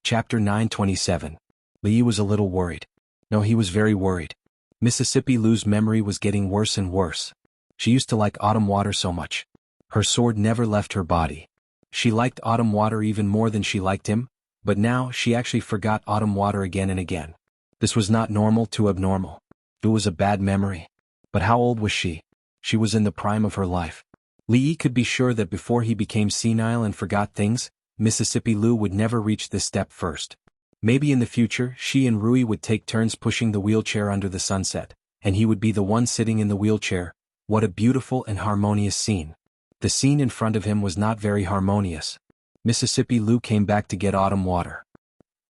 Chapter 927. Li was a little worried. No, he was very worried. Mississippi Lu's memory was getting worse and worse. She used to like autumn water so much. Her sword never left her body. She liked autumn water even more than she liked him, but now she actually forgot autumn water again and again. This was not normal to abnormal. It was a bad memory. But how old was she? She was in the prime of her life. Li could be sure that before he became senile and forgot things, Mississippi Lu would never reach this step first. Maybe in the future she and Rui would take turns pushing the wheelchair under the sunset, and he would be the one sitting in the wheelchair. What a beautiful and harmonious scene. The scene in front of him was not very harmonious. Mississippi Lu came back to get autumn water.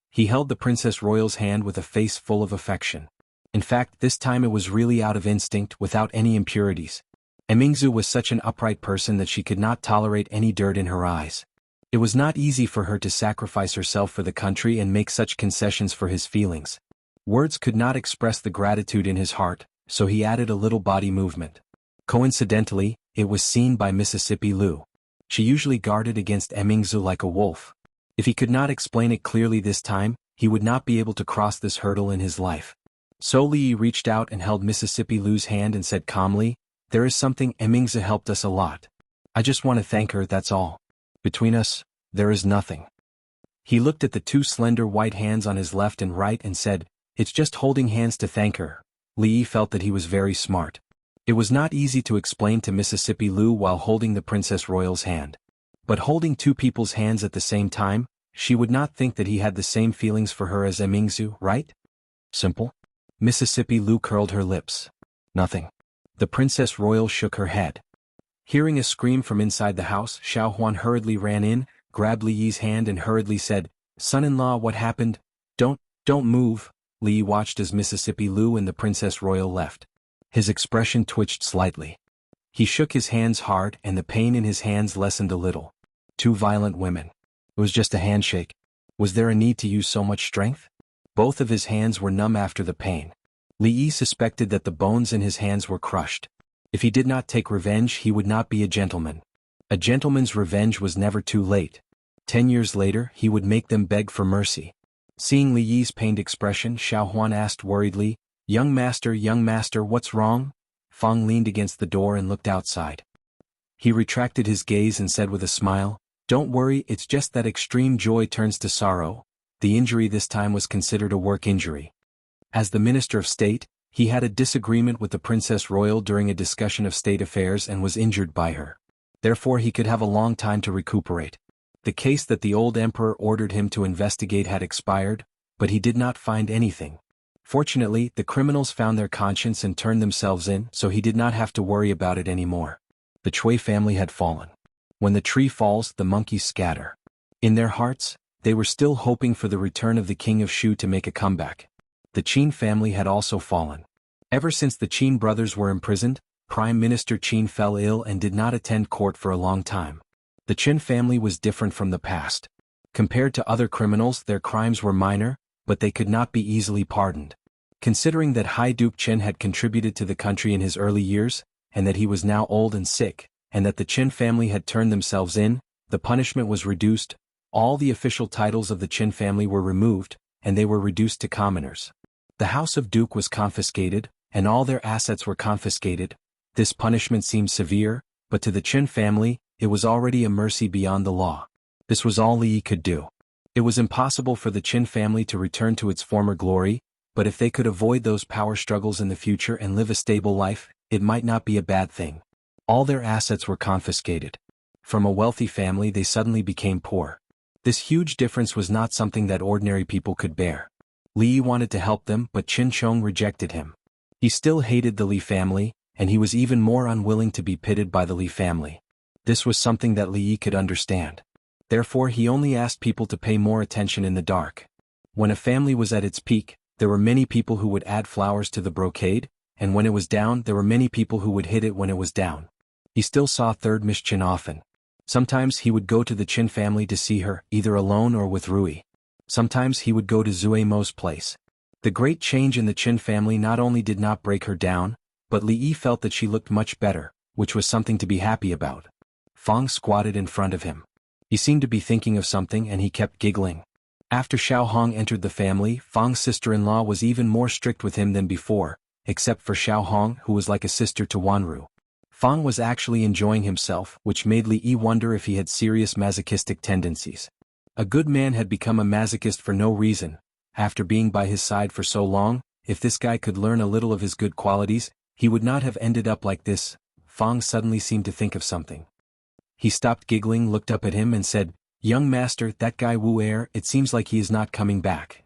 He held the Princess Royal's hand with a face full of affection. In fact, this time it was really out of instinct, without any impurities. Emingzu was such an upright person that she could not tolerate any dirt in her eyes. It was not easy for her to sacrifice herself for the country and make such concessions for his feelings. Words could not express the gratitude in his heart, so he added a little body movement. Coincidentally, it was seen by Mississippi Lu. She usually guarded against Emingzu like a wolf. If he could not explain it clearly this time, he would not be able to cross this hurdle in his life. So Li reached out and held Mississippi Lu's hand and said calmly, "There is something. Emingzu helped us a lot. I just want to thank her, that's all. Between us, there is nothing." He looked at the two slender white hands on his left and right and said, "It's just holding hands to thank her." Li felt that he was very smart. It was not easy to explain to Mississippi Lu while holding the Princess Royal's hand. But holding two people's hands at the same time, she would not think that he had the same feelings for her as Emingzu, right? Simple. Mississippi Lu curled her lips. Nothing. The Princess Royal shook her head. Hearing a scream from inside the house, Xuanhuan hurriedly ran in, grabbed Li's hand and hurriedly said, "Son-in-law, what happened? Don't move." Li watched as Mississippi Lu and the Princess Royal left. His expression twitched slightly. He shook his hands hard and the pain in his hands lessened a little. Two violent women. It was just a handshake. Was there a need to use so much strength? Both of his hands were numb after the pain. Li suspected that the bones in his hands were crushed. If he did not take revenge, he would not be a gentleman. A gentleman's revenge was never too late. 10 years later, he would make them beg for mercy. Seeing Li's pained expression, Xuanhuan asked worriedly, young master, what's wrong?" Fang leaned against the door and looked outside. He retracted his gaze and said with a smile, "Don't worry, it's just that extreme joy turns to sorrow." The injury this time was considered a work injury. As the Minister of State, he had a disagreement with the Princess Royal during a discussion of state affairs and was injured by her. Therefore he could have a long time to recuperate. The case that the old emperor ordered him to investigate had expired, but he did not find anything. Fortunately, the criminals found their conscience and turned themselves in, so he did not have to worry about it anymore. The Chui family had fallen. When the tree falls, the monkeys scatter. In their hearts, they were still hoping for the return of the king of Shu to make a comeback. The Qin family had also fallen. Ever since the Qin brothers were imprisoned, Prime Minister Qin fell ill and did not attend court for a long time. The Qin family was different from the past. Compared to other criminals, their crimes were minor, but they could not be easily pardoned. Considering that High Duke Qin had contributed to the country in his early years, and that he was now old and sick, and that the Qin family had turned themselves in, the punishment was reduced. All the official titles of the Qin family were removed, and they were reduced to commoners. The House of Duke was confiscated, and all their assets were confiscated. This punishment seemed severe, but to the Qin family, it was already a mercy beyond the law. This was all Li could do. It was impossible for the Qin family to return to its former glory, but if they could avoid those power struggles in the future and live a stable life, it might not be a bad thing. All their assets were confiscated. From a wealthy family they suddenly became poor. This huge difference was not something that ordinary people could bear. Li wanted to help them, but Qin Chong rejected him. He still hated the Li family, and he was even more unwilling to be pitted by the Li family. This was something that Li could understand. Therefore he only asked people to pay more attention in the dark. When a family was at its peak, there were many people who would add flowers to the brocade, and when it was down there were many people who would hit it when it was down. He still saw Third Miss Qin often. Sometimes he would go to the Qin family to see her, either alone or with Rui. Sometimes he would go to Zue Mo's place. The great change in the Qin family not only did not break her down, but Li felt that she looked much better, which was something to be happy about. Fang squatted in front of him. He seemed to be thinking of something and he kept giggling. After Xiaohong entered the family, Fang's sister-in-law was even more strict with him than before, except for Xiaohong, who was like a sister to Wanru. Fang was actually enjoying himself, which made Li Yi wonder if he had serious masochistic tendencies. A good man had become a masochist for no reason. After being by his side for so long, if this guy could learn a little of his good qualities, he would not have ended up like this. Fang suddenly seemed to think of something. He stopped giggling, looked up at him and said, "Young master, that guy Wu Er, it seems like he is not coming back."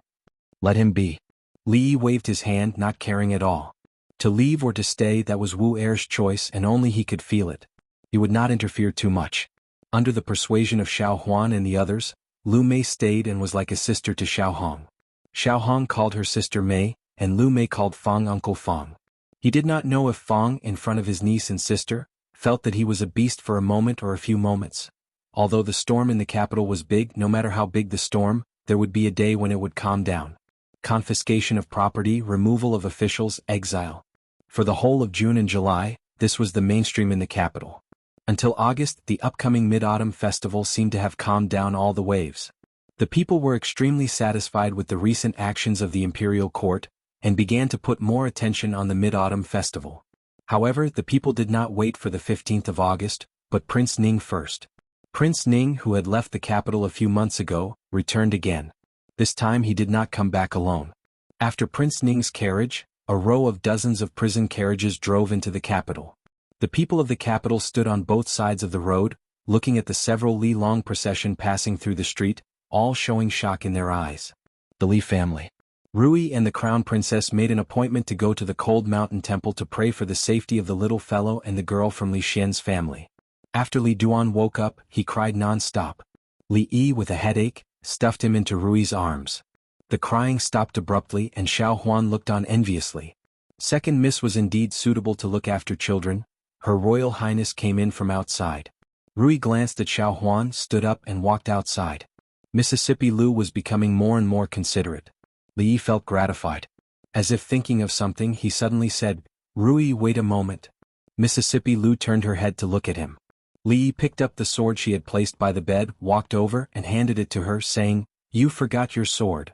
"Let him be." Li Yi waved his hand, not caring at all. To leave or to stay, that was Wu Er's choice, and only he could feel it. He would not interfere too much. Under the persuasion of Xuanhuan and the others, Lu Mei stayed and was like a sister to Xiaohong. Xiaohong called her sister Mei, and Lu Mei called Fang Uncle Fang. He did not know if Fang, in front of his niece and sister, felt that he was a beast for a moment or a few moments. Although the storm in the capital was big, no matter how big the storm, there would be a day when it would calm down. Confiscation of property, removal of officials, exile. For the whole of June and July, this was the mainstream in the capital. Until August, the upcoming Mid-Autumn Festival seemed to have calmed down all the waves. The people were extremely satisfied with the recent actions of the imperial court, and began to put more attention on the Mid-Autumn Festival. However, the people did not wait for the 15th of August, but Prince Ning first. Prince Ning, who had left the capital a few months ago, returned again. This time he did not come back alone. After Prince Ning's carriage, a row of dozens of prison carriages drove into the capital. The people of the capital stood on both sides of the road, looking at the several li-long procession passing through the street, all showing shock in their eyes. The Li family. Rui and the crown princess made an appointment to go to the cold mountain temple to pray for the safety of the little fellow and the girl from Li Xian's family. After Li Duan woke up, he cried non-stop. Li Yi, with a headache, stuffed him into Rui's arms. The crying stopped abruptly and Xuanhuan looked on enviously. Second Miss was indeed suitable to look after children. Her Royal Highness came in from outside. Rui glanced at Xuanhuan, stood up and walked outside. Mississippi Lu was becoming more and more considerate. Li Yi felt gratified. As if thinking of something, he suddenly said, "Rui, wait a moment." Mississippi Lu turned her head to look at him. Li Yi picked up the sword she had placed by the bed, walked over and handed it to her, saying, "You forgot your sword."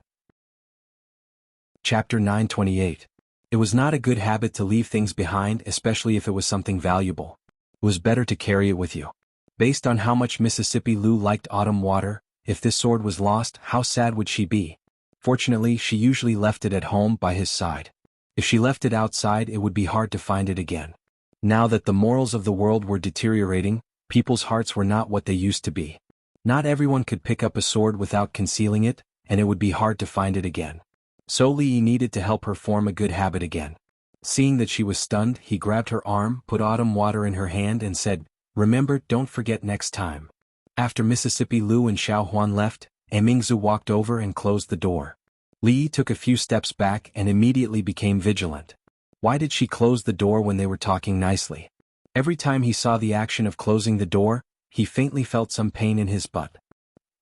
Chapter 928. It was not a good habit to leave things behind, especially if it was something valuable. It was better to carry it with you. Based on how much Mississippi Lu liked autumn water, if this sword was lost, how sad would she be? Fortunately, she usually left it at home by his side. If she left it outside, it would be hard to find it again. Now that the morals of the world were deteriorating, people's hearts were not what they used to be. Not everyone could pick up a sword without concealing it, and it would be hard to find it again. So Li Yi needed to help her form a good habit again. Seeing that she was stunned, he grabbed her arm, put autumn water in her hand and said, "Remember, don't forget next time." After Mississippi Lu and Xuanhuan left, Mingzu walked over and closed the door. Li Yi took a few steps back and immediately became vigilant. Why did she close the door when they were talking nicely? Every time he saw the action of closing the door, he faintly felt some pain in his butt.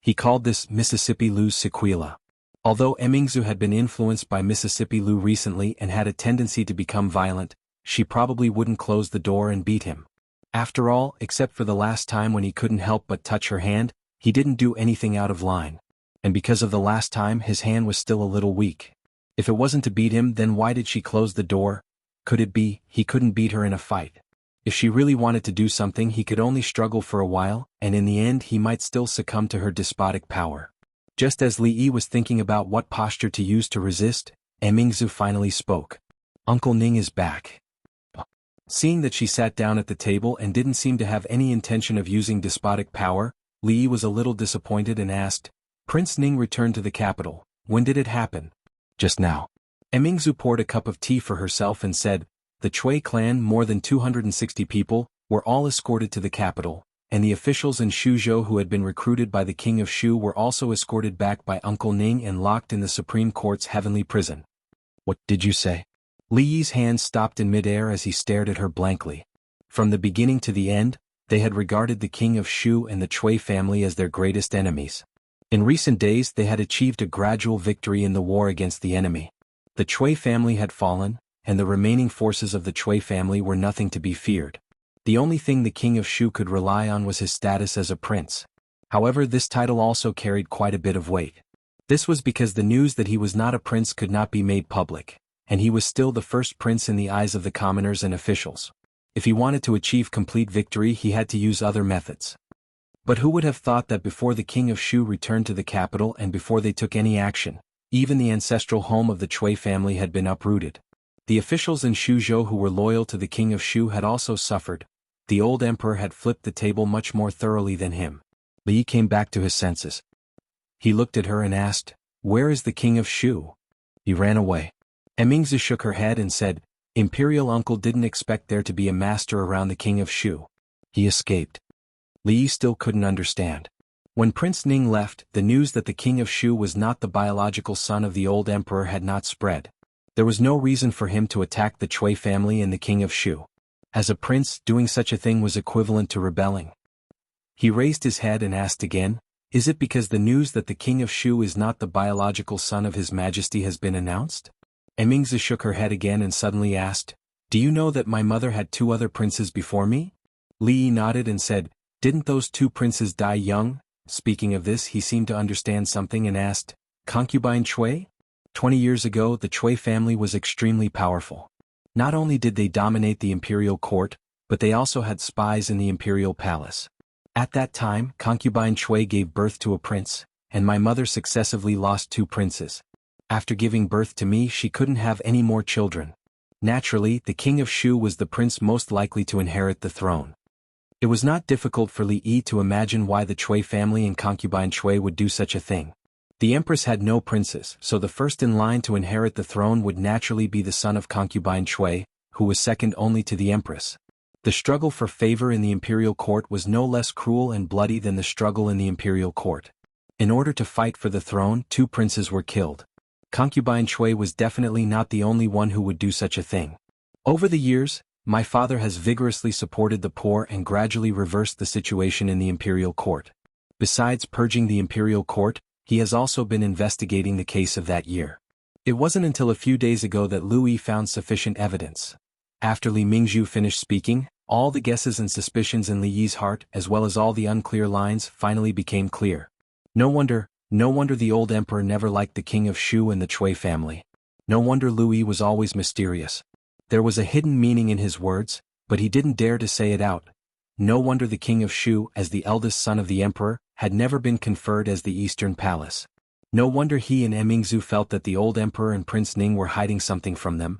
He called this Mississippi Lu's sequela. Although Mingzu had been influenced by Mississippi Lu recently and had a tendency to become violent, she probably wouldn't close the door and beat him. After all, except for the last time when he couldn't help but touch her hand, he didn't do anything out of line. And because of the last time, his hand was still a little weak. If it wasn't to beat him, then why did she close the door? Could it be, he couldn't beat her in a fight? If she really wanted to do something, he could only struggle for a while, and in the end he might still succumb to her despotic power. Just as Li Yi was thinking about what posture to use to resist, Mingzu finally spoke. "Uncle Ning is back." Seeing that she sat down at the table and didn't seem to have any intention of using despotic power, Li Yi was a little disappointed and asked, "Prince Ning returned to the capital. When did it happen?" "Just now." Mingzu poured a cup of tea for herself and said, "The Chui clan, more than 260 people, were all escorted to the capital, and the officials in Shuzhou who had been recruited by the king of Shu were also escorted back by Uncle Ning and locked in the Supreme Court's heavenly prison." "What did you say?" Li Yi's hand stopped in midair as he stared at her blankly. From the beginning to the end, they had regarded the king of Shu and the Chui family as their greatest enemies. In recent days they had achieved a gradual victory in the war against the enemy. The Chui family had fallen, and the remaining forces of the Chui family were nothing to be feared. The only thing the king of Shu could rely on was his status as a prince. However, this title also carried quite a bit of weight. This was because the news that he was not a prince could not be made public, and he was still the first prince in the eyes of the commoners and officials. If he wanted to achieve complete victory, he had to use other methods. But who would have thought that before the king of Shu returned to the capital and before they took any action, even the ancestral home of the Cui family had been uprooted. The officials in Shuzhou who were loyal to the king of Shu had also suffered. The old emperor had flipped the table much more thoroughly than him. Li came back to his senses. He looked at her and asked, "Where is the king of Shu?" He ran away. Mingzi shook her head and said, "Imperial uncle didn't expect there to be a master around the king of Shu. He escaped." Li still couldn't understand. When Prince Ning left, the news that the king of Shu was not the biological son of the old emperor had not spread. There was no reason for him to attack the Cui family and the king of Shu. As a prince, doing such a thing was equivalent to rebelling. He raised his head and asked again, "Is it because the news that the king of Shu is not the biological son of his majesty has been announced?" Mingzi shook her head again and suddenly asked, "Do you know that my mother had 2 other princes before me?" Li nodded and said, "Didn't those 2 princes die young?" Speaking of this, he seemed to understand something and asked, "Concubine Cui?" 20 years ago, the Cui family was extremely powerful. Not only did they dominate the imperial court, but they also had spies in the imperial palace. At that time, concubine Cui gave birth to a prince, and my mother successively lost 2 princes. After giving birth to me, she couldn't have any more children. Naturally, the king of Shu was the prince most likely to inherit the throne. It was not difficult for Li Yi to imagine why the Cui family and concubine Cui would do such a thing. The empress had no princes, so the first in line to inherit the throne would naturally be the son of concubine Cui, who was second only to the empress. The struggle for favor in the imperial court was no less cruel and bloody than the struggle in the imperial court. In order to fight for the throne, 2 princes were killed. Concubine Cui was definitely not the only one who would do such a thing. Over the years, my father has vigorously supported the poor and gradually reversed the situation in the imperial court. Besides purging the imperial court, he has also been investigating the case of that year. It wasn't until a few days ago that Lu Yi found sufficient evidence. After Li Mingzhu finished speaking, all the guesses and suspicions in Li Yi's heart, as well as all the unclear lines, finally became clear. No wonder the old emperor never liked the king of Shu and the Cui family. No wonder Lu Yi was always mysterious. There was a hidden meaning in his words, but he didn't dare to say it out. No wonder the king of Shu, as the eldest son of the emperor, had never been conferred as the Eastern Palace. No wonder he and Mingzhu felt that the old emperor and Prince Ning were hiding something from them.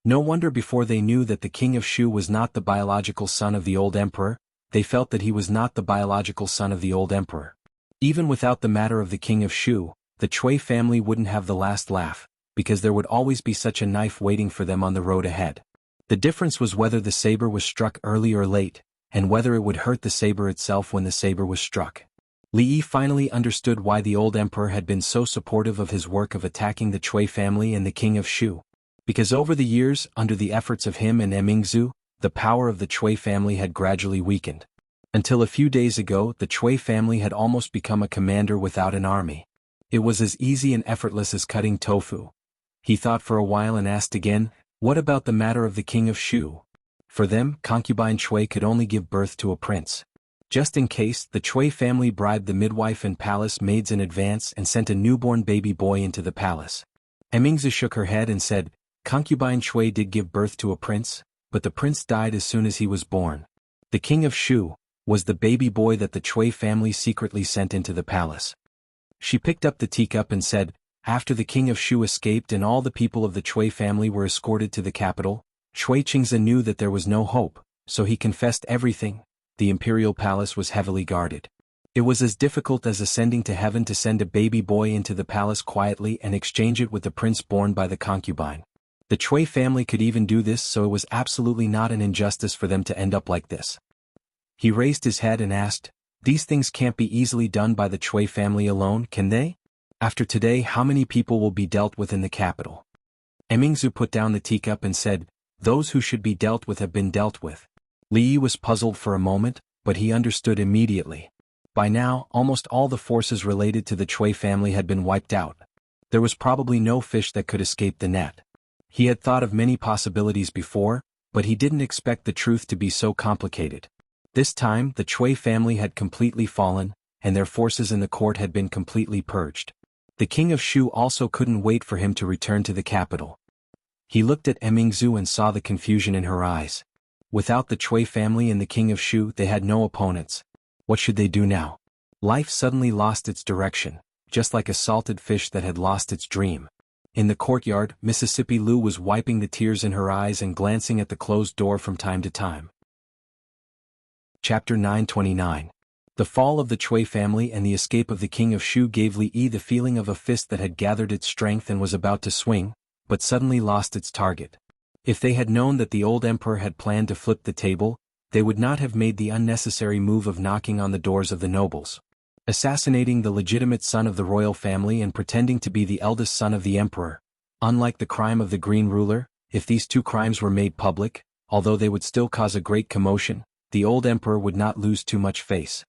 No wonder before they knew that the king of Shu was not the biological son of the old emperor, they felt that he was not the biological son of the old emperor. Even without the matter of the king of Shu, the Cui family wouldn't have the last laugh, because there would always be such a knife waiting for them on the road ahead. The difference was whether the saber was struck early or late, and whether it would hurt the saber itself when the saber was struck. Li Yi finally understood why the old emperor had been so supportive of his work of attacking the Cui family and the king of Shu. Because over the years, under the efforts of him and Mingzhu, the power of the Cui family had gradually weakened. Until a few days ago, the Cui family had almost become a commander without an army. It was as easy and effortless as cutting tofu. He thought for a while and asked again, "What about the matter of the king of Shu?" For them, concubine Cui could only give birth to a prince. Just in case, the Cui family bribed the midwife and palace maids in advance and sent a newborn baby boy into the palace. Mingzi shook her head and said, "Concubine Cui did give birth to a prince, but the prince died as soon as he was born. The king of Shu was the baby boy that the Cui family secretly sent into the palace." She picked up the teacup and said, "After the king of Shu escaped and all the people of the Cui family were escorted to the capital, Cui Qingzi knew that there was no hope, so he confessed everything. The imperial palace was heavily guarded. It was as difficult as ascending to heaven to send a baby boy into the palace quietly and exchange it with the prince born by the concubine. The Cui family could even do this, so it was absolutely not an injustice for them to end up like this." He raised his head and asked, "These things can't be easily done by the Cui family alone, can they? After today, how many people will be dealt with in the capital?" Mingzhu put down the teacup and said, "Those who should be dealt with have been dealt with." Li Yi was puzzled for a moment, but he understood immediately. By now, almost all the forces related to the Cui family had been wiped out. There was probably no fish that could escape the net. He had thought of many possibilities before, but he didn't expect the truth to be so complicated. This time, the Cui family had completely fallen, and their forces in the court had been completely purged. The king of Shu also couldn't wait for him to return to the capital. He looked at Emingzu and saw the confusion in her eyes. Without the Cui family and the king of Shu, they had no opponents. What should they do now? Life suddenly lost its direction, just like a salted fish that had lost its dream. In the courtyard, Mississippi Lu was wiping the tears in her eyes and glancing at the closed door from time to time. Chapter 929. The fall of the Cui family and the escape of the king of Shu gave Li Yi the feeling of a fist that had gathered its strength and was about to swing, but suddenly lost its target. If they had known that the old emperor had planned to flip the table, they would not have made the unnecessary move of knocking on the doors of the nobles. Assassinating the legitimate son of the royal family and pretending to be the eldest son of the emperor. Unlike the crime of the Green Ruler, if these two crimes were made public, although they would still cause a great commotion, the old emperor would not lose too much face.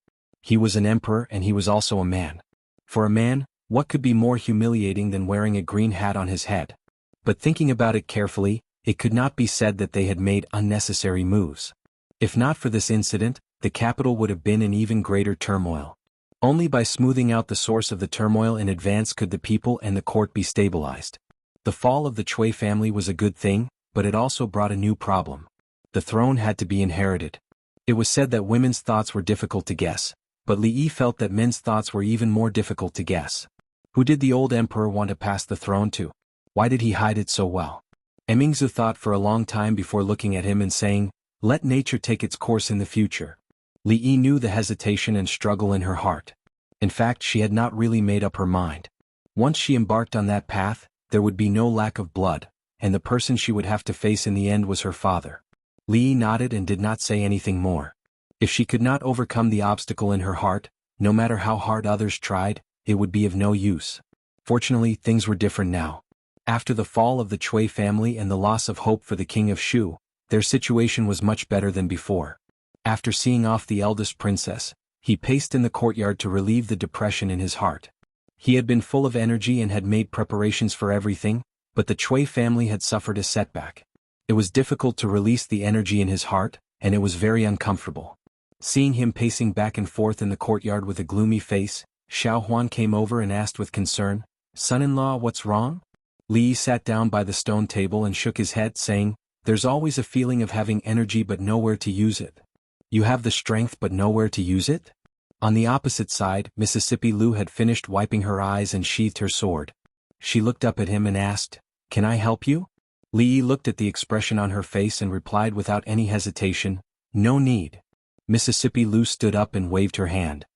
He was an emperor and he was also a man. For a man, what could be more humiliating than wearing a green hat on his head? But thinking about it carefully, it could not be said that they had made unnecessary moves. If not for this incident, the capital would have been in even greater turmoil. Only by smoothing out the source of the turmoil in advance could the people and the court be stabilized. The fall of the Cui family was a good thing, but it also brought a new problem. The throne had to be inherited. It was said that women's thoughts were difficult to guess, but Li Yi felt that men's thoughts were even more difficult to guess. Who did the old emperor want to pass the throne to? Why did he hide it so well? Emingzu thought for a long time before looking at him and saying, "Let nature take its course in the future." Li Yi knew the hesitation and struggle in her heart. In fact, she had not really made up her mind. Once she embarked on that path, there would be no lack of blood, and the person she would have to face in the end was her father. Li Yi nodded and did not say anything more. If she could not overcome the obstacle in her heart, no matter how hard others tried, it would be of no use. Fortunately, things were different now. After the fall of the Cui family and the loss of hope for the king of Shu, their situation was much better than before. After seeing off the eldest princess, he paced in the courtyard to relieve the depression in his heart. He had been full of energy and had made preparations for everything, but the Cui family had suffered a setback. It was difficult to release the energy in his heart, and it was very uncomfortable. Seeing him pacing back and forth in the courtyard with a gloomy face, Xuanhuan came over and asked with concern, "Son-in-law, what's wrong?" Li Yi sat down by the stone table and shook his head, saying, "There's always a feeling of having energy but nowhere to use it." "You have the strength but nowhere to use it?" On the opposite side, Mississippi Lu had finished wiping her eyes and sheathed her sword. She looked up at him and asked, "Can I help you?" Li Yi looked at the expression on her face and replied without any hesitation, "No need." Mississippi Lu stood up and waved her hand.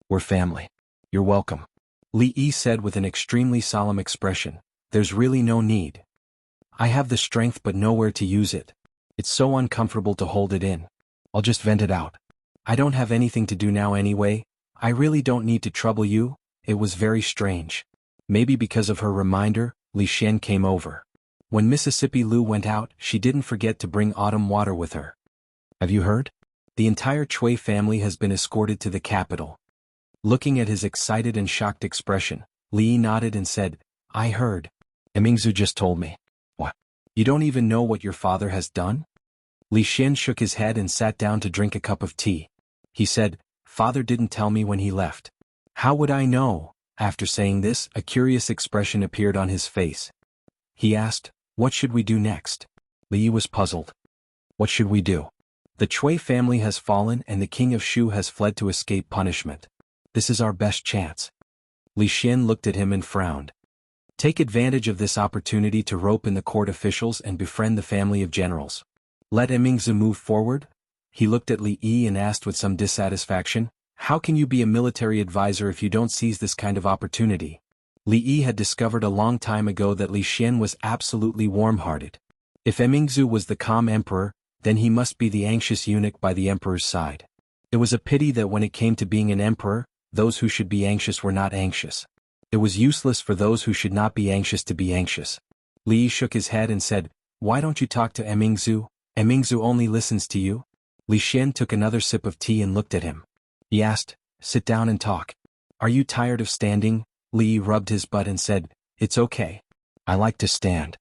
"We're family. You're welcome." Li Yi said with an extremely solemn expression, "There's really no need. I have the strength but nowhere to use it. It's so uncomfortable to hold it in. I'll just vent it out. I don't have anything to do now anyway. I really don't need to trouble you." It was very strange. Maybe because of her reminder, Li Xian came over. When Mississippi Lu went out, she didn't forget to bring autumn water with her. "Have you heard? The entire Cui family has been escorted to the capital." Looking at his excited and shocked expression, Li Yi nodded and said, "I heard. Emingzu just told me." "What? You don't even know what your father has done?" Li Xian shook his head and sat down to drink a cup of tea. He said, "Father didn't tell me when he left." "How would I know?" After saying this, a curious expression appeared on his face. He asked, "What should we do next?" Li Yi was puzzled. "What should we do? The Cui family has fallen and the king of Shu has fled to escape punishment. This is our best chance." Li Xian looked at him and frowned. "Take advantage of this opportunity to rope in the court officials and befriend the family of generals. Let Emingzu move forward." He looked at Li Yi and asked with some dissatisfaction, "How can you be a military advisor if you don't seize this kind of opportunity?" Li Yi had discovered a long time ago that Li Xian was absolutely warm-hearted. If Emingzu was the calm emperor, then he must be the anxious eunuch by the emperor's side. It was a pity that when it came to being an emperor, those who should be anxious were not anxious. It was useless for those who should not be anxious to be anxious. Li Yi shook his head and said, "Why don't you talk to Emingzu? Emingzu only listens to you." Li Xian took another sip of tea and looked at him. He asked, "Sit down and talk. Are you tired of standing?" Li Yi rubbed his butt and said, "It's okay. I like to stand."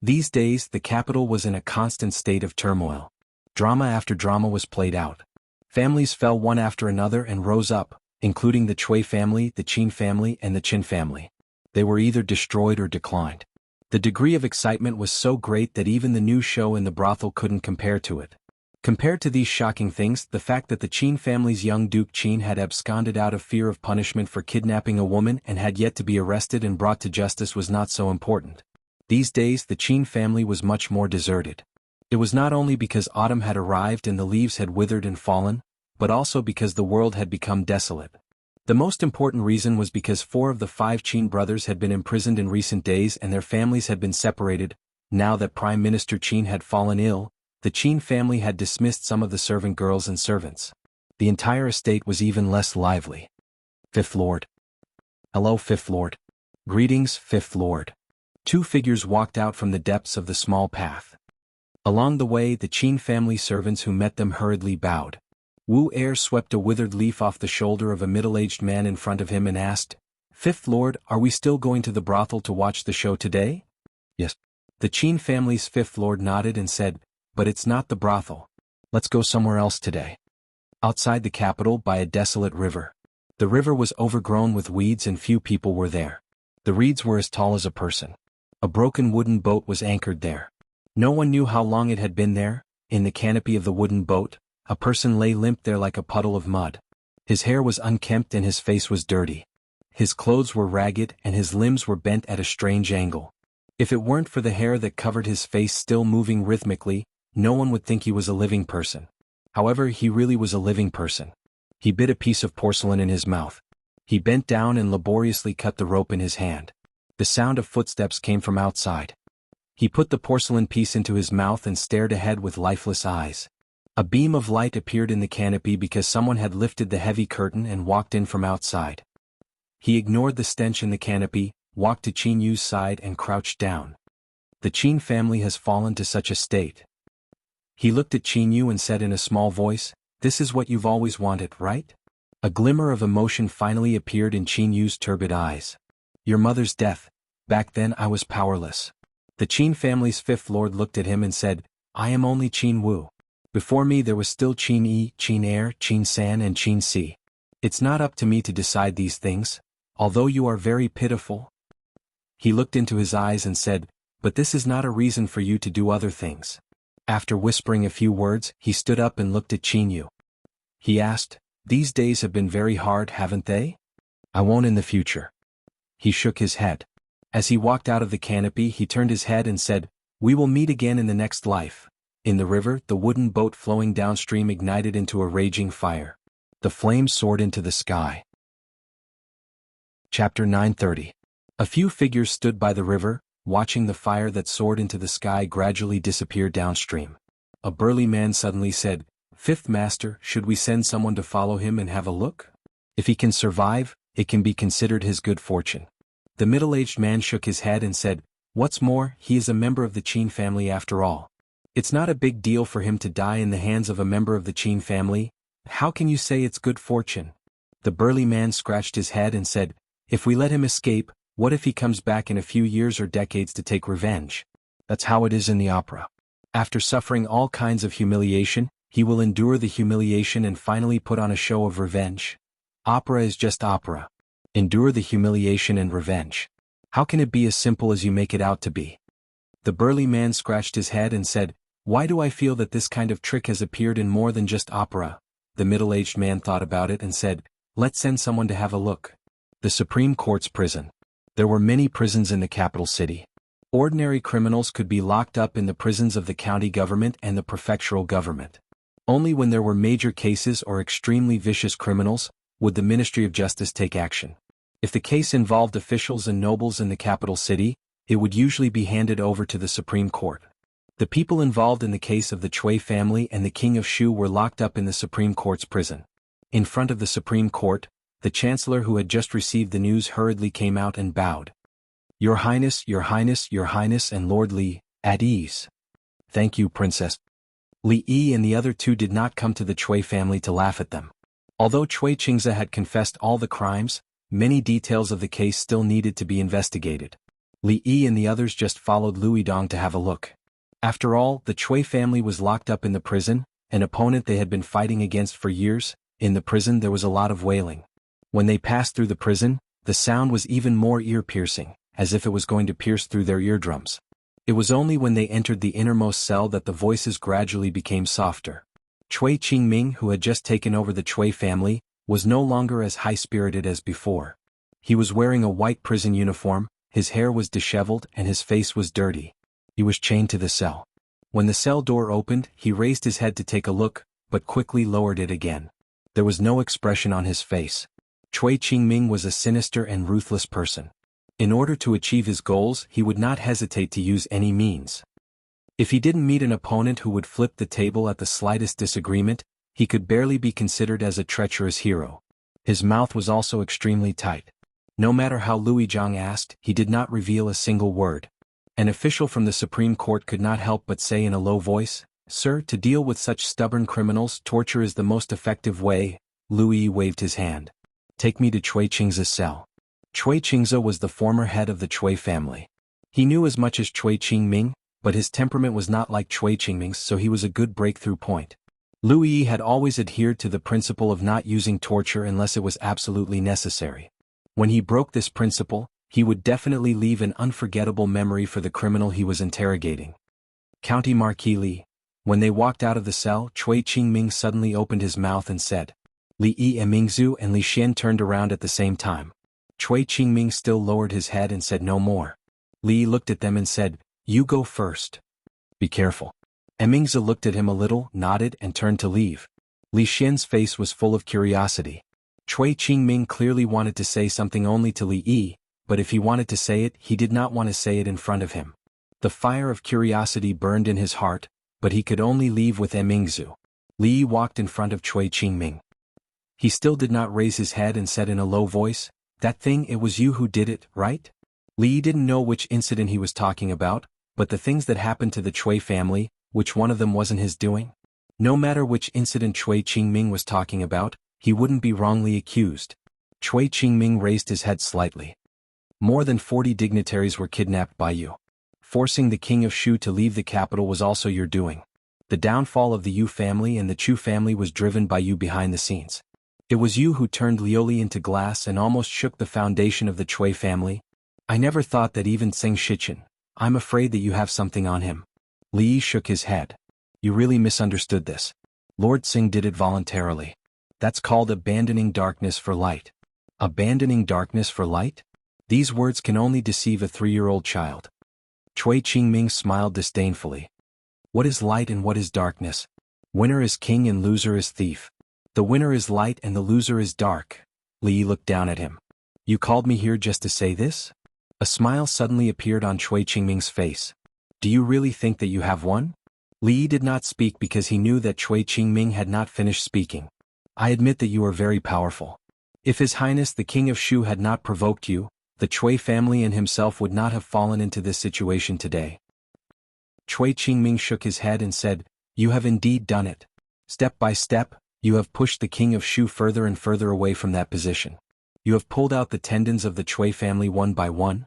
These days, the capital was in a constant state of turmoil. Drama after drama was played out. Families fell one after another and rose up, including the Cui family, the Qin family, and the Qin family. They were either destroyed or declined. The degree of excitement was so great that even the new show in the brothel couldn't compare to it. Compared to these shocking things, the fact that the Qin family's young Duke Qin had absconded out of fear of punishment for kidnapping a woman and had yet to be arrested and brought to justice was not so important. These days the Qin family was much more deserted. It was not only because autumn had arrived and the leaves had withered and fallen, but also because the world had become desolate. The most important reason was because 4 of the 5 Qin brothers had been imprisoned in recent days and their families had been separated. Now that Prime Minister Qin had fallen ill, the Qin family had dismissed some of the servant girls and servants. The entire estate was even less lively. Fifth Lord. Hello, Fifth Lord. Greetings, Fifth Lord. 2 figures walked out from the depths of the small path. Along the way, the Qin family servants who met them hurriedly bowed. Wu Er swept a withered leaf off the shoulder of a middle-aged man in front of him and asked, "Fifth Lord, are we still going to the brothel to watch the show today?" "Yes." The Qin family's 5th Lord nodded and said, "But it's not the brothel. Let's go somewhere else today." Outside the capital by a desolate river. The river was overgrown with weeds and few people were there. The reeds were as tall as a person. A broken wooden boat was anchored there. No one knew how long it had been there. In the canopy of the wooden boat, a person lay limp there like a puddle of mud. His hair was unkempt and his face was dirty. His clothes were ragged and his limbs were bent at a strange angle. If it weren't for the hair that covered his face still moving rhythmically, no one would think he was a living person. However, he really was a living person. He bit a piece of porcelain in his mouth. He bent down and laboriously cut the rope in his hand. The sound of footsteps came from outside. He put the porcelain piece into his mouth and stared ahead with lifeless eyes. A beam of light appeared in the canopy because someone had lifted the heavy curtain and walked in from outside. He ignored the stench in the canopy, walked to Qin Yu's side and crouched down. The Qin family has fallen to such a state. He looked at Qin Yu and said in a small voice, "This is what you've always wanted, right?" A glimmer of emotion finally appeared in Qin Yu's turbid eyes. "Your mother's death. Back then I was powerless." The Qin family's 5th Lord looked at him and said, "I am only Qin Wu. Before me there was still Qin Yi, Qin Er, Qin San and Qin Si. It's not up to me to decide these things, although you are very pitiful." He looked into his eyes and said, "But this is not a reason for you to do other things." After whispering a few words, he stood up and looked at Qin Yu. He asked, "These days have been very hard, haven't they?" "I won't in the future." He shook his head. As he walked out of the canopy, he turned his head and said, "We will meet again in the next life." In the river, the wooden boat flowing downstream ignited into a raging fire. The flames soared into the sky. Chapter 930. A few figures stood by the river, watching the fire that soared into the sky gradually disappear downstream. A burly man suddenly said, "Fifth Master, should we send someone to follow him and have a look? If he can survive, it can be considered his good fortune." The middle-aged man shook his head and said, "What's more, he is a member of the Qin family after all. It's not a big deal for him to die in the hands of a member of the Qin family. How can you say it's good fortune?" The burly man scratched his head and said, "If we let him escape, what if he comes back in a few years or decades to take revenge? That's how it is in the opera. After suffering all kinds of humiliation, he will endure the humiliation and finally put on a show of revenge. Opera is just opera. Endure the humiliation and revenge. How can it be as simple as you make it out to be?" The burly man scratched his head and said, "Why do I feel that this kind of trick has appeared in more than just opera?" The middle-aged man thought about it and said, "Let's send someone to have a look." The Supreme Court's prison. There were many prisons in the capital city. Ordinary criminals could be locked up in the prisons of the county government and the prefectural government. Only when there were major cases or extremely vicious criminals would the Ministry of Justice take action. If the case involved officials and nobles in the capital city, it would usually be handed over to the Supreme Court. The people involved in the case of the Chui family and the King of Shu were locked up in the Supreme Court's prison. In front of the Supreme Court, the Chancellor who had just received the news hurriedly came out and bowed. "Your Highness, Your Highness, Your Highness and Lord Li, at ease." "Thank you, Princess." Li Yi and the other 2 did not come to the Chui family to laugh at them. Although Chui Qingze had confessed all the crimes, many details of the case still needed to be investigated. Li Yi and the others just followed Luidong to have a look. After all, the Chui family was locked up in the prison, an opponent they had been fighting against for years. In the prison there was a lot of wailing. When they passed through the prison, The sound was even more ear-piercing, as if it was going to pierce through their eardrums. It was only when they entered the innermost cell that the voices gradually became softer. Cui Qingming, who had just taken over the Cui family, was no longer as high-spirited as before. He was wearing a white prison uniform, his hair was disheveled and his face was dirty. He was chained to the cell. When the cell door opened, he raised his head to take a look, but quickly lowered it again. There was no expression on his face. Cui Qingming was a sinister and ruthless person. In order to achieve his goals, he would not hesitate to use any means. If he didn't meet an opponent who would flip the table at the slightest disagreement, he could barely be considered as a treacherous hero. His mouth was also extremely tight. No matter how Lui Zhang asked, he did not reveal a single word. An official from the Supreme Court could not help but say in a low voice, "Sir, to deal with such stubborn criminals, torture is the most effective way." Lui waved his hand. "Take me to Cui Qingza's cell." Cui Qingza was the former head of the Cui family. He knew as much as Cui Qingming, but his temperament was not like Cui Qingming's, so he was a good breakthrough point. Lui had always adhered to the principle of not using torture unless it was absolutely necessary. When he broke this principle, he would definitely leave an unforgettable memory for the criminal he was interrogating. County Marquis Li. When they walked out of the cell, Cui Qingming suddenly opened his mouth and said, "Li Yimingzu," and Li Xian turned around at the same time. Cui Qingming still lowered his head and said no more. Li looked at them and said, "You go first. Be careful." Emingzi looked at him a little, nodded and turned to leave. Li Xian's face was full of curiosity. Cui Qingming clearly wanted to say something only to Li Yi, but if he wanted to say it, he did not want to say it in front of him. The fire of curiosity burned in his heart, but he could only leave with Emingzi. Li Yi walked in front of Cui Qingming. He still did not raise his head and said in a low voice, "That thing, it was you who did it, right?" Li Yi didn't know which incident he was talking about, but the things that happened to the Cui family, which one of them wasn't his doing? No matter which incident Cui Qingming was talking about, he wouldn't be wrongly accused. Cui Qingming raised his head slightly. "More than 40 dignitaries were kidnapped by you. Forcing the king of Shu to leave the capital was also your doing. The downfall of the Yu family and the Chu family was driven by you behind the scenes. It was you who turned Lioli into glass and almost shook the foundation of the Cui family. I never thought that even Tseng Shichen. I'm afraid that you have something on him." Li Yi shook his head. "You really misunderstood this. Lord Tseng did it voluntarily. That's called abandoning darkness for light." Abandoning darkness for light? These words can only deceive a 3-year-old child. Cui Qingming smiled disdainfully. "What is light and what is darkness? Winner is king and loser is thief. The winner is light and the loser is dark." Li Yi looked down at him. "You called me here just to say this?" A smile suddenly appeared on Cui Qingming's face. "Do you really think that you have won?" Li Yi did not speak because he knew that Cui Qingming had not finished speaking. "I admit that you are very powerful. If His Highness the King of Shu had not provoked you, the Cui family and himself would not have fallen into this situation today." Cui Qingming shook his head and said, "You have indeed done it. Step by step, you have pushed the King of Shu further and further away from that position. You have pulled out the tendons of the Cui family one by one.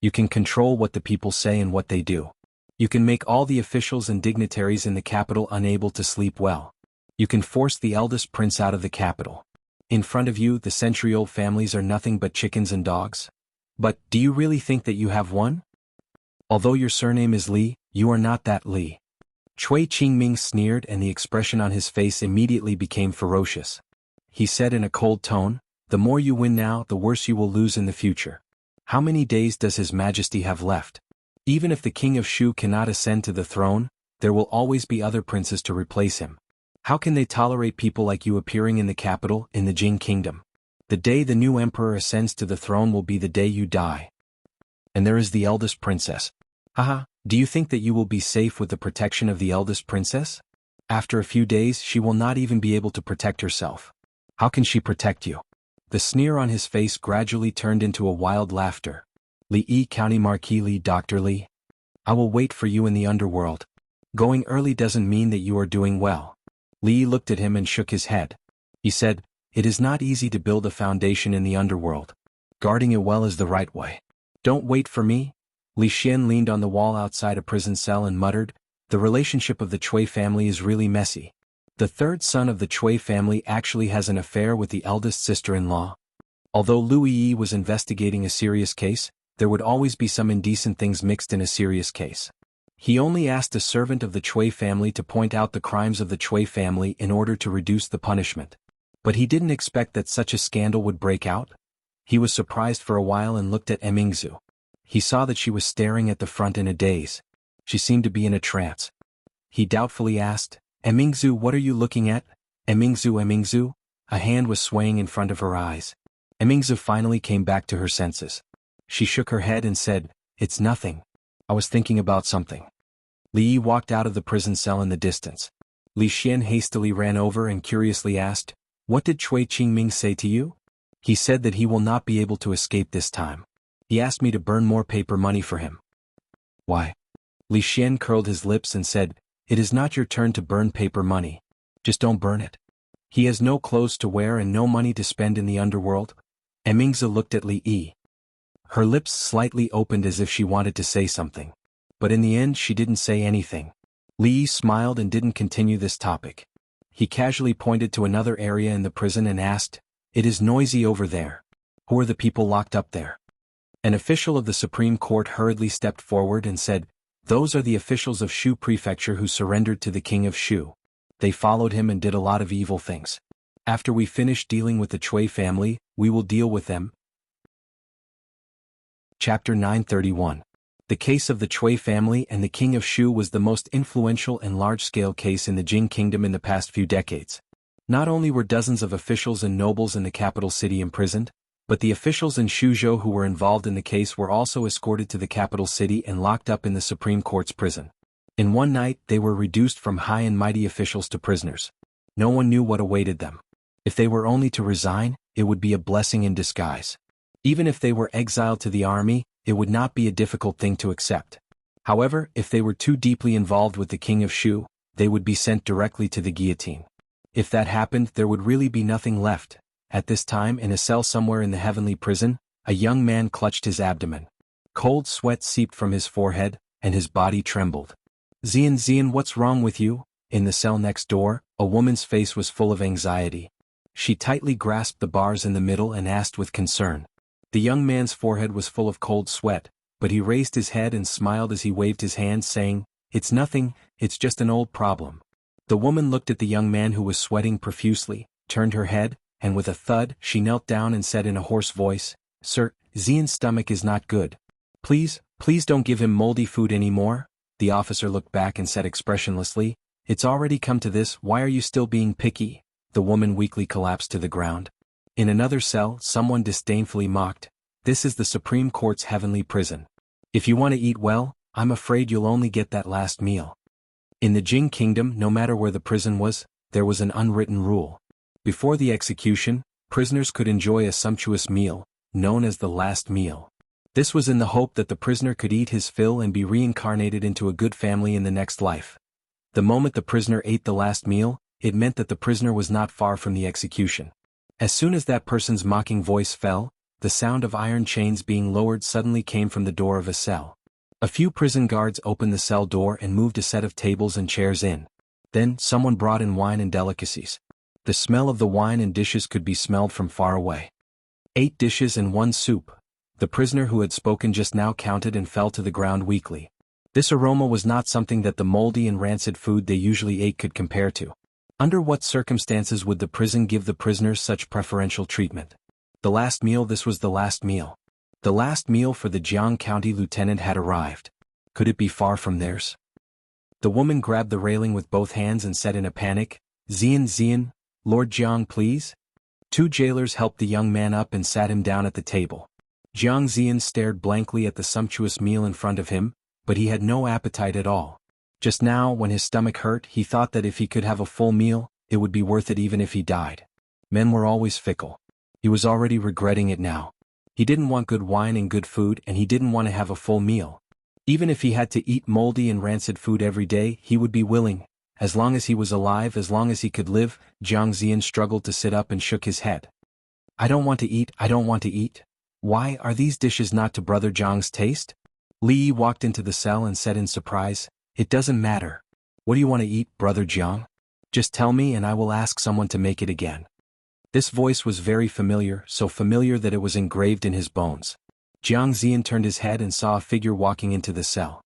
You can control what the people say and what they do. You can make all the officials and dignitaries in the capital unable to sleep well. You can force the eldest prince out of the capital. In front of you, the century-old families are nothing but chickens and dogs. But, do you really think that you have won? Although your surname is Li, you are not that Li." Cui Qingming sneered and the expression on his face immediately became ferocious. He said in a cold tone, "The more you win now, the worse you will lose in the future. How many days does His Majesty have left? Even if the King of Shu cannot ascend to the throne, there will always be other princes to replace him. How can they tolerate people like you appearing in the capital, in the Jing kingdom? The day the new emperor ascends to the throne will be the day you die. And there is the eldest princess. Haha, do you think that you will be safe with the protection of the eldest princess? After a few days she will not even be able to protect herself. How can she protect you?" The sneer on his face gradually turned into a wild laughter. "Li Yi County Marquis Li, Dr. Li. I will wait for you in the underworld. Going early doesn't mean that you are doing well." Li Yi looked at him and shook his head. He said, "It is not easy to build a foundation in the underworld. Guarding it well is the right way. Don't wait for me." Li Xian leaned on the wall outside a prison cell and muttered, "The relationship of the Cui family is really messy. The third son of the Cui family actually has an affair with the eldest sister-in-law. Although Lu Yi was investigating a serious case, there would always be some indecent things mixed in a serious case. He only asked a servant of the Chui family to point out the crimes of the Chui family in order to reduce the punishment. But he didn't expect that such a scandal would break out. He was surprised for a while and looked at Emingzu. He saw that she was staring at the front in a daze. She seemed to be in a trance. He doubtfully asked, "Emingzu, what are you looking at? Emingzu, Emingzu?" A hand was swaying in front of her eyes. Emingzu finally came back to her senses. She shook her head and said, "It's nothing. I was thinking about something." Li Yi walked out of the prison cell in the distance. Li Xian hastily ran over and curiously asked, "What did Cui Qingming say to you?" "He said that he will not be able to escape this time. He asked me to burn more paper money for him." "Why?" Li Xian curled his lips and said, "It is not your turn to burn paper money. Just don't burn it. He has no clothes to wear and no money to spend in the underworld." Emingzi looked at Li Yi. Her lips slightly opened as if she wanted to say something. But in the end she didn't say anything. Li Yi smiled and didn't continue this topic. He casually pointed to another area in the prison and asked, "It is noisy over there. Who are the people locked up there?" An official of the Supreme Court hurriedly stepped forward and said, "Those are the officials of Shu Prefecture who surrendered to the king of Shu. They followed him and did a lot of evil things. After we finish dealing with the Chui family, we will deal with them." Chapter 931. The case of the Chui family and the king of Shu was the most influential and large-scale case in the Jing kingdom in the past few decades. Not only were dozens of officials and nobles in the capital city imprisoned, but the officials in Shuzhou who were involved in the case were also escorted to the capital city and locked up in the Supreme Court's prison. In one night they were reduced from high and mighty officials to prisoners. No one knew what awaited them. If they were only to resign, it would be a blessing in disguise. Even if they were exiled to the army, it would not be a difficult thing to accept. However, if they were too deeply involved with the king of Shu, they would be sent directly to the guillotine. If that happened, there would really be nothing left. At this time, in a cell somewhere in the heavenly prison, a young man clutched his abdomen. Cold sweat seeped from his forehead, and his body trembled. Xian, what's wrong with you?" In the cell next door, a woman's face was full of anxiety. She tightly grasped the bars in the middle and asked with concern. The young man's forehead was full of cold sweat, but he raised his head and smiled as he waved his hand, saying, "It's nothing, it's just an old problem." The woman looked at the young man who was sweating profusely, turned her head, and with a thud, she knelt down and said in a hoarse voice, "Sir, Xian's stomach is not good. Please don't give him moldy food anymore." The officer looked back and said expressionlessly, "It's already come to this, why are you still being picky?" The woman weakly collapsed to the ground. In another cell, someone disdainfully mocked, "This is the Supreme Court's heavenly prison. If you want to eat well, I'm afraid you'll only get that last meal." In the Jing kingdom, no matter where the prison was, there was an unwritten rule. Before the execution, prisoners could enjoy a sumptuous meal, known as the last meal. This was in the hope that the prisoner could eat his fill and be reincarnated into a good family in the next life. The moment the prisoner ate the last meal, it meant that the prisoner was not far from the execution. As soon as that person's mocking voice fell, the sound of iron chains being lowered suddenly came from the door of a cell. A few prison guards opened the cell door and moved a set of tables and chairs in. Then, someone brought in wine and delicacies. The smell of the wine and dishes could be smelled from far away. 8 dishes and 1 soup. The prisoner who had spoken just now counted and fell to the ground weakly. This aroma was not something that the moldy and rancid food they usually ate could compare to. Under what circumstances would the prison give the prisoners such preferential treatment? The last meal. This was the last meal. The last meal for the Jiang County lieutenant had arrived. Could it be far from theirs? The woman grabbed the railing with both hands and said in a panic, Xian, Lord Jiang, please?" 2 jailers helped the young man up and sat him down at the table. Jiang Xian stared blankly at the sumptuous meal in front of him, but he had no appetite at all. Just now, when his stomach hurt, he thought that if he could have a full meal, it would be worth it even if he died. Men were always fickle. He was already regretting it now. He didn't want good wine and good food, and he didn't want to have a full meal. Even if he had to eat moldy and rancid food every day, he would be willing. As long as he was alive, as long as he could live. Jiang Xian struggled to sit up and shook his head. I don't want to eat. Why are these dishes not to Brother Jiang's taste?" Li Yi walked into the cell and said in surprise, "It doesn't matter. What do you want to eat, Brother Jiang? Just tell me and I will ask someone to make it again." This voice was very familiar, so familiar that it was engraved in his bones. Jiang Ziyan turned his head and saw a figure walking into the cell.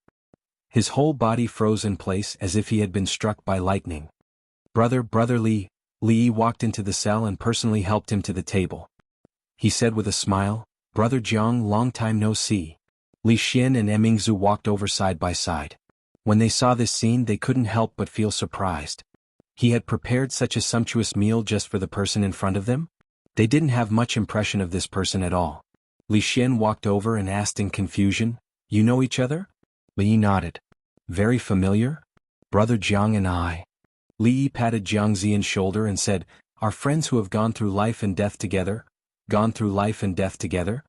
His whole body froze in place as if he had been struck by lightning. Brother Li. Li Yi walked into the cell and personally helped him to the table. He said with a smile, Brother Jiang, long time no see. Li Xian and Emingzu walked over side by side. When they saw this scene they couldn't help but feel surprised. He had prepared such a sumptuous meal just for the person in front of them? They didn't have much impression of this person at all. Li Xian walked over and asked in confusion, You know each other? Li Yi nodded. Very familiar? Brother Jiang and I. Li Yi patted Jiang Ziyan's shoulder and said, Are friends who have gone through life and death together? Gone through life and death together?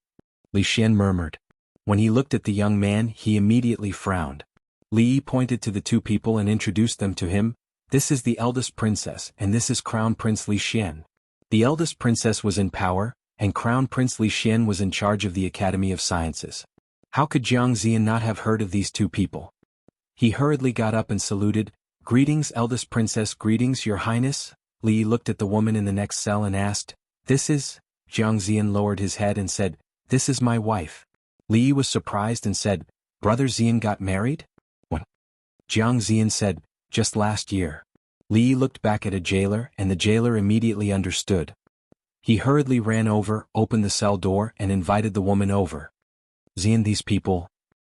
Li Xian murmured. When he looked at the young man he immediately frowned. Li Yi pointed to the two people and introduced them to him. This is the eldest princess and this is Crown Prince Li Xian. The eldest princess was in power, and Crown Prince Li Xian was in charge of the Academy of Sciences. How could Jiang Ziyan not have heard of these two people? He hurriedly got up and saluted, Greetings eldest princess, greetings your highness. Li Yi looked at the woman in the next cell and asked, This is? Jiang Ziyan lowered his head and said, This is my wife. Li Yi was surprised and said, Brother Ziyan got married? When? Jiang Ziyan said, Just last year. Li Yi looked back at a jailer and the jailer immediately understood. He hurriedly ran over, opened the cell door and invited the woman over. Ziyan, these people?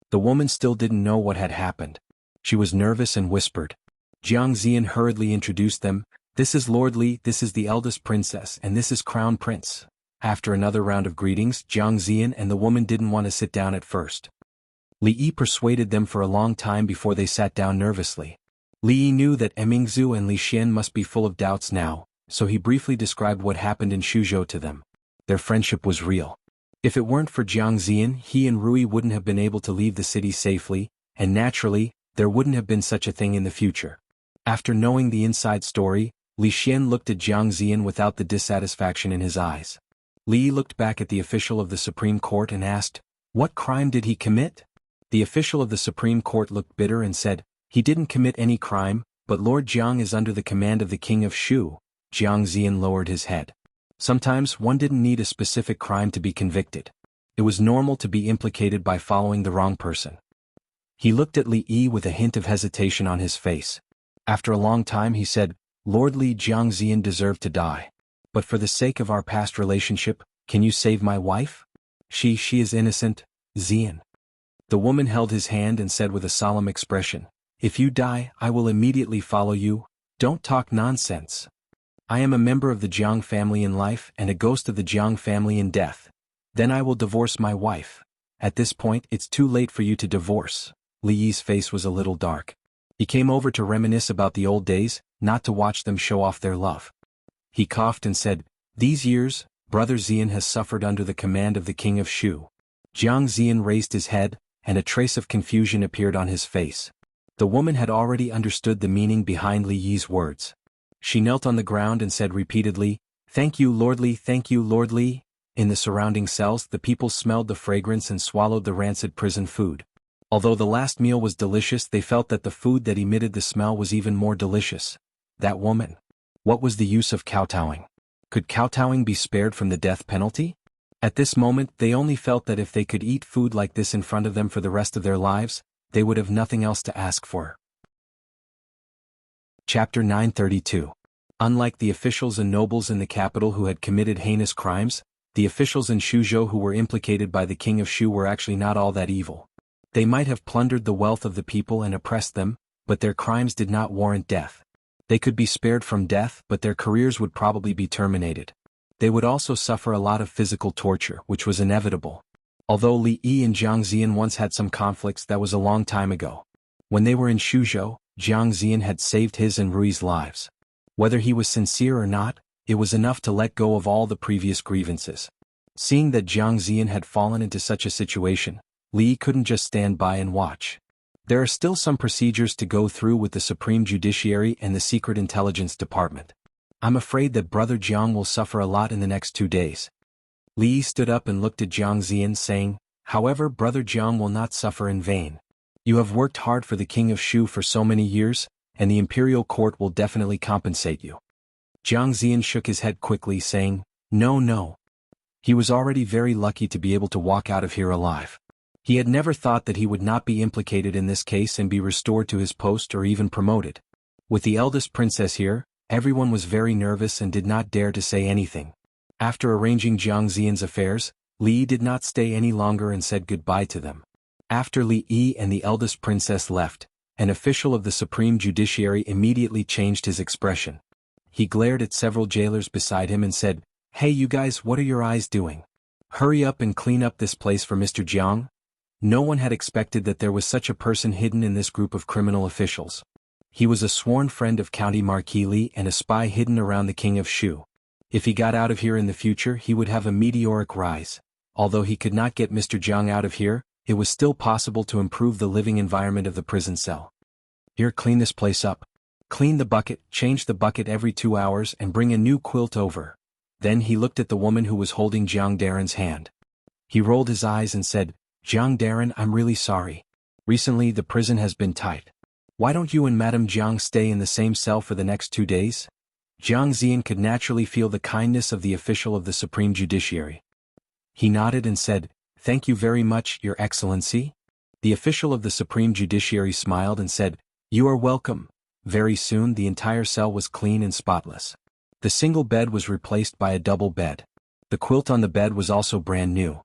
The woman still didn't know what had happened. She was nervous and whispered. Jiang Ziyan hurriedly introduced them, This is Lord Li, this is the eldest princess and this is Crown Prince. After another round of greetings, Jiang Ziyan and the woman didn't want to sit down at first. Li Yi persuaded them for a long time before they sat down nervously. Li Yi knew that Emingzu and Li Xian must be full of doubts now, so he briefly described what happened in Xuzhou to them. Their friendship was real. If it weren't for Jiang Ziyan, he and Rui wouldn't have been able to leave the city safely, and naturally, there wouldn't have been such a thing in the future. After knowing the inside story, Li Xian looked at Jiang Ziyan without the dissatisfaction in his eyes. Li Yi looked back at the official of the Supreme Court and asked, What crime did he commit? The official of the Supreme Court looked bitter and said, He didn't commit any crime, but Lord Jiang is under the command of the King of Shu. Jiang Ziyan lowered his head. Sometimes one didn't need a specific crime to be convicted. It was normal to be implicated by following the wrong person. He looked at Li Yi with a hint of hesitation on his face. After a long time he said, Lord Li, Jiang Ziyan deserved to die. But for the sake of our past relationship, can you save my wife? She is innocent, Ziyan. The woman held his hand and said with a solemn expression, If you die, I will immediately follow you. Don't talk nonsense. I am a member of the Jiang family in life and a ghost of the Jiang family in death. Then I will divorce my wife. At this point it's too late for you to divorce. Li Yi's face was a little dark. He came over to reminisce about the old days, not to watch them show off their love. He coughed and said, These years, Brother Ziyan has suffered under the command of the King of Shu. Jiang Ziyan raised his head, and a trace of confusion appeared on his face. The woman had already understood the meaning behind Li Yi's words. She knelt on the ground and said repeatedly, Thank you, Lord Li, thank you, Lord Li. In the surrounding cells the people smelled the fragrance and swallowed the rancid prison food. Although the last meal was delicious, they felt that the food that emitted the smell was even more delicious. That woman. What was the use of kowtowing? Could kowtowing be spared from the death penalty? At this moment they only felt that if they could eat food like this in front of them for the rest of their lives, they would have nothing else to ask for. Chapter 932. Unlike the officials and nobles in the capital who had committed heinous crimes, the officials in Xuzhou who were implicated by the King of Shu were actually not all that evil. They might have plundered the wealth of the people and oppressed them, but their crimes did not warrant death. They could be spared from death, but their careers would probably be terminated. They would also suffer a lot of physical torture, which was inevitable. Although Li Yi and Jiang Ziyan once had some conflicts, that was a long time ago. When they were in Xuzhou, Jiang Ziyan had saved his and Rui's lives. Whether he was sincere or not, it was enough to let go of all the previous grievances. Seeing that Jiang Ziyan had fallen into such a situation, Li couldn't just stand by and watch. There are still some procedures to go through with the Supreme Judiciary and the Secret Intelligence Department. I'm afraid that Brother Jiang will suffer a lot in the next 2 days. Li stood up and looked at Jiang Ziyan saying, However, Brother Jiang will not suffer in vain. You have worked hard for the King of Shu for so many years, and the Imperial Court will definitely compensate you. Jiang Zian shook his head quickly, saying, "No, no." He was already very lucky to be able to walk out of here alive. He had never thought that he would not be implicated in this case and be restored to his post or even promoted. With the eldest princess here, everyone was very nervous and did not dare to say anything. After arranging Jiang Zian's affairs, Li did not stay any longer and said goodbye to them. After Li Yi and the eldest princess left, an official of the Supreme Judiciary immediately changed his expression. He glared at several jailers beside him and said, "Hey you guys, what are your eyes doing? Hurry up and clean up this place for Mr. Jiang." No one had expected that there was such a person hidden in this group of criminal officials. He was a sworn friend of County Marquis Li and a spy hidden around the King of Shu. If he got out of here in the future, he would have a meteoric rise. Although he could not get Mr. Jiang out of here, it was still possible to improve the living environment of the prison cell. "Here, clean this place up. Clean the bucket, change the bucket every 2 hours and bring a new quilt over." Then he looked at the woman who was holding Jiang Daren's hand. He rolled his eyes and said, "Jiang Daren, I'm really sorry. Recently the prison has been tight. Why don't you and Madame Jiang stay in the same cell for the next 2 days? Jiang Zian could naturally feel the kindness of the official of the Supreme Judiciary. He nodded and said, "Thank you very much, Your Excellency." The official of the Supreme Judiciary smiled and said, "You are welcome." Very soon the entire cell was clean and spotless. The single bed was replaced by a double bed. The quilt on the bed was also brand new.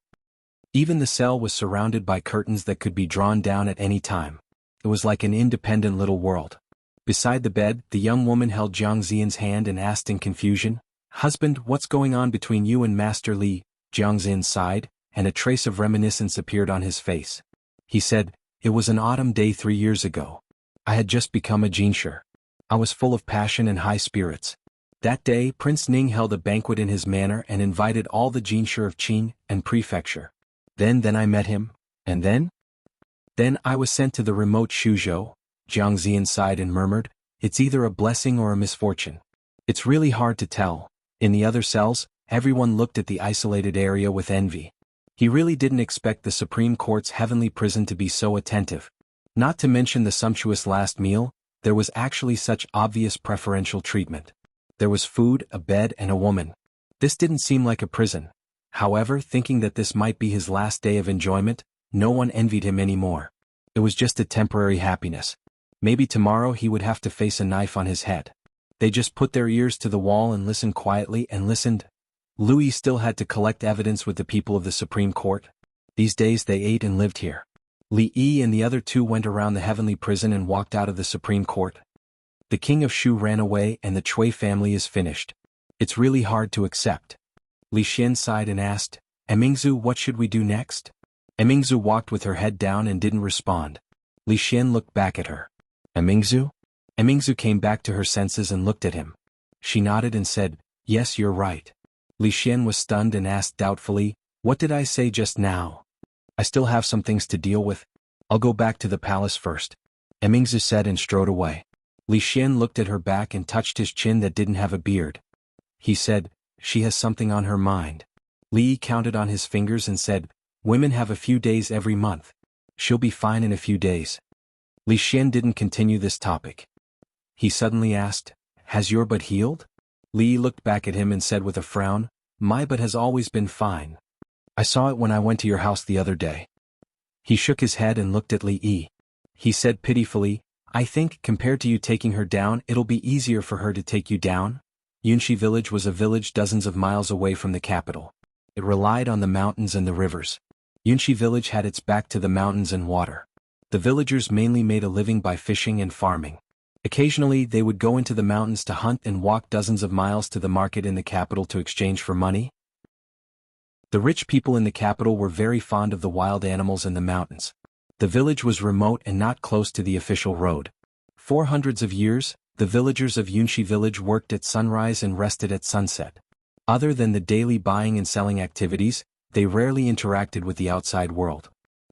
Even the cell was surrounded by curtains that could be drawn down at any time. It was like an independent little world. Beside the bed, the young woman held Jiang Zian's hand and asked in confusion, "Husband, what's going on between you and Master Li?" Jiang Zian sighed, and a trace of reminiscence appeared on his face. He said, "It was an autumn day 3 years ago. I had just become a jianshi. I was full of passion and high spirits. That day, Prince Ning held a banquet in his manor and invited all the jianshi of Qin and prefecture. Then I met him, and then I was sent to the remote Shuzhou." Jiang Zian sighed and murmured, "It's either a blessing or a misfortune. It's really hard to tell." In the other cells, everyone looked at the isolated area with envy. He really didn't expect the Supreme Court's heavenly prison to be so attentive. Not to mention the sumptuous last meal, there was actually such obvious preferential treatment. There was food, a bed and a woman. This didn't seem like a prison. However, thinking that this might be his last day of enjoyment, no one envied him anymore. It was just a temporary happiness. Maybe tomorrow he would have to face a knife on his head. They just put their ears to the wall and listened quietly and listened. Louis still had to collect evidence with the people of the Supreme Court. These days they ate and lived here. Li Yi and the other two went around the heavenly prison and walked out of the Supreme Court. The King of Shu ran away and the Chui family is finished. It's really hard to accept. Li Xian sighed and asked, "Emingzu, what should we do next?" Emingzu walked with her head down and didn't respond. Li Xian looked back at her. "Emingzu?" Emingzu came back to her senses and looked at him. She nodded and said, "Yes, you're right." Li Xian was stunned and asked doubtfully, "What did I say just now?" "I still have some things to deal with. I'll go back to the palace first," Emingzu said and strode away. Li Xian looked at her back and touched his chin that didn't have a beard. He said, "She has something on her mind." Li counted on his fingers and said, "Women have a few days every month. She'll be fine in a few days." Li Xian didn't continue this topic. He suddenly asked, "Has your butt healed?" Li looked back at him and said with a frown, "My butt has always been fine. I saw it when I went to your house the other day." He shook his head and looked at Li Yi. He said pitifully, "I think, compared to you taking her down, it'll be easier for her to take you down." Yunxi village was a village dozens of miles away from the capital. It relied on the mountains and the rivers. Yunxi village had its back to the mountains and water. The villagers mainly made a living by fishing and farming. Occasionally they would go into the mountains to hunt and walk dozens of miles to the market in the capital to exchange for money. The rich people in the capital were very fond of the wild animals in the mountains. The village was remote and not close to the official road. For hundreds of years, the villagers of Yunxi village worked at sunrise and rested at sunset. Other than the daily buying and selling activities, they rarely interacted with the outside world.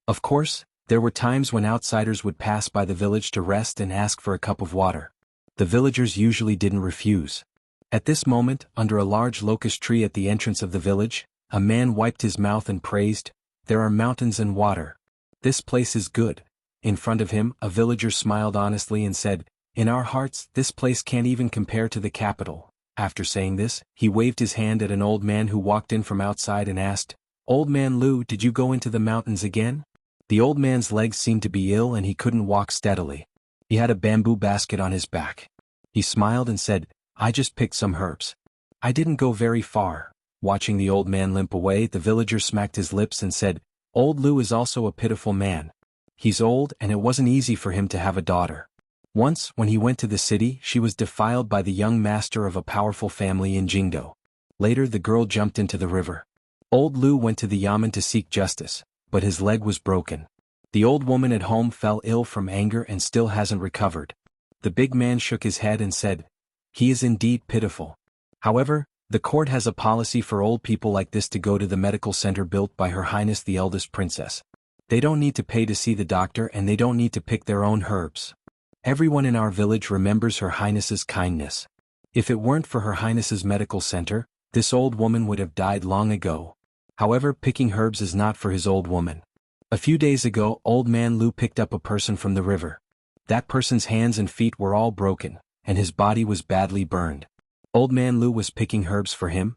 Of course, there were times when outsiders would pass by the village to rest and ask for a cup of water. The villagers usually didn't refuse. At this moment, under a large locust tree at the entrance of the village, a man wiped his mouth and praised, "There are mountains and water. This place is good." In front of him, a villager smiled honestly and said, "In our hearts, this place can't even compare to the capital." After saying this, he waved his hand at an old man who walked in from outside and asked, "Old man Lu, did you go into the mountains again?" The old man's legs seemed to be ill and he couldn't walk steadily. He had a bamboo basket on his back. He smiled and said, "I just picked some herbs. I didn't go very far." Watching the old man limp away, the villager smacked his lips and said, "Old Lu is also a pitiful man. He's old and it wasn't easy for him to have a daughter. Once, when he went to the city, she was defiled by the young master of a powerful family in Jianghu. Later the girl jumped into the river. Old Lu went to the yamen to seek justice, but his leg was broken. The old woman at home fell ill from anger and still hasn't recovered." The big man shook his head and said, "He is indeed pitiful. However, the court has a policy for old people like this to go to the medical center built by Her Highness the eldest princess. They don't need to pay to see the doctor and they don't need to pick their own herbs. Everyone in our village remembers Her Highness's kindness. If it weren't for Her Highness's medical center, this old woman would have died long ago. However, picking herbs is not for his old woman. A few days ago, old man Lu picked up a person from the river. That person's hands and feet were all broken, and his body was badly burned. Old man Lu was picking herbs for him."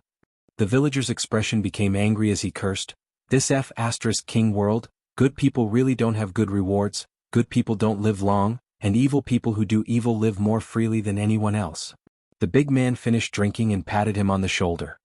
The villager's expression became angry as he cursed, "This King world, good people really don't have good rewards, good people don't live long, and evil people who do evil live more freely than anyone else." The big man finished drinking and patted him on the shoulder.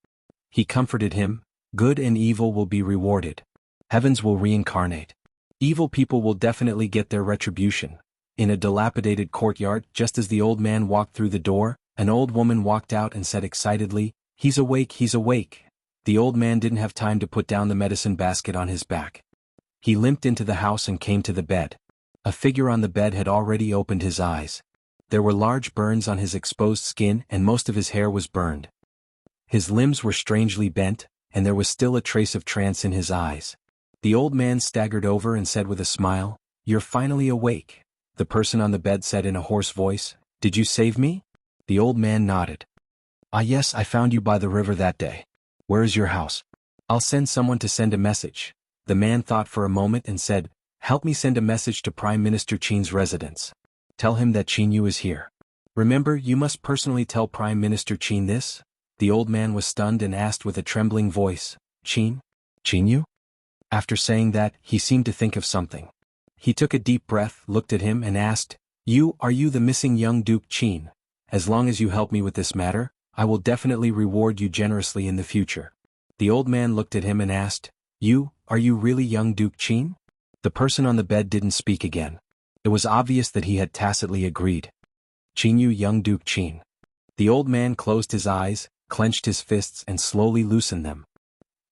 He comforted him, "Good and evil will be rewarded. Heavens will reincarnate. Evil people will definitely get their retribution." In a dilapidated courtyard, just as the old man walked through the door, an old woman walked out and said excitedly, "He's awake, he's awake." The old man didn't have time to put down the medicine basket on his back. He limped into the house and came to the bed. A figure on the bed had already opened his eyes. There were large burns on his exposed skin and most of his hair was burned. His limbs were strangely bent, and there was still a trace of trance in his eyes. The old man staggered over and said with a smile, "You're finally awake." The person on the bed said in a hoarse voice, "Did you save me?" The old man nodded. "Ah yes, I found you by the river that day. Where is your house?" "I'll send someone to send a message." The man thought for a moment and said, "Help me send a message to Prime Minister Qin's residence. Tell him that Yu is here. Remember, you must personally tell Prime Minister Qin this." The old man was stunned and asked with a trembling voice, "Qin? Yu?" After saying that, he seemed to think of something. He took a deep breath, looked at him and asked, Are you the missing young Duke Qin? As long as you help me with this matter, I will definitely reward you generously in the future." The old man looked at him and asked, Are you really young Duke Qin?" The person on the bed didn't speak again. It was obvious that he had tacitly agreed. Young Duke Qin." The old man closed his eyes, clenched his fists and slowly loosened them.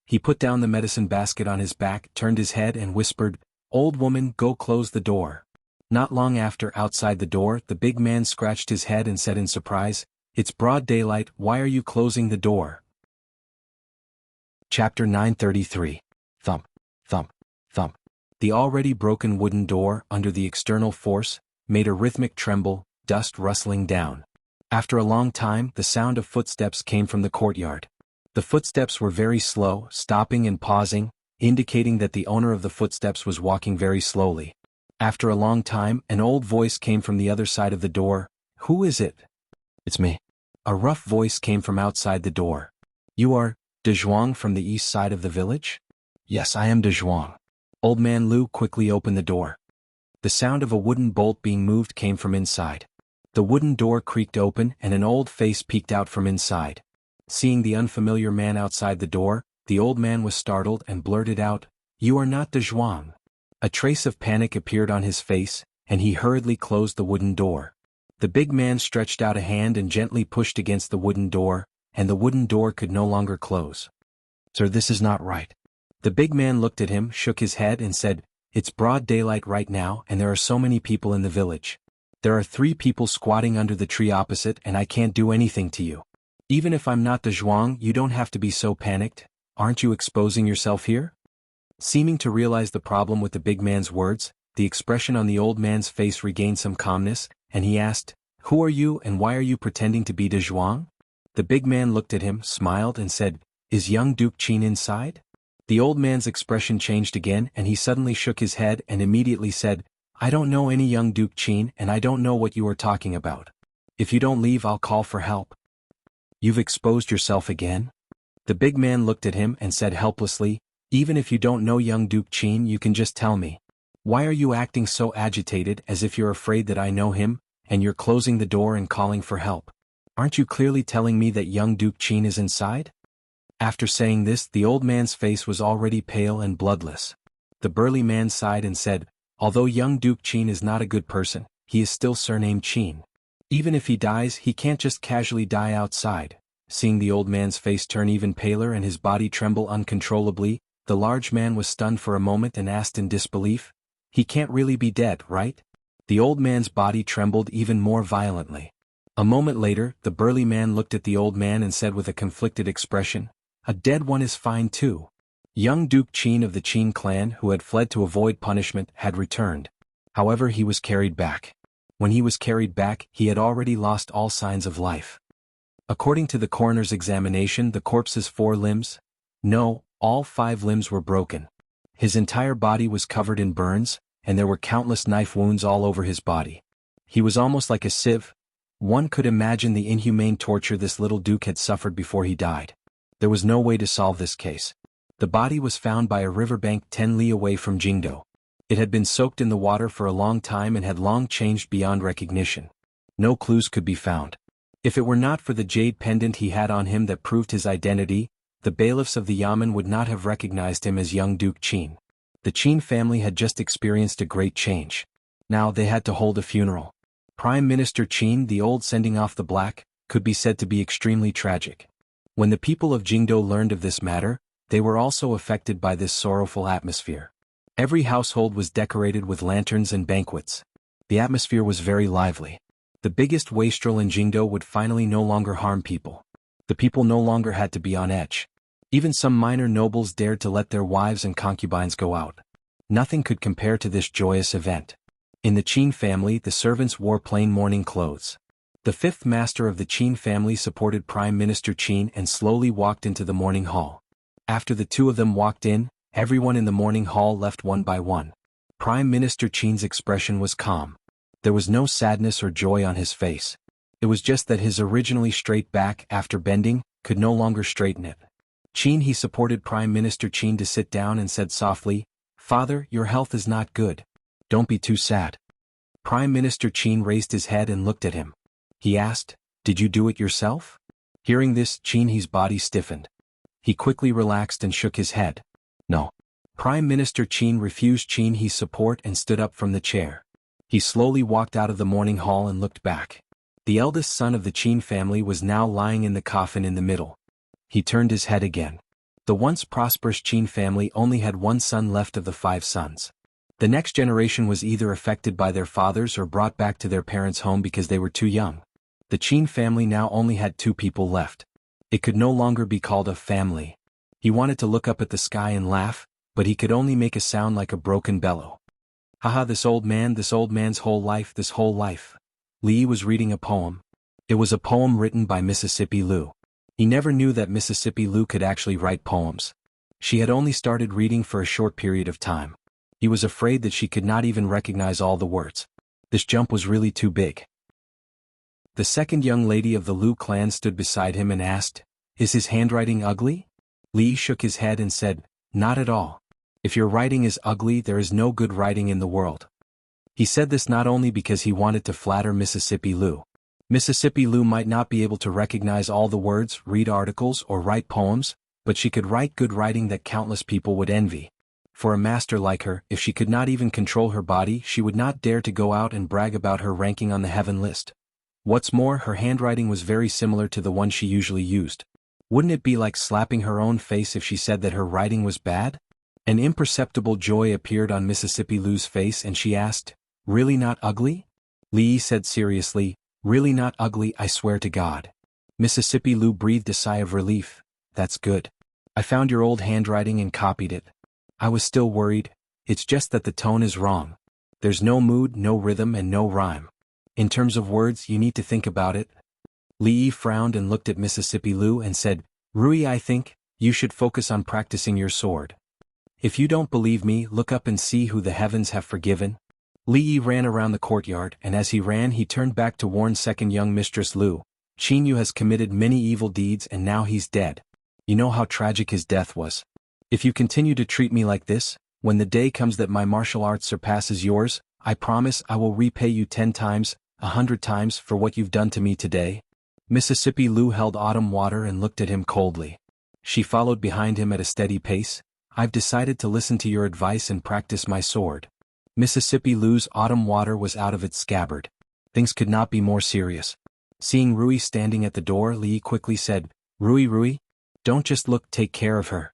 He put down the medicine basket on his back, turned his head and whispered, "Old woman, go close the door." Not long after, outside the door, the big man scratched his head and said in surprise, "It's broad daylight, why are you closing the door?" Chapter 933. Thump, thump, thump. The already broken wooden door, under the external force, made a rhythmic tremble, dust rustling down. After a long time, the sound of footsteps came from the courtyard. The footsteps were very slow, stopping and pausing, indicating that the owner of the footsteps was walking very slowly. After a long time, an old voice came from the other side of the door. "Who is it?" "It's me." A rough voice came from outside the door. "You are De Zhuang from the east side of the village?" "Yes, I am De Zhuang." Old man Lu quickly opened the door. The sound of a wooden bolt being moved came from inside. The wooden door creaked open and an old face peeked out from inside. Seeing the unfamiliar man outside the door, the old man was startled and blurted out, "You are not De Zhuang." A trace of panic appeared on his face, and he hurriedly closed the wooden door. The big man stretched out a hand and gently pushed against the wooden door, and the wooden door could no longer close. "Sir, this is not right." The big man looked at him, shook his head and said, "It's broad daylight right now and there are so many people in the village. There are 3 people squatting under the tree opposite and I can't do anything to you. Even if I'm not De Zhuang, you don't have to be so panicked. Aren't you exposing yourself here?" Seeming to realize the problem with the big man's words, the expression on the old man's face regained some calmness, and he asked, "Who are you and why are you pretending to be De Zhuang?" The big man looked at him, smiled and said, "Is young Duke Qin inside?" The old man's expression changed again and he suddenly shook his head and immediately said, "I don't know any young Duke Qin and I don't know what you are talking about. If you don't leave, I'll call for help." You've exposed yourself again? The big man looked at him and said helplessly, even if you don't know young Duke Qin, you can just tell me. Why are you acting so agitated as if you're afraid that I know him, and you're closing the door and calling for help? Aren't you clearly telling me that young Duke Qin is inside? After saying this, the old man's face was already pale and bloodless. The burly man sighed and said, although young Duke Qin is not a good person, he is still surnamed Qin. Even if he dies, he can't just casually die outside. Seeing the old man's face turn even paler and his body tremble uncontrollably, the large man was stunned for a moment and asked in disbelief, he can't really be dead, right? The old man's body trembled even more violently. A moment later, the burly man looked at the old man and said with a conflicted expression, a dead one is fine too. Young Duke Qin of the Qin clan, who had fled to avoid punishment, had returned. However, he was carried back. When he was carried back, he had already lost all signs of life. According to the coroner's examination, the corpse's 4 limbs? No, all 5 limbs were broken. His entire body was covered in burns, and there were countless knife wounds all over his body. He was almost like a sieve. One could imagine the inhumane torture this little duke had suffered before he died. There was no way to solve this case. The body was found by a riverbank 10 li away from Jingdo. It had been soaked in the water for a long time and had long changed beyond recognition. No clues could be found. If it were not for the jade pendant he had on him that proved his identity, the bailiffs of the Yamen would not have recognized him as young Duke Qin. The Qin family had just experienced a great change. Now they had to hold a funeral. Prime Minister Qin, the old sending off the black, could be said to be extremely tragic. When the people of Jingdo learned of this matter, they were also affected by this sorrowful atmosphere. Every household was decorated with lanterns and banquets. The atmosphere was very lively. The biggest wastrel in Jingdo would finally no longer harm people. The people no longer had to be on edge. Even some minor nobles dared to let their wives and concubines go out. Nothing could compare to this joyous event. In the Qin family, the servants wore plain mourning clothes. The 5th master of the Qin family supported Prime Minister Qin and slowly walked into the mourning hall. After the 2 of them walked in, everyone in the mourning hall left one by one. Prime Minister Qin's expression was calm. There was no sadness or joy on his face. It was just that his originally straight back, after bending, could no longer straighten it. Qin, he supported Prime Minister Qin to sit down and said softly, "Father, your health is not good. Don't be too sad." Prime Minister Qin raised his head and looked at him. He asked, "Did you do it yourself?" Hearing this, Qin He's body stiffened. He quickly relaxed and shook his head. No. Prime Minister Qin refused Qin He's support and stood up from the chair. He slowly walked out of the mourning hall and looked back. The eldest son of the Qin family was now lying in the coffin in the middle. He turned his head again. The once prosperous Qin family only had 1 son left of the 5 sons. The next generation was either affected by their fathers or brought back to their parents' home because they were too young. The Qin family now only had 2 people left. It could no longer be called a family. He wanted to look up at the sky and laugh, but he could only make a sound like a broken bellow. Haha, this old man's whole life. Li was reading a poem. It was a poem written by Mississippi Lu. He never knew that Mississippi Lu could actually write poems. She had only started reading for a short period of time. He was afraid that she could not even recognize all the words. This jump was really too big. The second young lady of the Lu clan stood beside him and asked, "Is his handwriting ugly?" Li shook his head and said, "Not at all. If your writing is ugly, there is no good writing in the world." He said this not only because he wanted to flatter Mississippi Lu. Mississippi Lu might not be able to recognize all the words, read articles, or write poems, but she could write good writing that countless people would envy. For a master like her, if she could not even control her body, she would not dare to go out and brag about her ranking on the heaven list. What's more, her handwriting was very similar to the one she usually used. Wouldn't it be like slapping her own face if she said that her writing was bad? An imperceptible joy appeared on Mississippi Lu's face and she asked, "Really not ugly?" Li said seriously, "Really not ugly, I swear to God." Mississippi Lu breathed a sigh of relief. "That's good. I found your old handwriting and copied it. I was still worried. It's just that the tone is wrong. There's no mood, no rhythm, and no rhyme. In terms of words, you need to think about it." Li frowned and looked at Mississippi Lu and said, "Rui, I think you should focus on practicing your sword. If you don't believe me, look up and see who the heavens have forgiven." Li ran around the courtyard, and as he ran he turned back to warn second young mistress Lu, Xianxia has committed many evil deeds and now he's dead. You know how tragic his death was. If you continue to treat me like this, when the day comes that my martial arts surpasses yours, I promise I will repay you 10 times, 100 times for what you've done to me today. Mississippi Lou held Autumn Water and looked at him coldly. She followed behind him at a steady pace. I've decided to listen to your advice and practice my sword. Mississippi Lou's Autumn Water was out of its scabbard. Things could not be more serious. Seeing Rui standing at the door, Li quickly said, Rui, don't just look, take care of her.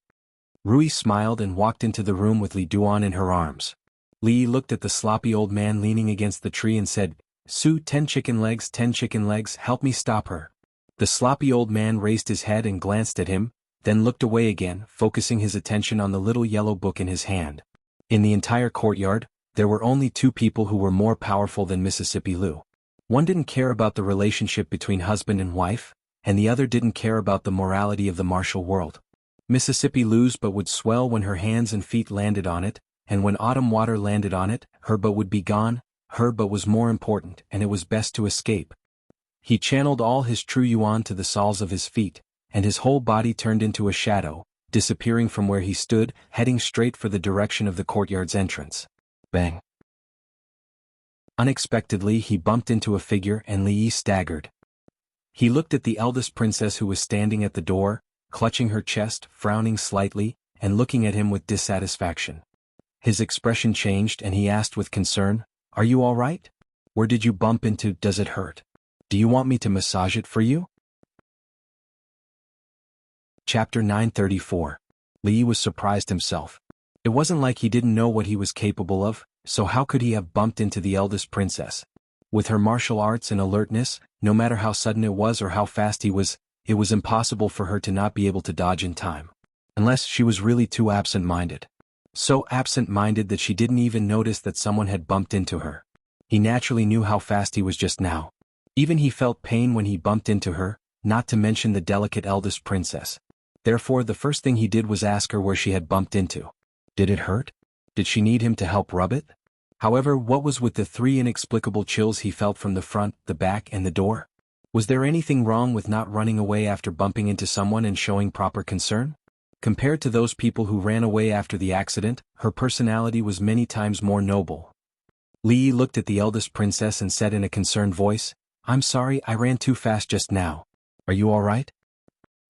Rui smiled and walked into the room with Li Duan in her arms. Li looked at the sloppy old man leaning against the tree and said, Su, 10 chicken legs, help me stop her. The sloppy old man raised his head and glanced at him, then looked away again, focusing his attention on the little yellow book in his hand. In the entire courtyard, there were only 2 people who were more powerful than Mississippi Lou. One didn't care about the relationship between husband and wife, and the other didn't care about the morality of the martial world. Mississippi Lou's boat would swell when her hands and feet landed on it, and when Autumn Water landed on it, her boat would be gone. Her boat was more important, and it was best to escape. He channeled all his true yuan to the soles of his feet, and his whole body turned into a shadow, disappearing from where he stood, heading straight for the direction of the courtyard's entrance. Bang! Unexpectedly he bumped into a figure and Li Yi staggered. He looked at the eldest princess who was standing at the door, clutching her chest, frowning slightly, and looking at him with dissatisfaction. His expression changed and he asked with concern, Are you all right? Where did you bump into? Does it hurt? Do you want me to massage it for you? Chapter 934. Li Yi was surprised himself. It wasn't like he didn't know what he was capable of, so how could he have bumped into the eldest princess? With her martial arts and alertness, no matter how sudden it was or how fast he was, it was impossible for her to not be able to dodge in time. Unless she was really too absent-minded. So absent-minded that she didn't even notice that someone had bumped into her. He naturally knew how fast he was just now. Even he felt pain when he bumped into her, not to mention the delicate eldest princess. Therefore the first thing he did was ask her where she had bumped into. Did it hurt? Did she need him to help rub it? However, what was with the 3 inexplicable chills he felt from the front, the back, and the door? Was there anything wrong with not running away after bumping into someone and showing proper concern? Compared to those people who ran away after the accident, her personality was many times more noble. Li Yi looked at the eldest princess and said in a concerned voice, I'm sorry, I ran too fast just now. Are you all right?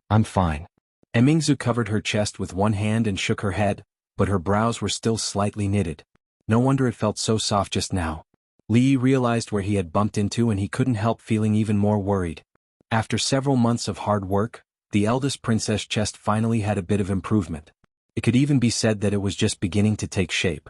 I'm fine. Emingzu covered her chest with one hand and shook her head, but her brows were still slightly knitted. No wonder it felt so soft just now. Li Yi realized where he had bumped into and he couldn't help feeling even more worried. After several months of hard work, the eldest princess' chest finally had a bit of improvement. It could even be said that it was just beginning to take shape.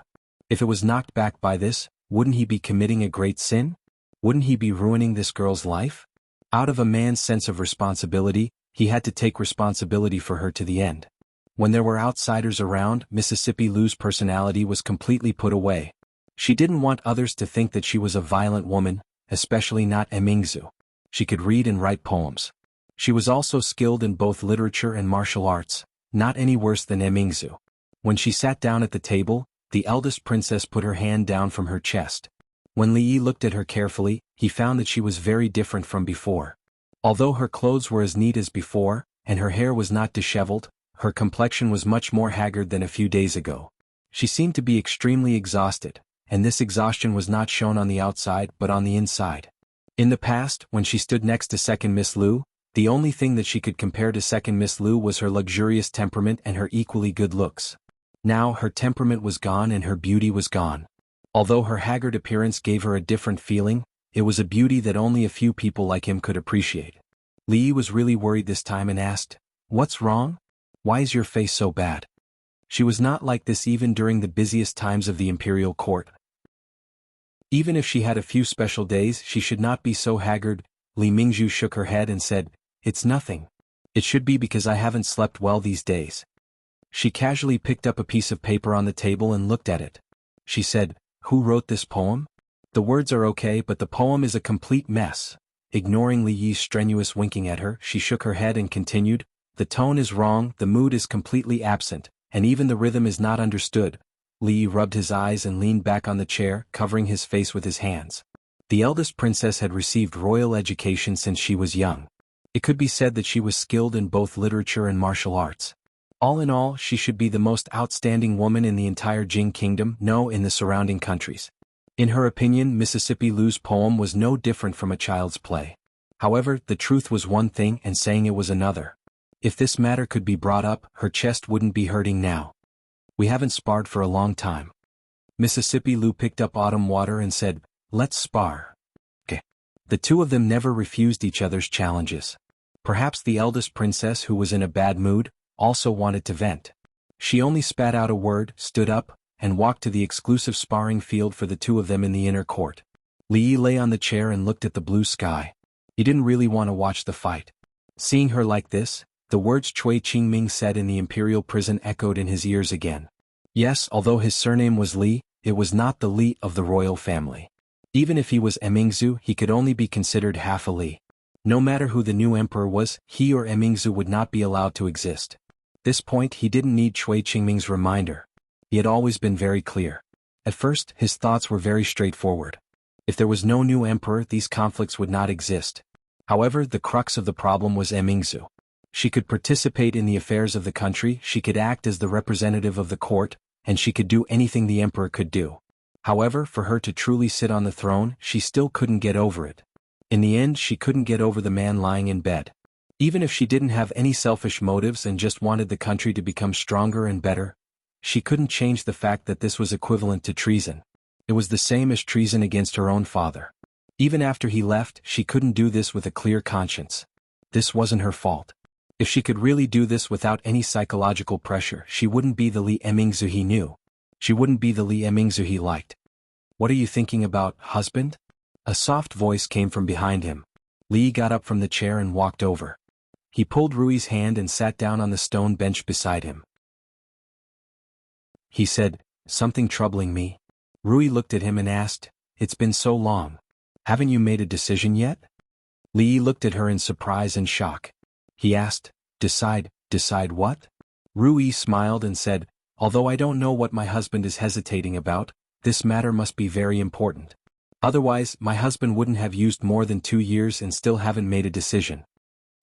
If it was knocked back by this, wouldn't he be committing a great sin? Wouldn't he be ruining this girl's life? Out of a man's sense of responsibility, he had to take responsibility for her to the end. When there were outsiders around, Mississippi Lou's personality was completely put away. She didn't want others to think that she was a violent woman, especially not Emingzu. She could read and write poems. She was also skilled in both literature and martial arts, not any worse than Emingzu. When she sat down at the table, the eldest princess put her hand down from her chest. When Li Yi looked at her carefully, he found that she was very different from before. Although her clothes were as neat as before, and her hair was not disheveled, her complexion was much more haggard than a few days ago. She seemed to be extremely exhausted, and this exhaustion was not shown on the outside but on the inside. In the past, when she stood next to Second Miss Lou, the only thing that she could compare to Second Miss Lou was her luxurious temperament and her equally good looks. Now her temperament was gone and her beauty was gone. Although her haggard appearance gave her a different feeling, it was a beauty that only a few people like him could appreciate. Li Yi was really worried this time and asked, What's wrong? Why is your face so bad? She was not like this even during the busiest times of the imperial court. Even if she had a few special days, she should not be so haggard. Li Mingzhu shook her head and said, It's nothing. It should be because I haven't slept well these days. She casually picked up a piece of paper on the table and looked at it. She said, Who wrote this poem? The words are okay, but the poem is a complete mess. Ignoring Li Yi's strenuous winking at her, she shook her head and continued, The tone is wrong, the mood is completely absent, and even the rhythm is not understood. Li Yi rubbed his eyes and leaned back on the chair, covering his face with his hands. The eldest princess had received royal education since she was young. It could be said that she was skilled in both literature and martial arts. All in all, she should be the most outstanding woman in the entire Jing kingdom, no, in the surrounding countries. In her opinion, Mississippi Lu's poem was no different from a child's play. However, the truth was one thing and saying it was another. If this matter could be brought up, her chest wouldn't be hurting now. We haven't sparred for a long time. Mississippi Lu picked up Autumn Water and said, "Let's spar." Okay. The two of them never refused each other's challenges. Perhaps the eldest princess, who was in a bad mood, also wanted to vent. She only spat out a word, stood up, and walked to the exclusive sparring field for the two of them in the inner court. Li Yi lay on the chair and looked at the blue sky. He didn't really want to watch the fight. Seeing her like this, the words Cui Qingming said in the imperial prison echoed in his ears again. Yes, although his surname was Li, it was not the Li of the royal family. Even if he was Emingzu, he could only be considered half a Li. No matter who the new emperor was, he or Emingzu would not be allowed to exist. This point he didn't need Cui Qingming's reminder. He had always been very clear. At first, his thoughts were very straightforward. If there was no new emperor, these conflicts would not exist. However, the crux of the problem was Emingzu. She could participate in the affairs of the country, she could act as the representative of the court, and she could do anything the emperor could do. However, for her to truly sit on the throne, she still couldn't get over it. In the end, she couldn't get over the man lying in bed. Even if she didn't have any selfish motives and just wanted the country to become stronger and better, she couldn't change the fact that this was equivalent to treason. It was the same as treason against her own father. Even after he left, she couldn't do this with a clear conscience. This wasn't her fault. If she could really do this without any psychological pressure, she wouldn't be the Li Emingzu he knew. She wouldn't be the Li Emingzu he liked. "What are you thinking about, husband?" A soft voice came from behind him. Li got up from the chair and walked over. He pulled Rui's hand and sat down on the stone bench beside him. He said, "Something troubling me?" Rui looked at him and asked, "It's been so long. Haven't you made a decision yet?" Li looked at her in surprise and shock. He asked, Decide what?" Rui smiled and said, "Although I don't know what my husband is hesitating about, this matter must be very important. Otherwise, my husband wouldn't have used more than 2 years and still haven't made a decision."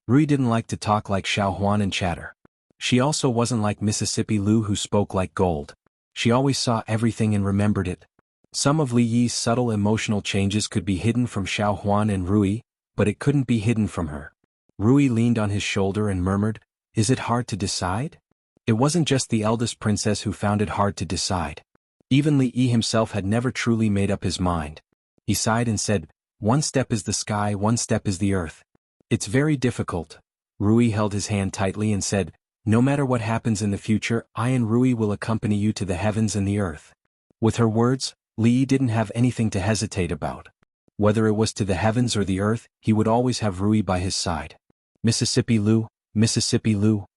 Rui didn't like to talk like Xuanhuan and chatter. She also wasn't like Mississippi Lu, who spoke like gold. She always saw everything and remembered it. Some of Li Yi's subtle emotional changes could be hidden from Xuanhuan and Rui, but it couldn't be hidden from her. Rui leaned on his shoulder and murmured, "Is it hard to decide?" It wasn't just the eldest princess who found it hard to decide. Even Li Yi himself had never truly made up his mind. He sighed and said, "One step is the sky, one step is the earth. It's very difficult." Rui held his hand tightly and said, "No matter what happens in the future, I and Rui will accompany you to the heavens and the earth." With her words, Li Yi didn't have anything to hesitate about. Whether it was to the heavens or the earth, he would always have Rui by his side. Mississippi Lu,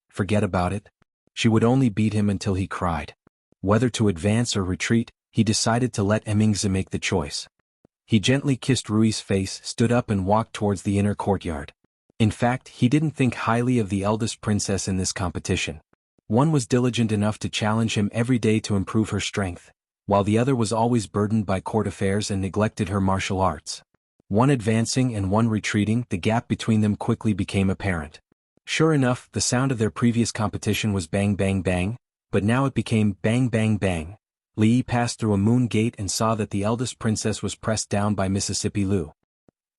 forget about it. She would only beat him until he cried. Whether to advance or retreat, he decided to let Emingzi make the choice. He gently kissed Rui's face, stood up and walked towards the inner courtyard. In fact, he didn't think highly of the eldest princess in this competition. One was diligent enough to challenge him every day to improve her strength, while the other was always burdened by court affairs and neglected her martial arts. One advancing and one retreating, the gap between them quickly became apparent. Sure enough, the sound of their previous competition was bang bang bang, but now it became bang bang bang. Li Yi passed through a moon gate and saw that the eldest princess was pressed down by Mississippi Lu.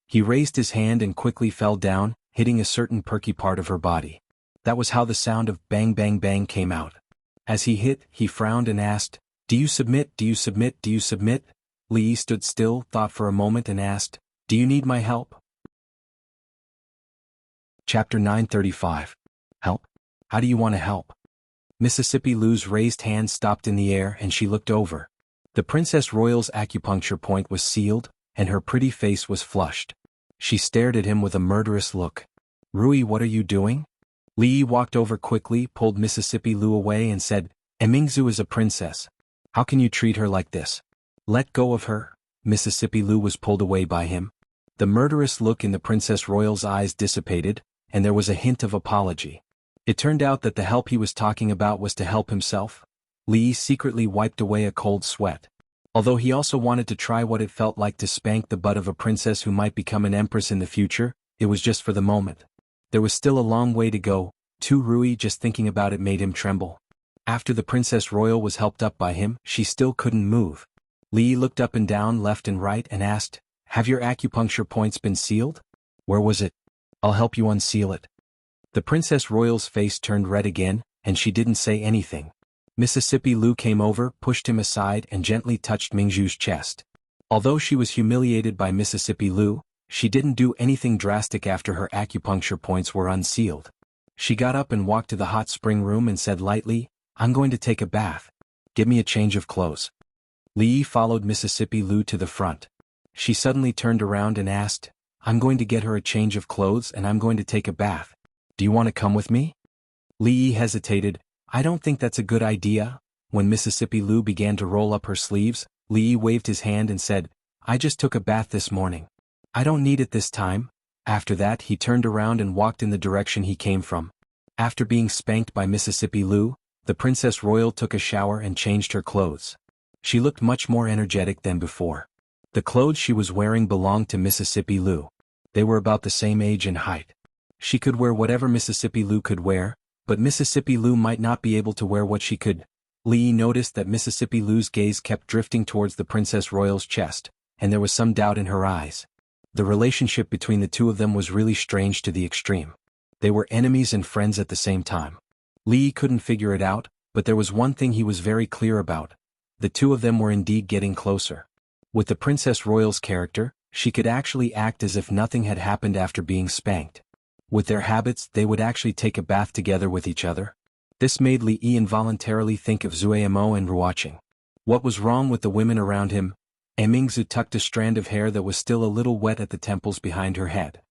He raised his hand and quickly fell down, hitting a certain perky part of her body. That was how the sound of bang bang bang came out. As he hit, he frowned and asked, "Do you submit? Do you submit? Do you submit?" Li Yi stood still, thought for a moment and asked, "Do you need my help?" Chapter 935. Help? How do you want to help? Mississippi Lu's raised hand stopped in the air and she looked over. The Princess Royal's acupuncture point was sealed, and her pretty face was flushed. She stared at him with a murderous look. "Rui, what are you doing?" Li Yi walked over quickly, pulled Mississippi Lu away and said, "Emingzu is a princess. How can you treat her like this? Let go of her." Mississippi Lu was pulled away by him. The murderous look in the Princess Royal's eyes dissipated, and there was a hint of apology. It turned out that the help he was talking about was to help himself. Li Yi secretly wiped away a cold sweat. Although he also wanted to try what it felt like to spank the butt of a princess who might become an empress in the future, it was just for the moment. There was still a long way to go, too. Rui, just thinking about it made him tremble. After the Princess Royal was helped up by him, she still couldn't move. Li looked up and down, left and right, and asked, "Have your acupuncture points been sealed?" "Where was it?" "I'll help you unseal it." The Princess Royal's face turned red again, and she didn't say anything. Mississippi Lu came over, pushed him aside, and gently touched Mingzhu's chest. Although she was humiliated by Mississippi Lu, she didn't do anything drastic after her acupuncture points were unsealed. She got up and walked to the hot spring room and said lightly, "I'm going to take a bath. Give me a change of clothes." Li followed Mississippi Lu to the front. She suddenly turned around and asked, "I'm going to get her a change of clothes and I'm going to take a bath. Do you want to come with me?" Li hesitated. "I don't think that's a good idea." When Mississippi Lu began to roll up her sleeves, Li waved his hand and said, "I just took a bath this morning. I don't need it this time." After that he turned around and walked in the direction he came from. After being spanked by Mississippi Lu, the Princess Royal took a shower and changed her clothes. She looked much more energetic than before. The clothes she was wearing belonged to Mississippi Lu. They were about the same age and height. She could wear whatever Mississippi Lu could wear, but Mississippi Lu might not be able to wear what she could. Li noticed that Mississippi Lu's gaze kept drifting towards the Princess Royal's chest, and there was some doubt in her eyes. The relationship between the two of them was really strange to the extreme. They were enemies and friends at the same time. Li couldn't figure it out, but there was one thing he was very clear about. The two of them were indeed getting closer. With the Princess Royal's character, she could actually act as if nothing had happened after being spanked. With their habits, they would actually take a bath together with each other. This made Li involuntarily think of Zuemo and Ruoqing. What was wrong with the women around him? Mingzhu tucked a strand of hair that was still a little wet at the temples behind her head.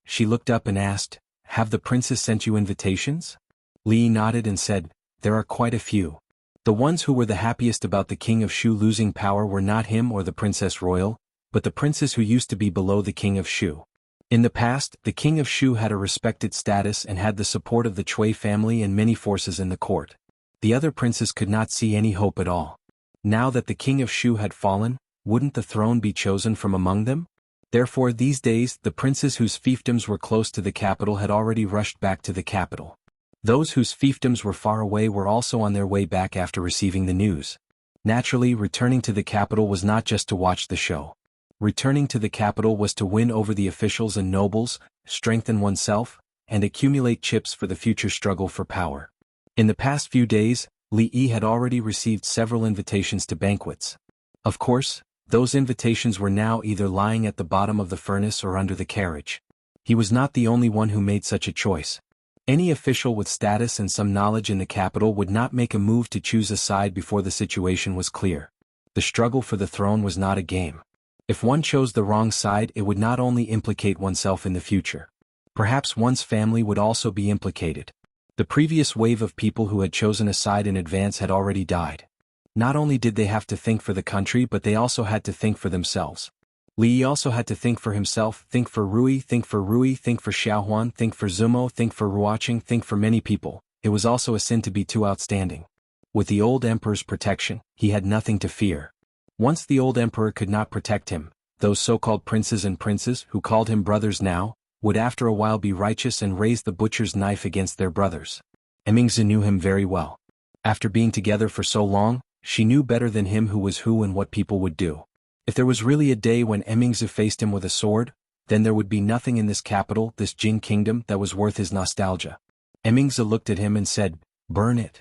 She looked up and asked, "Have the princess sent you invitations?" Li nodded and said, "There are quite a few." The ones who were the happiest about the King of Shu losing power were not him or the Princess Royal, but the princes who used to be below the King of Shu. In the past, the King of Shu had a respected status and had the support of the Cui family and many forces in the court. The other princes could not see any hope at all. Now that the King of Shu had fallen, wouldn't the throne be chosen from among them? Therefore these days the princes whose fiefdoms were close to the capital had already rushed back to the capital. Those whose fiefdoms were far away were also on their way back after receiving the news. Naturally, returning to the capital was not just to watch the show. Returning to the capital was to win over the officials and nobles, strengthen oneself, and accumulate chips for the future struggle for power. In the past few days, Li Yi had already received several invitations to banquets. Of course, those invitations were now either lying at the bottom of the furnace or under the carriage. He was not the only one who made such a choice. Any official with status and some knowledge in the capital would not make a move to choose a side before the situation was clear. The struggle for the throne was not a game. If one chose the wrong side, it would not only implicate oneself in the future. Perhaps one's family would also be implicated. The previous wave of people who had chosen a side in advance had already died. Not only did they have to think for the country, but they also had to think for themselves. Li also had to think for himself, think for Rui, think for Xuanhuan, think for Zumo, think for Ruoqing, think for many people. It was also a sin to be too outstanding. With the old emperor's protection, he had nothing to fear. Once the old emperor could not protect him, those so-called princes and princes, who called him brothers now, would after a while be righteous and raise the butcher's knife against their brothers. Mingzhu knew him very well. After being together for so long, she knew better than him who was who and what people would do. If there was really a day when Mingzhu faced him with a sword, then there would be nothing in this capital, this Jing kingdom, that was worth his nostalgia. Mingzhu looked at him and said, "Burn it."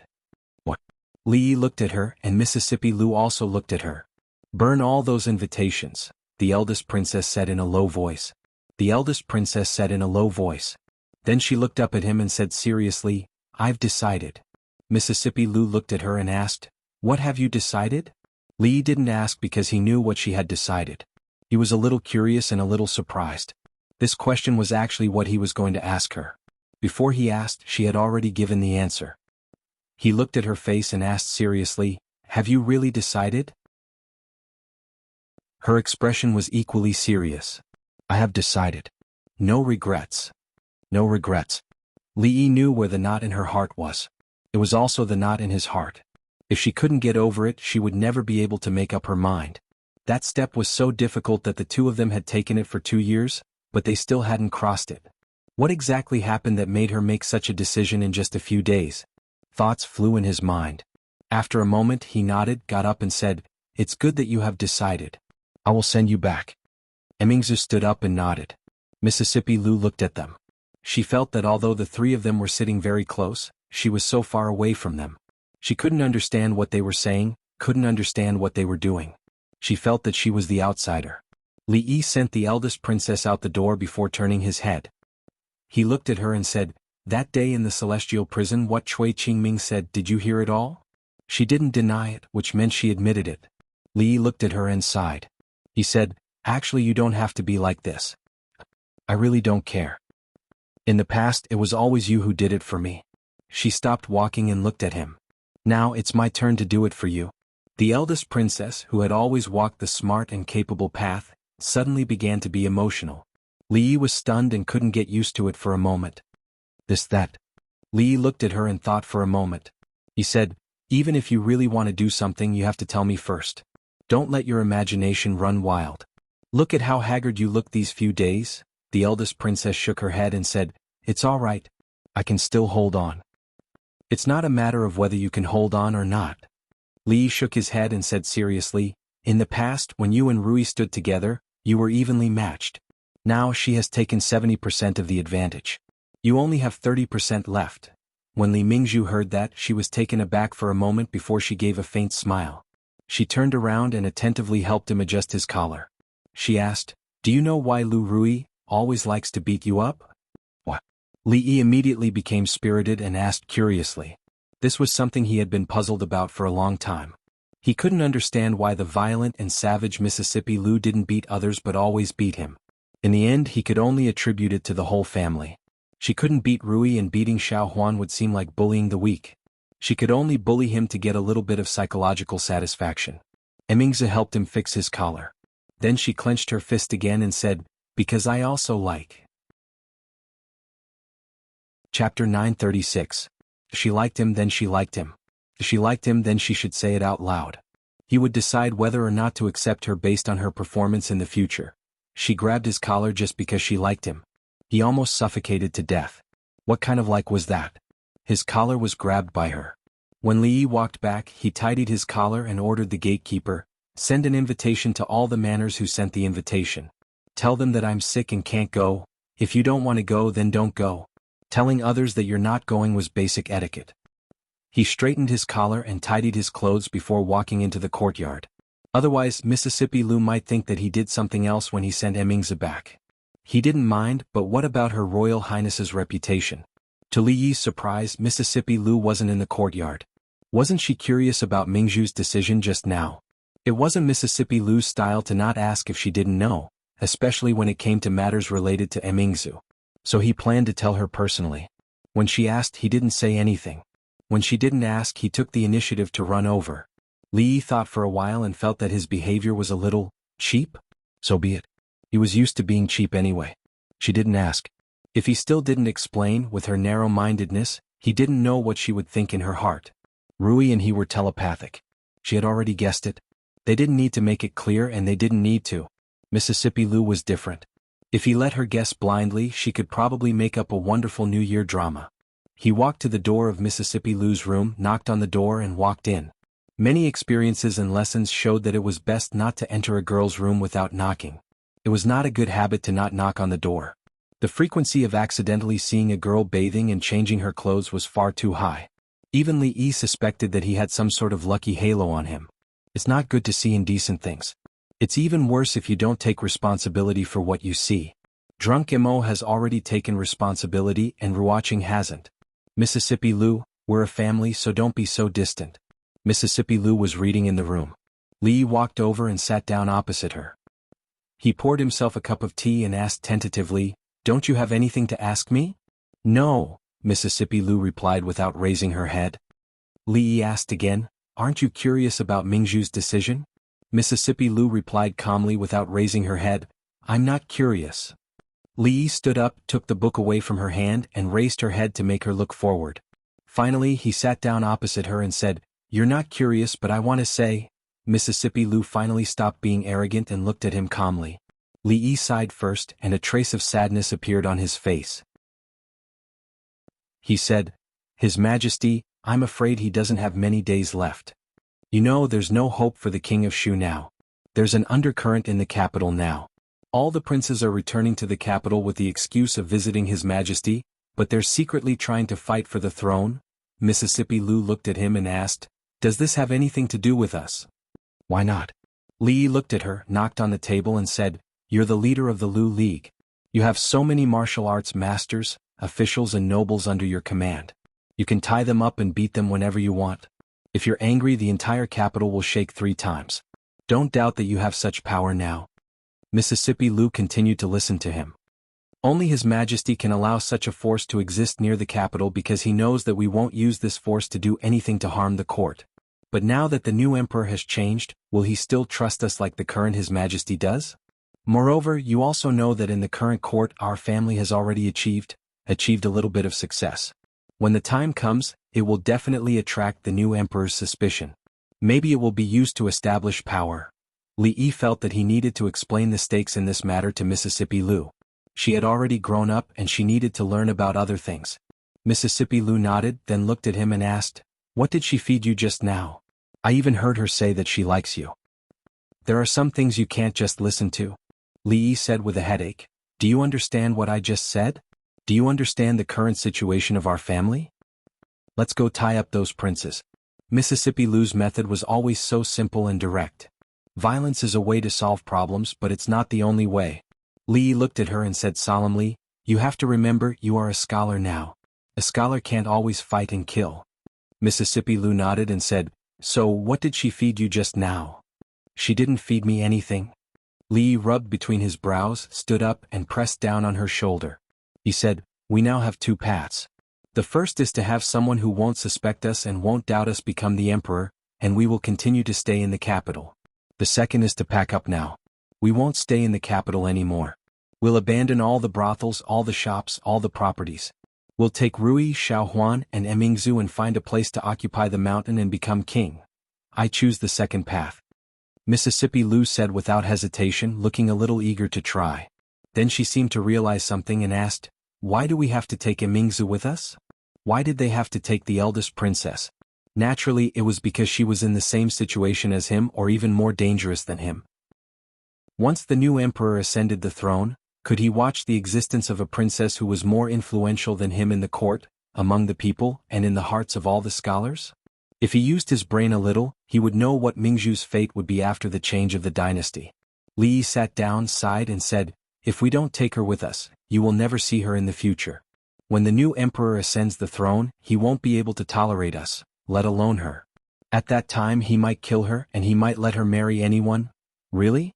What? Li looked at her, and Mississippi Lu also looked at her. "Burn all those invitations," the eldest princess said in a low voice. The eldest princess said in a low voice. Then she looked up at him and said seriously, "I've decided." Mississippi Lu looked at her and asked, "What have you decided?" Li didn't ask because he knew what she had decided. He was a little curious and a little surprised. This question was actually what he was going to ask her. Before he asked, she had already given the answer. He looked at her face and asked seriously, "Have you really decided?" Her expression was equally serious. "I have decided. No regrets. No regrets." Li knew where the knot in her heart was. It was also the knot in his heart. If she couldn't get over it, she would never be able to make up her mind. That step was so difficult that the two of them had taken it for 2 years, but they still hadn't crossed it. What exactly happened that made her make such a decision in just a few days? Thoughts flew in his mind. After a moment he nodded, got up and said, "It's good that you have decided. I will send you back." Emmingsu stood up and nodded. Mississippi Lu looked at them. She felt that although the three of them were sitting very close, she was so far away from them. She couldn't understand what they were saying, couldn't understand what they were doing. She felt that she was the outsider. Li Yi sent the eldest princess out the door before turning his head. He looked at her and said, "That day in the celestial prison, what Cui Qingming said, did you hear it all?" She didn't deny it, which meant she admitted it. Li Yi looked at her and sighed. He said, "Actually, you don't have to be like this. I really don't care. In the past it was always you who did it for me." She stopped walking and looked at him. "Now it's my turn to do it for you." The eldest princess, who had always walked the smart and capable path, suddenly began to be emotional. Li Yi was stunned and couldn't get used to it for a moment. That. Li Yi looked at her and thought for a moment. He said, "Even if you really want to do something, you have to tell me first. Don't let your imagination run wild. Look at how haggard you look these few days." The eldest princess shook her head and said, "It's all right. I can still hold on." "It's not a matter of whether you can hold on or not." Li Yi shook his head and said seriously, "In the past, when you and Rui stood together, you were evenly matched. Now she has taken 70% of the advantage. You only have 30% left." When Li Mingzhu heard that, she was taken aback for a moment before she gave a faint smile. She turned around and attentively helped him adjust his collar. She asked, "Do you know why Lu Rui always likes to beat you up?" "What?" Li Yi immediately became spirited and asked curiously. This was something he had been puzzled about for a long time. He couldn't understand why the violent and savage Mississippi Lu didn't beat others but always beat him. In the end, he could only attribute it to the whole family. She couldn't beat Rui, and beating Xuanhuan would seem like bullying the weak. She could only bully him to get a little bit of psychological satisfaction. Emmingse helped him fix his collar. Then she clenched her fist again and said, "Because I also like." Chapter 936. She liked him, then she liked him. She liked him, then she should say it out loud. He would decide whether or not to accept her based on her performance in the future. She grabbed his collar just because she liked him. He almost suffocated to death. What kind of like was that? His collar was grabbed by her. When Li Yi walked back, he tidied his collar and ordered the gatekeeper, "Send an invitation to all the manners who sent the invitation. Tell them that I'm sick and can't go. If you don't want to go, then don't go." Telling others that you're not going was basic etiquette. He straightened his collar and tidied his clothes before walking into the courtyard. Otherwise, Mississippi Lu might think that he did something else when he sent Emmingse back. He didn't mind, but what about Her Royal Highness's reputation? To Li Yi's surprise, Mississippi Lu wasn't in the courtyard. Wasn't she curious about Mingzhu's decision just now? It wasn't Mississippi Lu's style to not ask if she didn't know, especially when it came to matters related to Emmingsu. So he planned to tell her personally. When she asked, he didn't say anything. When she didn't ask, he took the initiative to run over. Li Yi thought for a while and felt that his behavior was a little cheap. So be it. He was used to being cheap anyway. She didn't ask. If he still didn't explain, with her narrow-mindedness, he didn't know what she would think in her heart. Rui and he were telepathic. She had already guessed it. They didn't need to make it clear, and they didn't need to. Mississippi Lu was different. If he let her guess blindly, she could probably make up a wonderful New Year drama. He walked to the door of Mississippi Lu's room, knocked on the door and walked in. Many experiences and lessons showed that it was best not to enter a girl's room without knocking. It was not a good habit to not knock on the door. The frequency of accidentally seeing a girl bathing and changing her clothes was far too high. Even Li Yi suspected that he had some sort of lucky halo on him. It's not good to see indecent things. It's even worse if you don't take responsibility for what you see. Drunk Mo has already taken responsibility and Ruoqing hasn't. Mississippi Lu, we're a family, so don't be so distant. Mississippi Lu was reading in the room. Li Yi walked over and sat down opposite her. He poured himself a cup of tea and asked tentatively, "Don't you have anything to ask me?" "No," Mississippi Lu replied without raising her head. Li Yi asked again, "Aren't you curious about Mingzhu's decision?" Mississippi Lu replied calmly without raising her head, "I'm not curious." Li Yi stood up, took the book away from her hand and raised her head to make her look forward. Finally, he sat down opposite her and said, "You're not curious, but I want to say..." Mississippi Lu finally stopped being arrogant and looked at him calmly. Li Yi sighed first and a trace of sadness appeared on his face. He said, "His Majesty, I'm afraid he doesn't have many days left. You know, there's no hope for the King of Shu now. There's an undercurrent in the capital now. All the princes are returning to the capital with the excuse of visiting His Majesty, but they're secretly trying to fight for the throne." Mississippi Lu looked at him and asked, "Does this have anything to do with us?" "Why not?" Li Yi looked at her, knocked on the table and said, "You're the leader of the Lu League. You have so many martial arts masters, officials and nobles under your command. You can tie them up and beat them whenever you want. If you're angry, the entire capital will shake 3 times. Don't doubt that you have such power now." Mississippi Lu continued to listen to him. "Only His Majesty can allow such a force to exist near the capital because he knows that we won't use this force to do anything to harm the court. But now that the new emperor has changed, will he still trust us like the current His Majesty does? Moreover, you also know that in the current court our family has already achieved a little bit of success. When the time comes, it will definitely attract the new emperor's suspicion. Maybe it will be used to establish power." Li Yi felt that he needed to explain the stakes in this matter to Mississippi Lu. She had already grown up and she needed to learn about other things. Mississippi Lu nodded, then looked at him and asked, "What did she feed you just now? I even heard her say that she likes you." "There are some things you can't just listen to," Li Yi said with a headache. "Do you understand what I just said? Do you understand the current situation of our family? Let's go tie up those princes." Mississippi Lu's method was always so simple and direct. Violence is a way to solve problems, but it's not the only way. Li Yi looked at her and said solemnly, "You have to remember you are a scholar now. A scholar can't always fight and kill." Mississippi Lu nodded and said, "So what did she feed you just now?" "She didn't feed me anything." Li Yi rubbed between his brows, stood up and pressed down on her shoulder. He said, "We now have 2 paths. The first is to have someone who won't suspect us and won't doubt us become the emperor, and we will continue to stay in the capital. The second is to pack up now. We won't stay in the capital anymore. We'll abandon all the brothels, all the shops, all the properties. We'll take Rui, Xuanhuan and Emingzu and find a place to occupy the mountain and become king. I choose the second path." Mississippi Lu said without hesitation, looking a little eager to try. Then she seemed to realize something and asked, "Why do we have to take Emingzu with us? Why did they have to take the eldest princess?" Naturally, it was because she was in the same situation as him or even more dangerous than him. Once the new emperor ascended the throne, could he watch the existence of a princess who was more influential than him in the court, among the people, and in the hearts of all the scholars? If he used his brain a little, he would know what Mingzhu's fate would be after the change of the dynasty. Li Yi sat down, sighed and said, "If we don't take her with us, you will never see her in the future. When the new emperor ascends the throne, he won't be able to tolerate us, let alone her. At that time he might kill her and he might let her marry anyone." "Really?"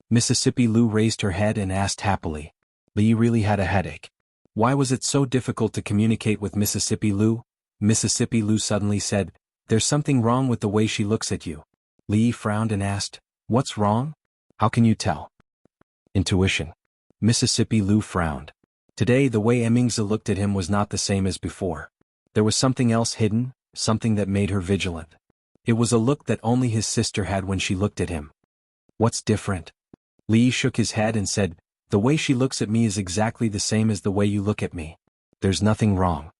Mississippi Lu raised her head and asked happily. Li Yi really had a headache. Why was it so difficult to communicate with Mississippi Lu? Mississippi Lu suddenly said, "There's something wrong with the way she looks at you." Li Yi frowned and asked, "What's wrong? How can you tell?" "Intuition." Mississippi Lu frowned. Today the way Emingza looked at him was not the same as before. There was something else hidden, something that made her vigilant. It was a look that only his sister had when she looked at him. "What's different?" Li Yi shook his head and said, "The way she looks at me is exactly the same as the way you look at me. There's nothing wrong."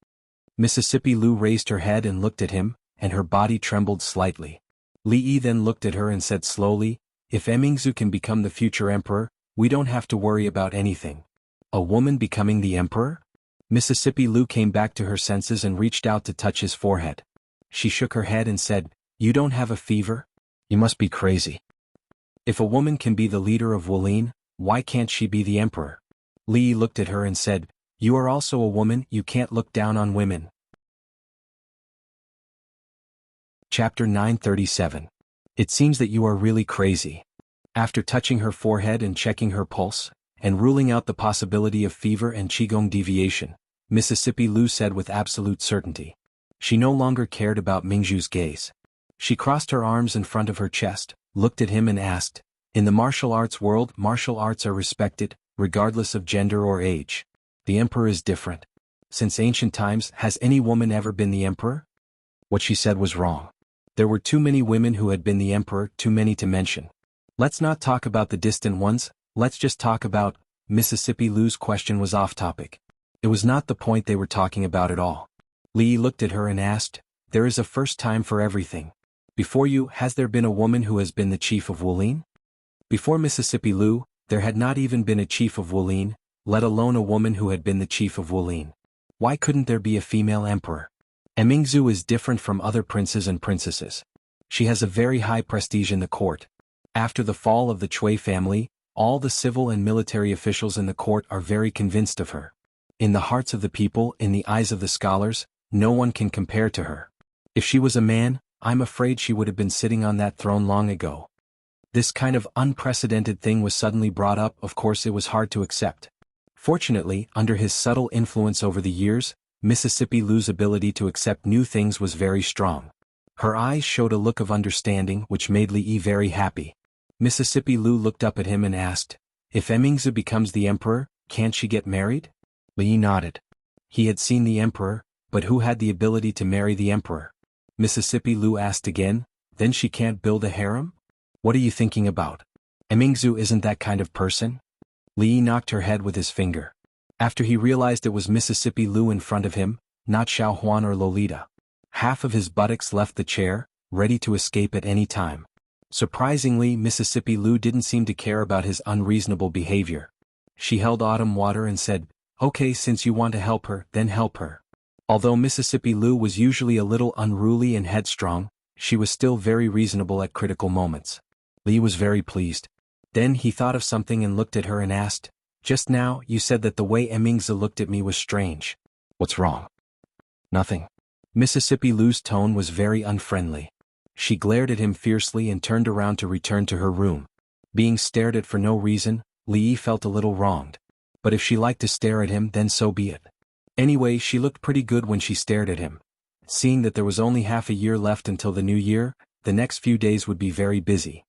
Mississippi Lu raised her head and looked at him, and her body trembled slightly. Li Yi then looked at her and said slowly, "If Emingzu can become the future emperor, we don't have to worry about anything." "A woman becoming the emperor?" Mississippi Lu came back to her senses and reached out to touch his forehead. She shook her head and said, "You don't have a fever? You must be crazy. If a woman can be the leader of Wulin, why can't she be the emperor?" Li Yi looked at her and said, "You are also a woman, you can't look down on women." Chapter 937. It seems that you are really crazy. After touching her forehead and checking her pulse, and ruling out the possibility of fever and qigong deviation, Mississippi Lu said with absolute certainty. She no longer cared about Mingzhu's gaze. She crossed her arms in front of her chest, looked at him and asked, "In the martial arts world, martial arts are respected, regardless of gender or age. The emperor is different. Since ancient times, has any woman ever been the emperor?" What she said was wrong. There were too many women who had been the emperor, too many to mention. Let's not talk about the distant ones. Let's just talk about, Mississippi Lou's question was off topic. It was not the point they were talking about at all. Li looked at her and asked, there is a first time for everything. Before you, has there been a woman who has been the chief of Wulin? Before Mississippi Lou, there had not even been a chief of Wulin, let alone a woman who had been the chief of Wulin. Why couldn't there be a female emperor? Emingzu is different from other princes and princesses. She has a very high prestige in the court. After the fall of the Chui family, all the civil and military officials in the court are very convinced of her. In the hearts of the people, in the eyes of the scholars, no one can compare to her. If she was a man, I'm afraid she would have been sitting on that throne long ago. This kind of unprecedented thing was suddenly brought up. Of course it was hard to accept. Fortunately, under his subtle influence over the years, Mississippi Lou's ability to accept new things was very strong. Her eyes showed a look of understanding which made Li very happy. Mississippi Lou looked up at him and asked, if Emingzu becomes the emperor, can't she get married? Li nodded. He had seen the emperor, but who had the ability to marry the emperor? Mississippi Lou asked again, then she can't build a harem? What are you thinking about? Emingzu isn't that kind of person? Li knocked her head with his finger. After he realized it was Mississippi Lou in front of him, not Xuanhuan or Lolita. Half of his buttocks left the chair, ready to escape at any time. Surprisingly, Mississippi Lou didn't seem to care about his unreasonable behavior. She held Autumn water and said, okay, since you want to help her, then help her. Although Mississippi Lou was usually a little unruly and headstrong, she was still very reasonable at critical moments. Li was very pleased. Then he thought of something and looked at her and asked, just now you said that the way Emingzu looked at me was strange. What's wrong? Nothing. Mississippi Lou's tone was very unfriendly. She glared at him fiercely and turned around to return to her room. Being stared at for no reason, Li felt a little wronged. But if she liked to stare at him, then so be it. Anyway, she looked pretty good when she stared at him. Seeing that there was only half a year left until the new year, the next few days would be very busy.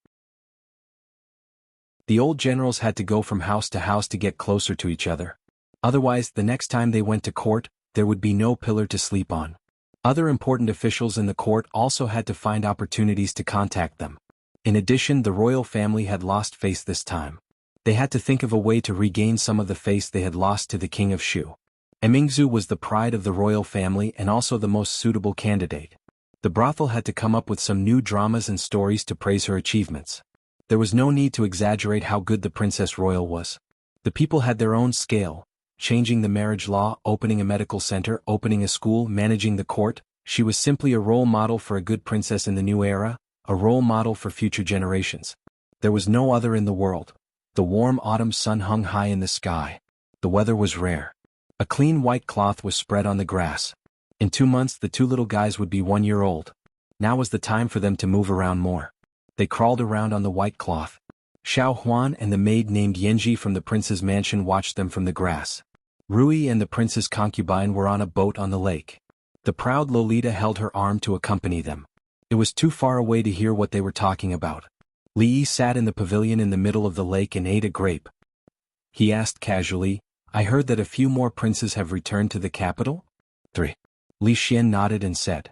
The old generals had to go from house to house to get closer to each other. Otherwise, the next time they went to court, there would be no pillar to sleep on. Other important officials in the court also had to find opportunities to contact them. In addition, the royal family had lost face this time. They had to think of a way to regain some of the face they had lost to the king of Shu. Emingzu was the pride of the royal family and also the most suitable candidate. The brothel had to come up with some new dramas and stories to praise her achievements. There was no need to exaggerate how good the Princess Royal was. The people had their own scale. Changing the marriage law, opening a medical center, opening a school, managing the court, she was simply a role model for a good princess in the new era, a role model for future generations. There was no other in the world. The warm autumn sun hung high in the sky. The weather was rare. A clean white cloth was spread on the grass. In 2 months the two little guys would be 1 year old. Now was the time for them to move around more. They crawled around on the white cloth. Xuanhuan and the maid named Yanji from the prince's mansion watched them from the grass. Rui and the prince's concubine were on a boat on the lake. The proud Lolita held her arm to accompany them. It was too far away to hear what they were talking about. Li sat in the pavilion in the middle of the lake and ate a grape. He asked casually, I heard that a few more princes have returned to the capital? 3. Li Xian nodded and said.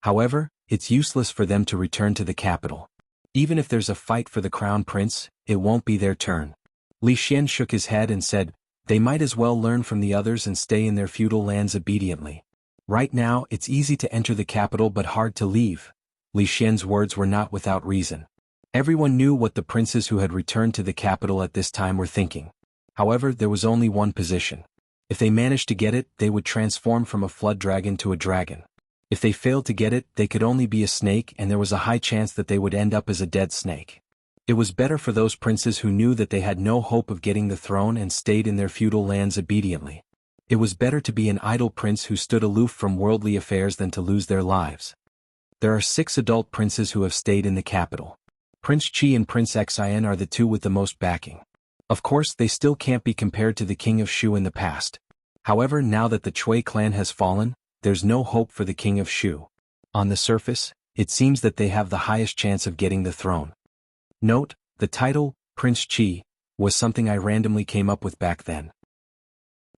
However, it's useless for them to return to the capital. Even if there's a fight for the crown prince, it won't be their turn. Li Xian shook his head and said, they might as well learn from the others and stay in their feudal lands obediently. Right now, it's easy to enter the capital but hard to leave. Li Xian's words were not without reason. Everyone knew what the princes who had returned to the capital at this time were thinking. However, there was only one position. If they managed to get it, they would transform from a flood dragon to a dragon. If they failed to get it, they could only be a snake and there was a high chance that they would end up as a dead snake. It was better for those princes who knew that they had no hope of getting the throne and stayed in their feudal lands obediently. It was better to be an idle prince who stood aloof from worldly affairs than to lose their lives. There are 6 adult princes who have stayed in the capital. Prince Qi and Prince Xian are the 2 with the most backing. Of course, they still can't be compared to the king of Shu in the past. However, now that the Chui clan has fallen, there's no hope for the king of Shu. On the surface, it seems that they have the highest chance of getting the throne. Note, the title, Prince Qi, was something I randomly came up with back then.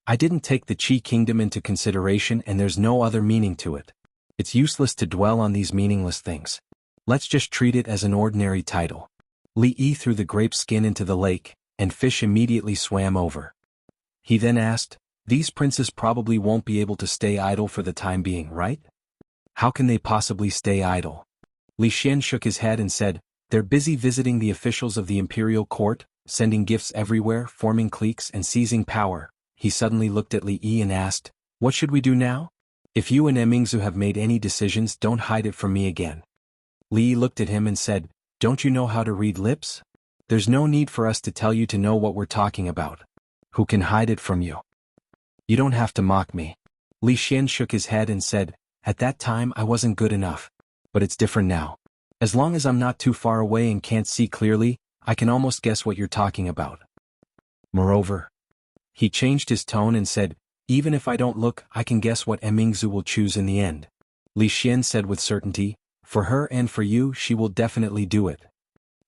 I didn't take the Qi kingdom into consideration and there's no other meaning to it. It's useless to dwell on these meaningless things. Let's just treat it as an ordinary title. Li Yi threw the grape skin into the lake, and fish immediately swam over. He then asked, "These princes probably won't be able to stay idle for the time being, right? How can they possibly stay idle?" Li Xian shook his head and said, "They're busy visiting the officials of the imperial court, sending gifts everywhere, forming cliques and seizing power." He suddenly looked at Li Yi and asked, "What should we do now? If you and Emingzu have made any decisions, don't hide it from me again." Li Yi looked at him and said, "Don't you know how to read lips? There's no need for us to tell you to know what we're talking about. Who can hide it from you? You don't have to mock me." Li Xian shook his head and said, "At that time I wasn't good enough. But it's different now. As long as I'm not too far away and can't see clearly, I can almost guess what you're talking about. Moreover," he changed his tone and said, "even if I don't look, I can guess what Emingzu will choose in the end." Li Xian said with certainty, "For her and for you, she will definitely do it."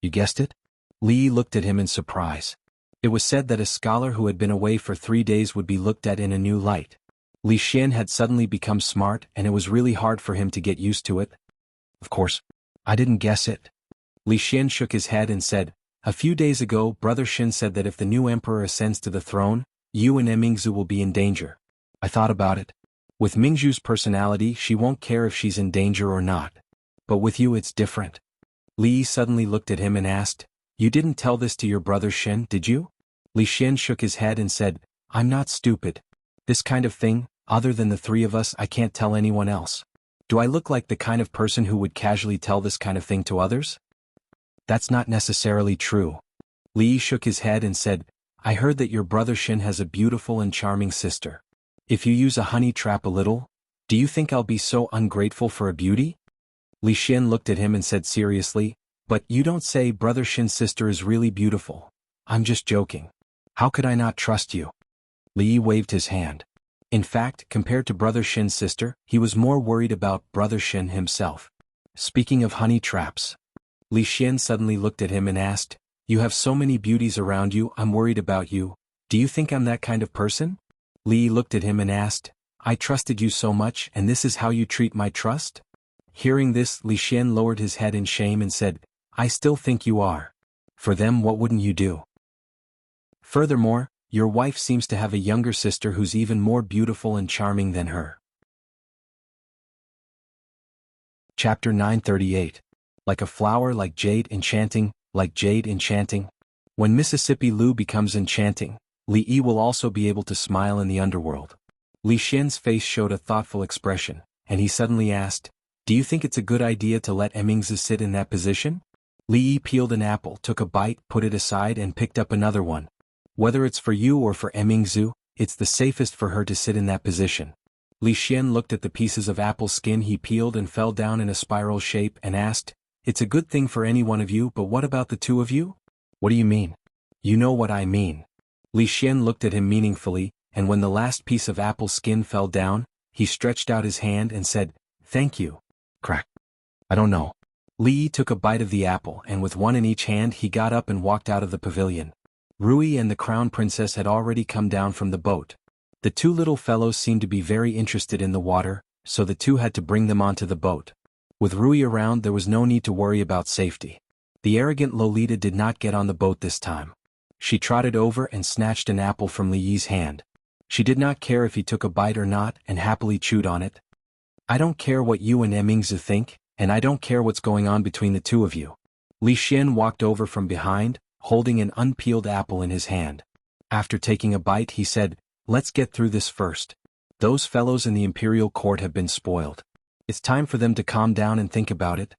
"You guessed it?" Li Yi looked at him in surprise. It was said that a scholar who had been away for 3 days would be looked at in a new light. Li Xian had suddenly become smart and it was really hard for him to get used to it. "Of course, I didn't guess it." Li Xian shook his head and said, "A few days ago, Brother Xin said that if the new emperor ascends to the throne, you and Emingzu will be in danger. I thought about it. With Mingzhu's personality, she won't care if she's in danger or not. But with you it's different." Li Yi suddenly looked at him and asked, "You didn't tell this to your brother Xin, did you?" Li Xian shook his head and said, "I'm not stupid. This kind of thing, other than the 3 of us, I can't tell anyone else. Do I look like the kind of person who would casually tell this kind of thing to others?" "That's not necessarily true." Li Yi shook his head and said, "I heard that your brother Xin has a beautiful and charming sister. If you use a honey trap a little, do you think I'll be so ungrateful for a beauty?" Li Xian looked at him and said seriously, "But you don't say Brother Xin's sister is really beautiful." "I'm just joking. How could I not trust you?" Li Yi waved his hand. In fact, compared to Brother Xin's sister, he was more worried about Brother Xin himself. "Speaking of honey traps," Li Xian suddenly looked at him and asked, "You have so many beauties around you, I'm worried about you. Do you think I'm that kind of person?" Li Yi looked at him and asked, "I trusted you so much and this is how you treat my trust?" Hearing this, Li Xian lowered his head in shame and said, "I still think you are. For them, what wouldn't you do? Furthermore, your wife seems to have a younger sister who's even more beautiful and charming than her." Chapter 938. Like a flower, like jade enchanting, like jade enchanting. When Mississippi Lu becomes enchanting, Li Yi will also be able to smile in the underworld. Li Xian's face showed a thoughtful expression, and he suddenly asked, "Do you think it's a good idea to let Emingzu sit in that position?" Li Yi peeled an apple, took a bite, put it aside and picked up another one. "Whether it's for you or for Emingzu, it's the safest for her to sit in that position." Li Xian looked at the pieces of apple skin he peeled and fell down in a spiral shape and asked, "It's a good thing for any one of you, but what about the 2 of you?" "What do you mean?" "You know what I mean." Li Xian looked at him meaningfully, and when the last piece of apple skin fell down, he stretched out his hand and said, "Thank you." Crack. "I don't know." Li Yi took a bite of the apple and with one in each hand he got up and walked out of the pavilion. Rui and the crown princess had already come down from the boat. The 2 little fellows seemed to be very interested in the water, so the 2 had to bring them onto the boat. With Rui around there was no need to worry about safety. The arrogant Lolita did not get on the boat this time. She trotted over and snatched an apple from Li Yi's hand. She did not care if he took a bite or not and happily chewed on it. "I don't care what you and Emingzu think, and I don't care what's going on between the 2 of you." Li Xian walked over from behind, holding an unpeeled apple in his hand. After taking a bite he said, "Let's get through this first. Those fellows in the imperial court have been spoiled. It's time for them to calm down and think about it."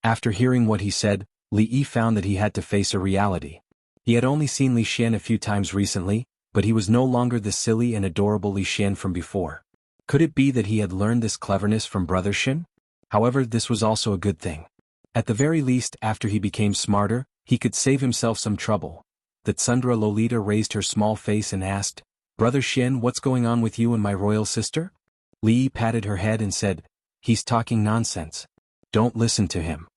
After hearing what he said, Li Yi found that he had to face a reality. He had only seen Li Xian a few times recently, but he was no longer the silly and adorable Li Xian from before. Could it be that he had learned this cleverness from Brother Xin? However, this was also a good thing. At the very least, after he became smarter, he could save himself some trouble. The Tsundra Lolita raised her small face and asked, "Brother Xin, what's going on with you and my royal sister?" Li Yi patted her head and said, "He's talking nonsense. Don't listen to him."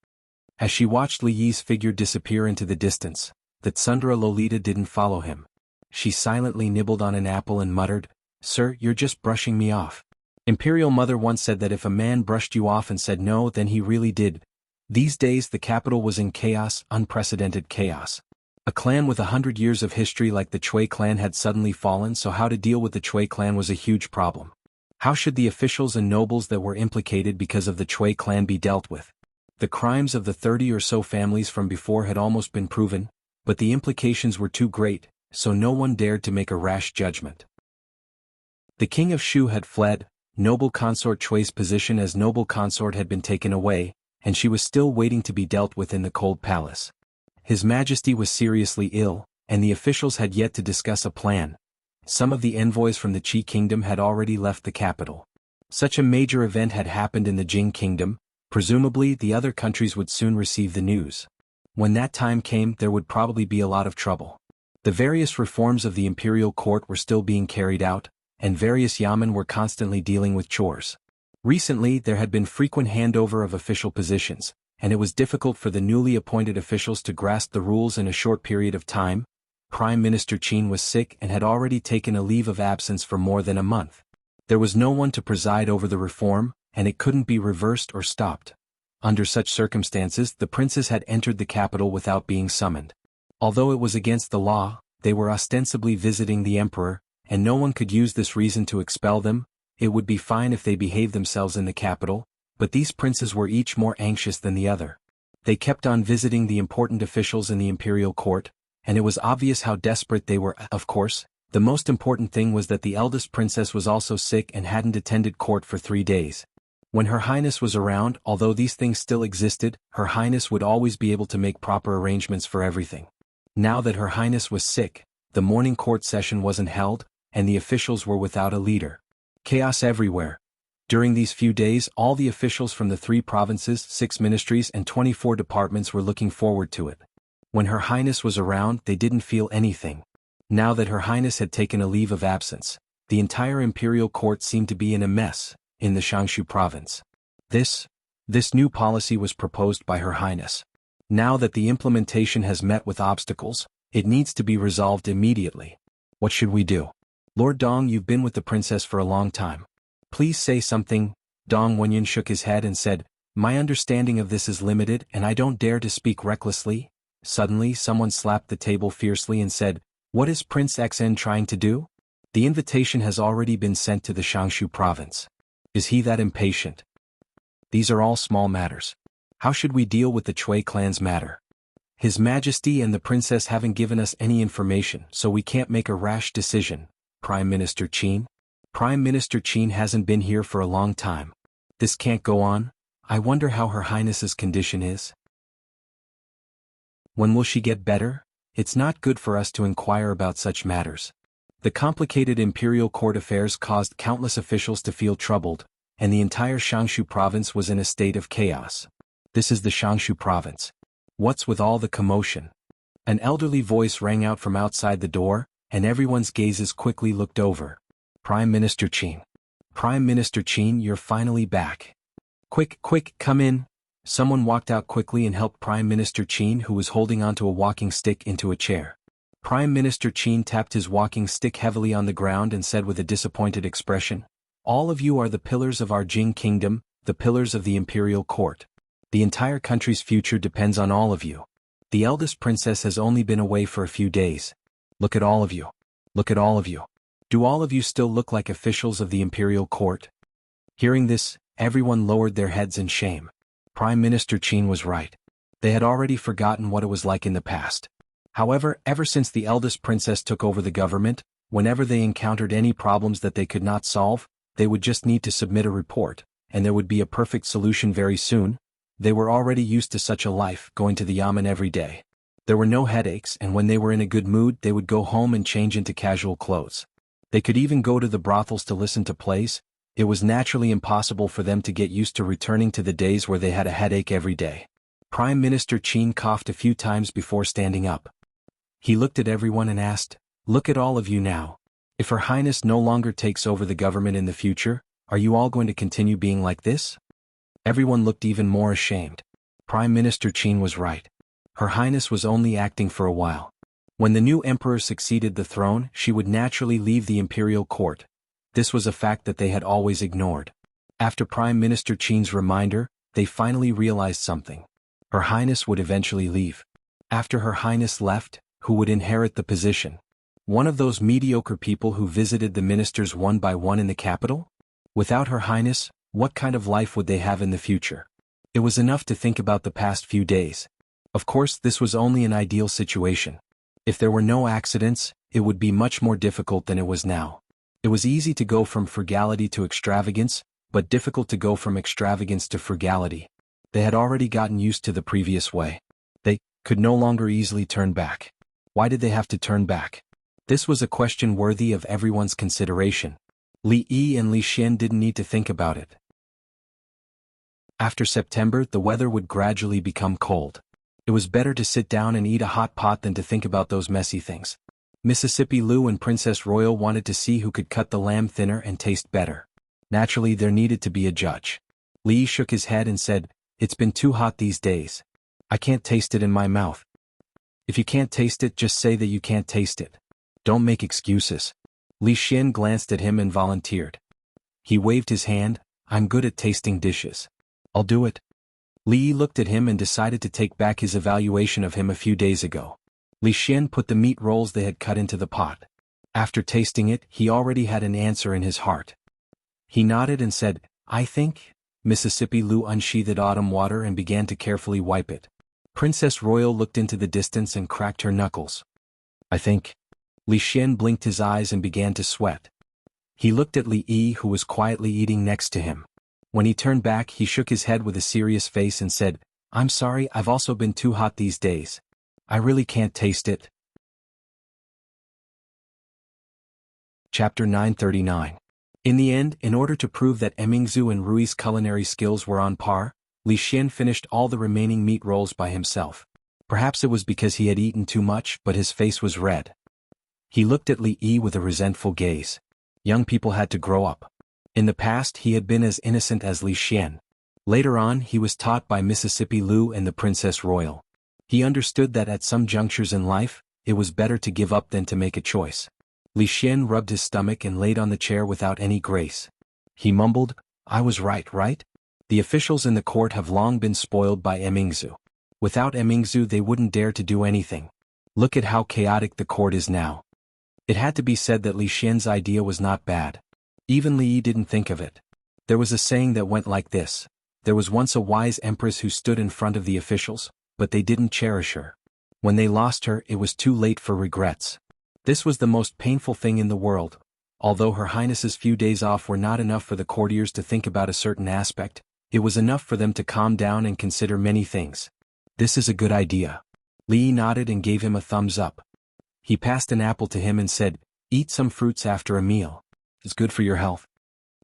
As she watched Li Yi's figure disappear into the distance, the Tsundra Lolita didn't follow him. She silently nibbled on an apple and muttered, "Sir, you're just brushing me off. Imperial Mother once said that if a man brushed you off and said no, then he really did." These days the capital was in chaos, unprecedented chaos. A clan with 100 years of history like the Chui clan had suddenly fallen, so how to deal with the Chui clan was a huge problem. How should the officials and nobles that were implicated because of the Chui clan be dealt with? The crimes of the 30 or so families from before had almost been proven, but the implications were too great, so no one dared to make a rash judgment. The king of Shu had fled, noble consort Chui's position as noble consort had been taken away, and she was still waiting to be dealt with in the cold palace. His Majesty was seriously ill, and the officials had yet to discuss a plan. Some of the envoys from the Qi kingdom had already left the capital. Such a major event had happened in the Jing kingdom, presumably the other countries would soon receive the news. When that time came, there would probably be a lot of trouble. The various reforms of the imperial court were still being carried out, and various yamen were constantly dealing with chores. Recently there had been frequent handover of official positions, and it was difficult for the newly appointed officials to grasp the rules in a short period of time. Prime Minister Qin was sick and had already taken a leave of absence for more than a month. There was no one to preside over the reform, and it couldn't be reversed or stopped. Under such circumstances, the princes had entered the capital without being summoned. Although it was against the law, they were ostensibly visiting the emperor, and no one could use this reason to expel them. It would be fine if they behaved themselves in the capital, but these princes were each more anxious than the other. They kept on visiting the important officials in the imperial court, and it was obvious how desperate they were. Of course, the most important thing was that the eldest princess was also sick and hadn't attended court for 3 days. When Her Highness was around, although these things still existed, Her Highness would always be able to make proper arrangements for everything. Now that Her Highness was sick, the morning court session wasn't held, and the officials were without a leader. Chaos everywhere. During these few days, all the officials from the 3 provinces, 6 ministries and 24 departments were looking forward to it. When Her Highness was around, they didn't feel anything. Now that Her Highness had taken a leave of absence, the entire imperial court seemed to be in a mess, in the Xianxia province. This new policy was proposed by Her Highness. Now that the implementation has met with obstacles, it needs to be resolved immediately. What should we do? Lord Dong, you've been with the princess for a long time. Please say something. Dong Wenyan shook his head and said, my understanding of this is limited and I don't dare to speak recklessly. Suddenly someone slapped the table fiercely and said, what is Prince XN trying to do? The invitation has already been sent to the Xianxia province. Is he that impatient? These are all small matters. How should we deal with the Chui clan's matter? His Majesty and the princess haven't given us any information, so we can't make a rash decision. Prime Minister Qin? Prime Minister Qin hasn't been here for a long time. This can't go on. I wonder how Her Highness's condition is. When will she get better? It's not good for us to inquire about such matters. The complicated imperial court affairs caused countless officials to feel troubled, and the entire Xianxia province was in a state of chaos. This is the Xianxia province. What's with all the commotion? An elderly voice rang out from outside the door, and everyone's gazes quickly looked over. Prime Minister Qin. Prime Minister Qin, you're finally back. Quick, come in. Someone walked out quickly and helped Prime Minister Qin, who was holding onto a walking stick, into a chair. Prime Minister Qin tapped his walking stick heavily on the ground and said with a disappointed expression, all of you are the pillars of our Jing kingdom, the pillars of the imperial court. The entire country's future depends on all of you. The eldest princess has only been away for a few days. Look at all of you. Look at all of you. Do all of you still look like officials of the imperial court? Hearing this, everyone lowered their heads in shame. Prime Minister Qin was right. They had already forgotten what it was like in the past. However, ever since the eldest princess took over the government, whenever they encountered any problems that they could not solve, they would just need to submit a report, and there would be a perfect solution very soon. They were already used to such a life, going to the yamen every day. There were no headaches, and when they were in a good mood, they would go home and change into casual clothes. They could even go to the brothels to listen to plays. It was naturally impossible for them to get used to returning to the days where they had a headache every day. Prime Minister Qin coughed a few times before standing up. He looked at everyone and asked, look at all of you now. If Her Highness no longer takes over the government in the future, are you all going to continue being like this? Everyone looked even more ashamed. Prime Minister Qin was right. Her Highness was only acting for a while. When the new emperor succeeded the throne, she would naturally leave the imperial court. This was a fact that they had always ignored. After Prime Minister Qin's reminder, they finally realized something. Her Highness would eventually leave. After Her Highness left, who would inherit the position? One of those mediocre people who visited the ministers one by one in the capital? Without Her Highness, what kind of life would they have in the future? It was enough to think about the past few days. Of course, this was only an ideal situation. If there were no accidents, it would be much more difficult than it was now. It was easy to go from frugality to extravagance, but difficult to go from extravagance to frugality. They had already gotten used to the previous way. They could no longer easily turn back. Why did they have to turn back? This was a question worthy of everyone's consideration. Li Yi and Li Xian didn't need to think about it. After September, the weather would gradually become cold. It was better to sit down and eat a hot pot than to think about those messy things. Mississippi Lu and Princess Royal wanted to see who could cut the lamb thinner and taste better. Naturally, there needed to be a judge. Li Yi shook his head and said, "It's been too hot these days. I can't taste it in my mouth." "If you can't taste it, just say that you can't taste it. Don't make excuses." Li Xian glanced at him and volunteered. He waved his hand, "I'm good at tasting dishes. I'll do it." Li Yi looked at him and decided to take back his evaluation of him a few days ago. Li Xian put the meat rolls they had cut into the pot. After tasting it, he already had an answer in his heart. He nodded and said, "I think." Mississippi Lu unsheathed autumn water and began to carefully wipe it. Princess Royal looked into the distance and cracked her knuckles. "I think." Li Xian blinked his eyes and began to sweat. He looked at Li Yi, who was quietly eating next to him. When he turned back, he shook his head with a serious face and said, "I'm sorry, I've also been too hot these days. I really can't taste it." Chapter 939. In the end, in order to prove that Emingzu and Rui's culinary skills were on par, Li Xian finished all the remaining meat rolls by himself. Perhaps it was because he had eaten too much, but his face was red. He looked at Li Yi with a resentful gaze. Young people had to grow up. In the past, he had been as innocent as Li Xian. Later on, he was taught by Mississippi Lu and the Princess Royal. He understood that at some junctures in life, it was better to give up than to make a choice. Li Xian rubbed his stomach and laid on the chair without any grace. He mumbled, "I was right? The officials in the court have long been spoiled by Emingzu. Without Emingzu they wouldn't dare to do anything. Look at how chaotic the court is now." It had to be said that Li Xian's idea was not bad. Even Li Yi didn't think of it. There was a saying that went like this: there was once a wise empress who stood in front of the officials, but they didn't cherish her. When they lost her, it was too late for regrets. This was the most painful thing in the world. Although Her Highness's few days off were not enough for the courtiers to think about a certain aspect, it was enough for them to calm down and consider many things. "This is a good idea." Li Yi nodded and gave him a thumbs up. He passed an apple to him and said, "Eat some fruits after a meal. It's good for your health."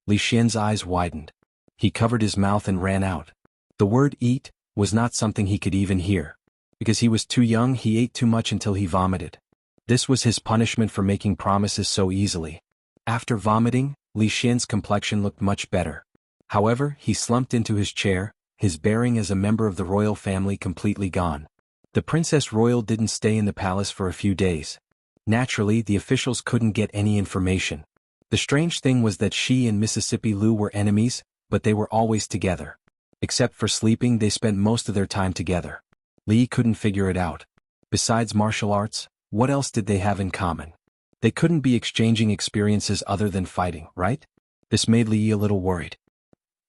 Li Xian's eyes widened. He covered his mouth and ran out. The word "eat" was not something he could even hear. Because he was too young, he ate too much until he vomited. This was his punishment for making promises so easily. After vomiting, Li Xian's complexion looked much better. However, he slumped into his chair, his bearing as a member of the royal family completely gone. The Princess Royal didn't stay in the palace for a few days. Naturally, the officials couldn't get any information. The strange thing was that she and Mississippi Lu were enemies, but they were always together. Except for sleeping, they spent most of their time together. Li couldn't figure it out. Besides martial arts, what else did they have in common? They couldn't be exchanging experiences other than fighting, right? This made Li a little worried.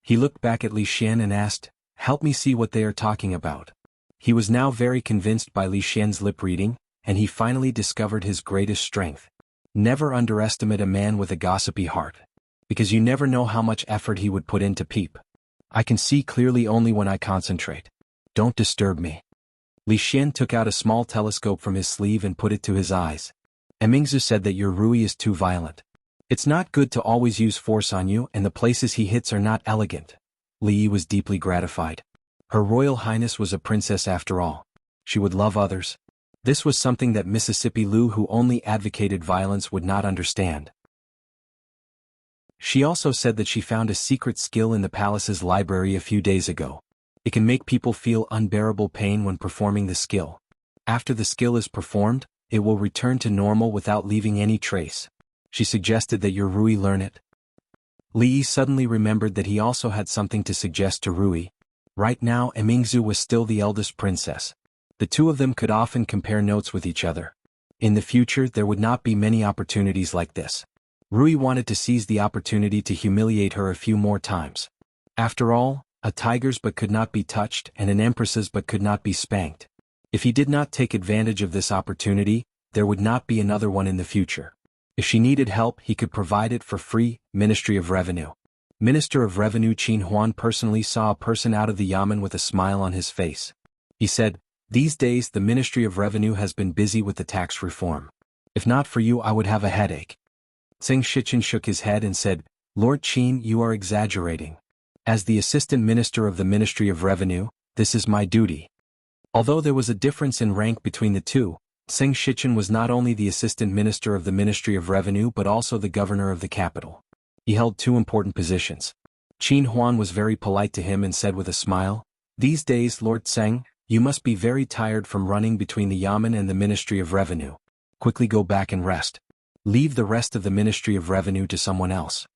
He looked back at Li Xian and asked, "Help me see what they are talking about." He was now very convinced by Li Xian's lip reading, and he finally discovered his greatest strength. Never underestimate a man with a gossipy heart. Because you never know how much effort he would put in to peep. "I can see clearly only when I concentrate. Don't disturb me." Li Xian took out a small telescope from his sleeve and put it to his eyes. "Emingzu said that your Rui is too violent. It's not good to always use force on you, and the places he hits are not elegant." Li Yi was deeply gratified. Her Royal Highness was a princess after all. She would love others. This was something that Mississippi Lu, who only advocated violence, would not understand. She also said that she found a secret skill in the palace's library a few days ago. It can make people feel unbearable pain when performing the skill. After the skill is performed, it will return to normal without leaving any trace. She suggested that your Rui learn it. Li Yi suddenly remembered that he also had something to suggest to Rui. Right now, Emingzu was still the eldest princess. The two of them could often compare notes with each other. In the future there would not be many opportunities like this. Rui wanted to seize the opportunity to humiliate her a few more times. After all, a tiger's but could not be touched and an empress's but could not be spanked. If he did not take advantage of this opportunity, there would not be another one in the future. If she needed help he could provide it for free. Ministry of Revenue. Minister of Revenue Xuanhuan personally saw a person out of the yamen with a smile on his face. He said, "These days the Ministry of Revenue has been busy with the tax reform. If not for you I would have a headache." Xianxia shook his head and said, "Lord Qin, you are exaggerating. As the Assistant Minister of the Ministry of Revenue, this is my duty." Although there was a difference in rank between the two, Xianxia was not only the Assistant Minister of the Ministry of Revenue but also the Governor of the capital. He held two important positions. Xuanhuan was very polite to him and said with a smile, "These days, Lord Tseng, you must be very tired from running between the yamen and the Ministry of Revenue. Quickly go back and rest. Leave the rest of the Ministry of Revenue to someone else.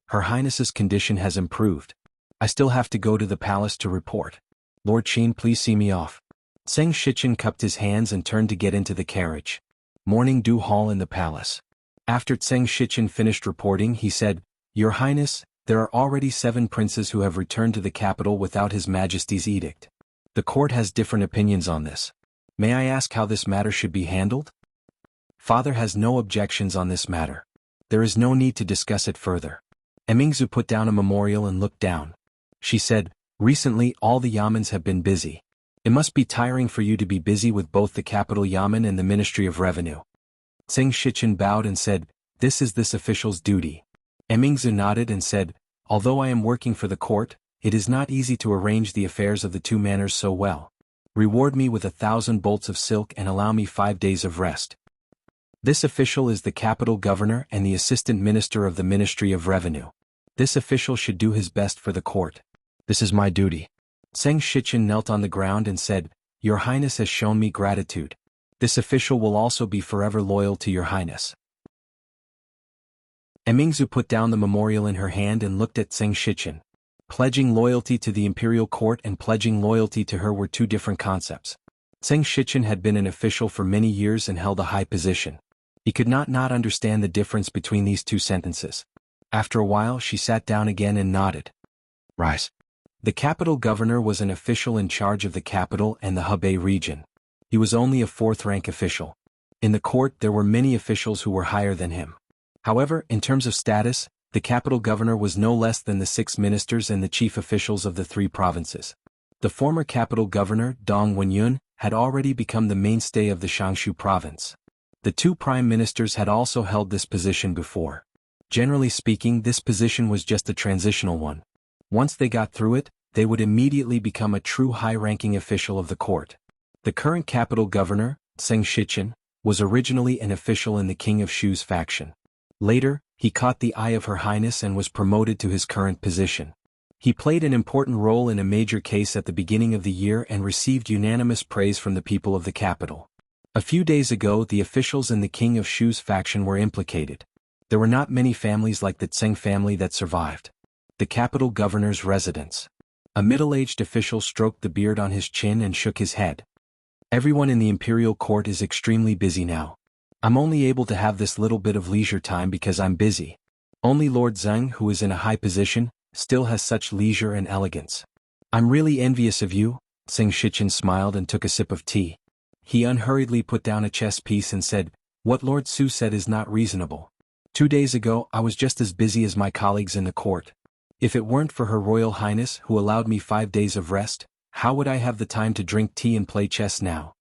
Her Highness's condition has improved. I still have to go to the palace to report. Lord Qin, please see me off." Xianxia cupped his hands and turned to get into the carriage. Morning dew hall in the palace. After Xianxia finished reporting he said, "Your Highness, there are already 7 princes who have returned to the capital without His Majesty's edict. The court has different opinions on this. May I ask how this matter should be handled?" "Father has no objections on this matter. There is no need to discuss it further." Emingzu put down a memorial and looked down. She said, "Recently all the yamens have been busy. It must be tiring for you to be busy with both the capital yamen and the Ministry of Revenue." Xianxia bowed and said, "This is this official's duty." Emingzu nodded and said, "Although I am working for the court, it is not easy to arrange the affairs of the two manors so well. Reward me with 1,000 bolts of silk and allow me 5 days of rest." This official is the capital governor and the assistant minister of the Ministry of Revenue. This official should do his best for the court. This is my duty. Xianxia knelt on the ground and said, "Your Highness has shown me gratitude. This official will also be forever loyal to your Highness." Emingzu put down the memorial in her hand and looked at Xianxia. Pledging loyalty to the imperial court and pledging loyalty to her were two different concepts. Xianxia had been an official for many years and held a high position. He could not understand the difference between these two sentences. After a while she sat down again and nodded. "Rise." The capital governor was an official in charge of the capital and the Hebei region. He was only a 4th-rank official. In the court there were many officials who were higher than him. However, in terms of status, the capital governor was no less than the 6 ministers and the chief officials of the 3 provinces. The former capital governor, Dong Wenyun, had already become the mainstay of the Jianghu province. The 2 prime ministers had also held this position before. Generally speaking, this position was just a transitional one. Once they got through it, they would immediately become a true high-ranking official of the court. The current capital governor, Xianxia, was originally an official in the King of Shu's faction. Later, he caught the eye of Her Highness and was promoted to his current position. He played an important role in a major case at the beginning of the year and received unanimous praise from the people of the capital. A few days ago the officials in the King of Shu's faction were implicated. There were not many families like the Tseng family that survived. The capital governor's residence. A middle-aged official stroked the beard on his chin and shook his head. "Everyone in the imperial court is extremely busy now. I'm only able to have this little bit of leisure time because I'm busy. Only Lord Zheng, who is in a high position, still has such leisure and elegance. I'm really envious of you." Xianxia smiled and took a sip of tea. He unhurriedly put down a chess piece and said, "What Lord Su said is not reasonable. 2 days ago I was just as busy as my colleagues in the court. If it weren't for Her Royal Highness who allowed me 5 days of rest, how would I have the time to drink tea and play chess now?"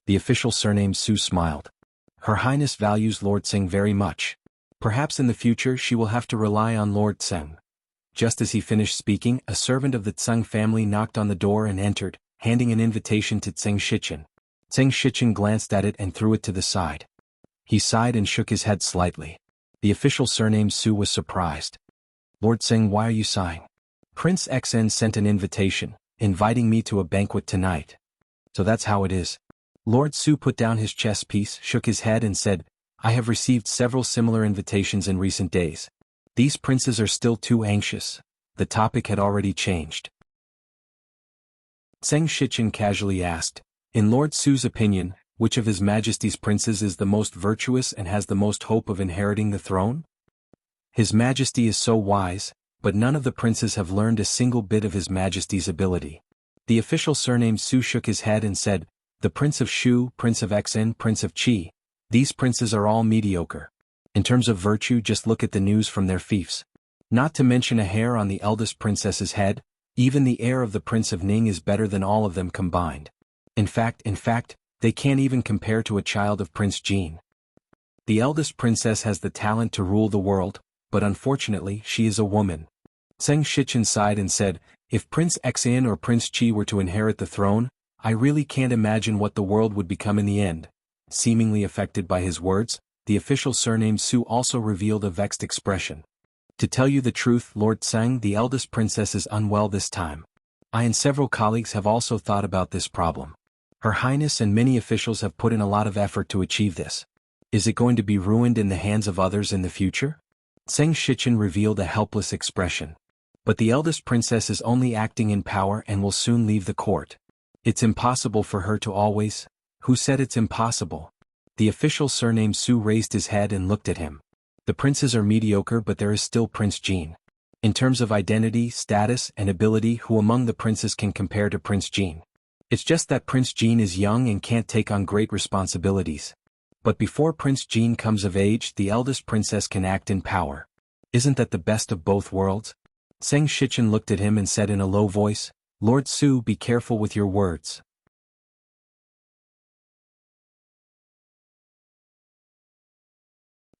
The official surnamed Su smiled. "Her Highness values Lord Tseng very much. Perhaps in the future she will have to rely on Lord Tseng." Just as he finished speaking, a servant of the Tseng family knocked on the door and entered, handing an invitation to Xianxia. Xianxia glanced at it and threw it to the side. He sighed and shook his head slightly. The official surnamed Su was surprised. "Lord Tseng, why are you sighing?" "Prince Xn sent an invitation, inviting me to a banquet tonight. So that's how it is." Lord Su put down his chess piece, shook his head and said, "I have received several similar invitations in recent days. These princes are still too anxious." The topic had already changed. Xianxia casually asked, "In Lord Su's opinion, which of His Majesty's princes is the most virtuous and has the most hope of inheriting the throne? His Majesty is so wise, but none of the princes have learned a single bit of His Majesty's ability. The official surnamed Su shook his head and said, "The Prince of Shu, Prince of Xin, Prince of Qi. These princes are all mediocre. In terms of virtue, just look at the news from their fiefs. Not to mention a hair on the eldest princess's head, even the heir of the Prince of Ning is better than all of them combined. In fact, they can't even compare to a child of Prince Jin. The eldest princess has the talent to rule the world, but unfortunately she is a woman." Zheng Shichen sighed and said, "If Prince Xin or Prince Qi were to inherit the throne, I really can't imagine what the world would become in the end." Seemingly affected by his words, the official surnamed Su also revealed a vexed expression. "To tell you the truth, Lord Tsang, the eldest princess is unwell this time. I and several colleagues have also thought about this problem. Her Highness and many officials have put in a lot of effort to achieve this. Is it going to be ruined in the hands of others in the future?" Zheng Shichen revealed a helpless expression. "But the eldest princess is only acting in power and will soon leave the court. It's impossible for her to always—" "Who said it's impossible?" The official surnamed Su raised his head and looked at him. "The princes are mediocre, but there is still Prince Jin. In terms of identity, status, and ability, who among the princes can compare to Prince Jin? It's just that Prince Jin is young and can't take on great responsibilities. But before Prince Jin comes of age, the eldest princess can act in power. Isn't that the best of both worlds?" Zheng Shichen looked at him and said in a low voice, "Lord Su, be careful with your words."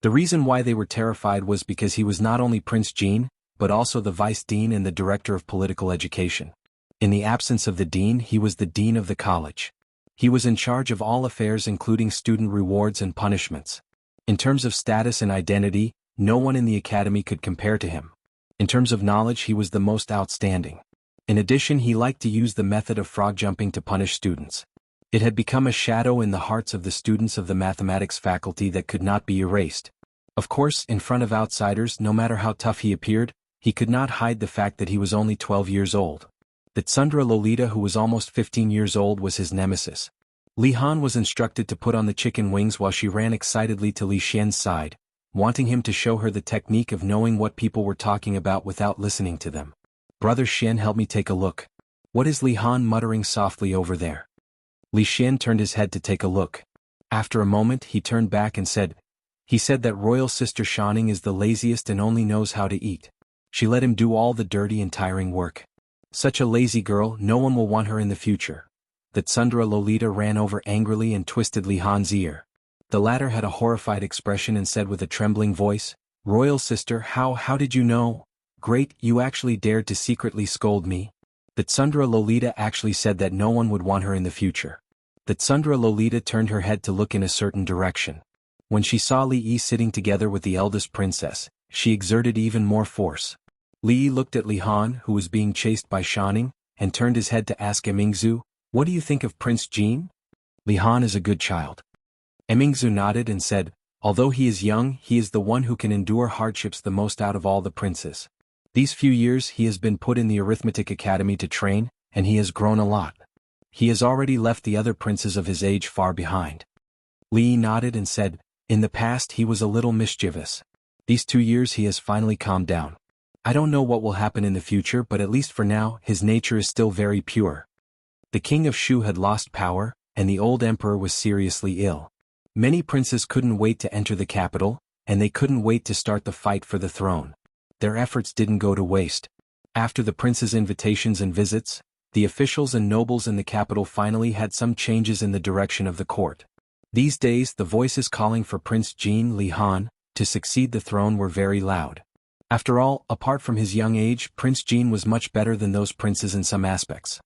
The reason why they were terrified was because he was not only Prince Jin, but also the vice dean and the director of political education. In the absence of the dean, he was the dean of the college. He was in charge of all affairs including student rewards and punishments. In terms of status and identity, no one in the academy could compare to him. In terms of knowledge, he was the most outstanding. In addition, he liked to use the method of frog jumping to punish students. It had become a shadow in the hearts of the students of the mathematics faculty that could not be erased. Of course, in front of outsiders, no matter how tough he appeared, he could not hide the fact that he was only 12 years old. That Tsundra Lolita, who was almost 15 years old, was his nemesis. Li Han was instructed to put on the chicken wings while she ran excitedly to Li Xian's side, wanting him to show her the technique of knowing what people were talking about without listening to them. "Brother Xian, help me take a look. What is Li Han muttering softly over there?" Li Xian turned his head to take a look. After a moment, he turned back and said, "He said that royal sister Shanning is the laziest and only knows how to eat. She let him do all the dirty and tiring work. Such a lazy girl, no one will want her in the future." That Tsundra Lolita ran over angrily and twisted Li Han's ear. The latter had a horrified expression and said with a trembling voice, "Royal sister, how did you know? Great, you actually dared to secretly scold me?" That Tsundra Lolita actually said that no one would want her in the future. That Tsundra Lolita turned her head to look in a certain direction. When she saw Li Yi sitting together with the eldest princess, she exerted even more force. Li Yi looked at Li Han, who was being chased by Shanning, and turned his head to ask Emingzu, "What do you think of Prince Jin?" "Li Han is a good child." Emingzu nodded and said, "Although he is young, he is the one who can endure hardships the most out of all the princes. These few years he has been put in the arithmetic academy to train, and he has grown a lot. He has already left the other princes of his age far behind." Li Yi nodded and said, "In the past he was a little mischievous. These 2 years he has finally calmed down. I don't know what will happen in the future, but at least for now, his nature is still very pure." The king of Shu had lost power, and the old emperor was seriously ill. Many princes couldn't wait to enter the capital, and they couldn't wait to start the fight for the throne. Their efforts didn't go to waste. After the prince's invitations and visits, the officials and nobles in the capital finally had some changes in the direction of the court. These days, the voices calling for Prince Jin Li Han to succeed the throne were very loud. After all, apart from his young age, Prince Jin was much better than those princes in some aspects.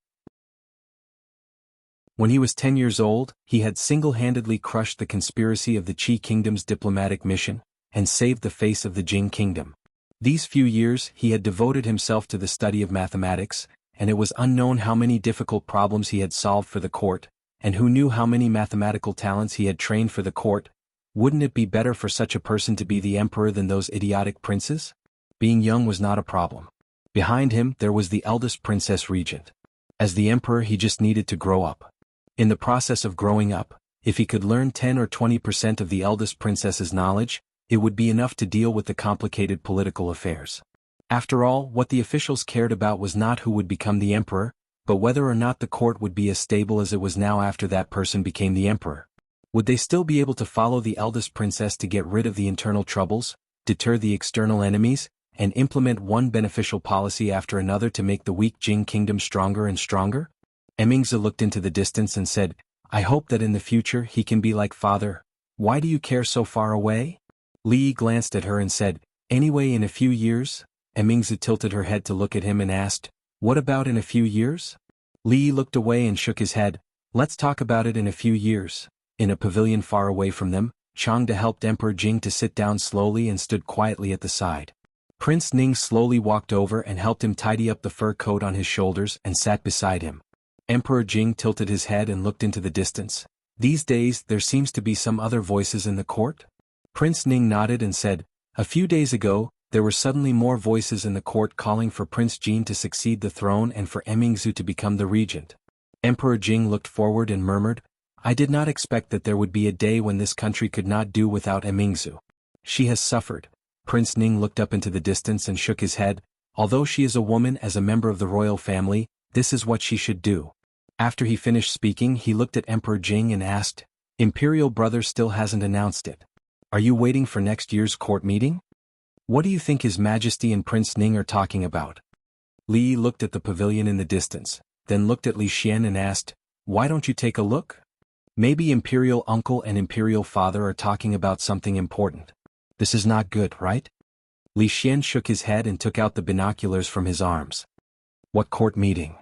When he was 10 years old, he had single-handedly crushed the conspiracy of the Qi Kingdom's diplomatic mission, and saved the face of the Jing Kingdom. These few years, he had devoted himself to the study of mathematics, and it was unknown how many difficult problems he had solved for the court, and who knew how many mathematical talents he had trained for the court. Wouldn't it be better for such a person to be the emperor than those idiotic princes? Being young was not a problem. Behind him, there was the eldest princess regent. As the emperor, he just needed to grow up. In the process of growing up, If he could learn 10 or 20% of the eldest princess's knowledge, it would be enough to deal with the complicated political affairs. After all, what the officials cared about was not who would become the emperor, but whether or not the court would be as stable as it was now after that person became the emperor. Would they still be able to follow the eldest princess to get rid of the internal troubles, deter the external enemies, and implement one beneficial policy after another to make the weak Jing kingdom stronger and stronger? Emmingzu looked into the distance and said, I hope that in the future he can be like father. Why do you care so far away? Li glanced at her and said, anyway in a few years? Emmingzu tilted her head to look at him and asked, what about in a few years? Li looked away and shook his head, let's talk about it in a few years. In a pavilion far away from them, Changde helped Emperor Jing to sit down slowly and stood quietly at the side. Prince Ning slowly walked over and helped him tidy up the fur coat on his shoulders and sat beside him. Emperor Jing tilted his head and looked into the distance. These days there seems to be some other voices in the court? Prince Ning nodded and said, a few days ago, there were suddenly more voices in the court calling for Prince Jin to succeed the throne and for Emmingzu to become the regent. Emperor Jing looked forward and murmured, I did not expect that there would be a day when this country could not do without Emmingzu. She has suffered. Prince Ning looked up into the distance and shook his head, although she is a woman as a member of the royal family, this is what she should do. After he finished speaking he looked at Emperor Jing and asked, Imperial brother still hasn't announced it. Are you waiting for next year's court meeting? What do you think His Majesty and Prince Ning are talking about? Li looked at the pavilion in the distance, then looked at Li Xian and asked, why don't you take a look? Maybe Imperial uncle and Imperial father are talking about something important. This is not good, right? Li Xian shook his head and took out the binoculars from his arms. What court meeting?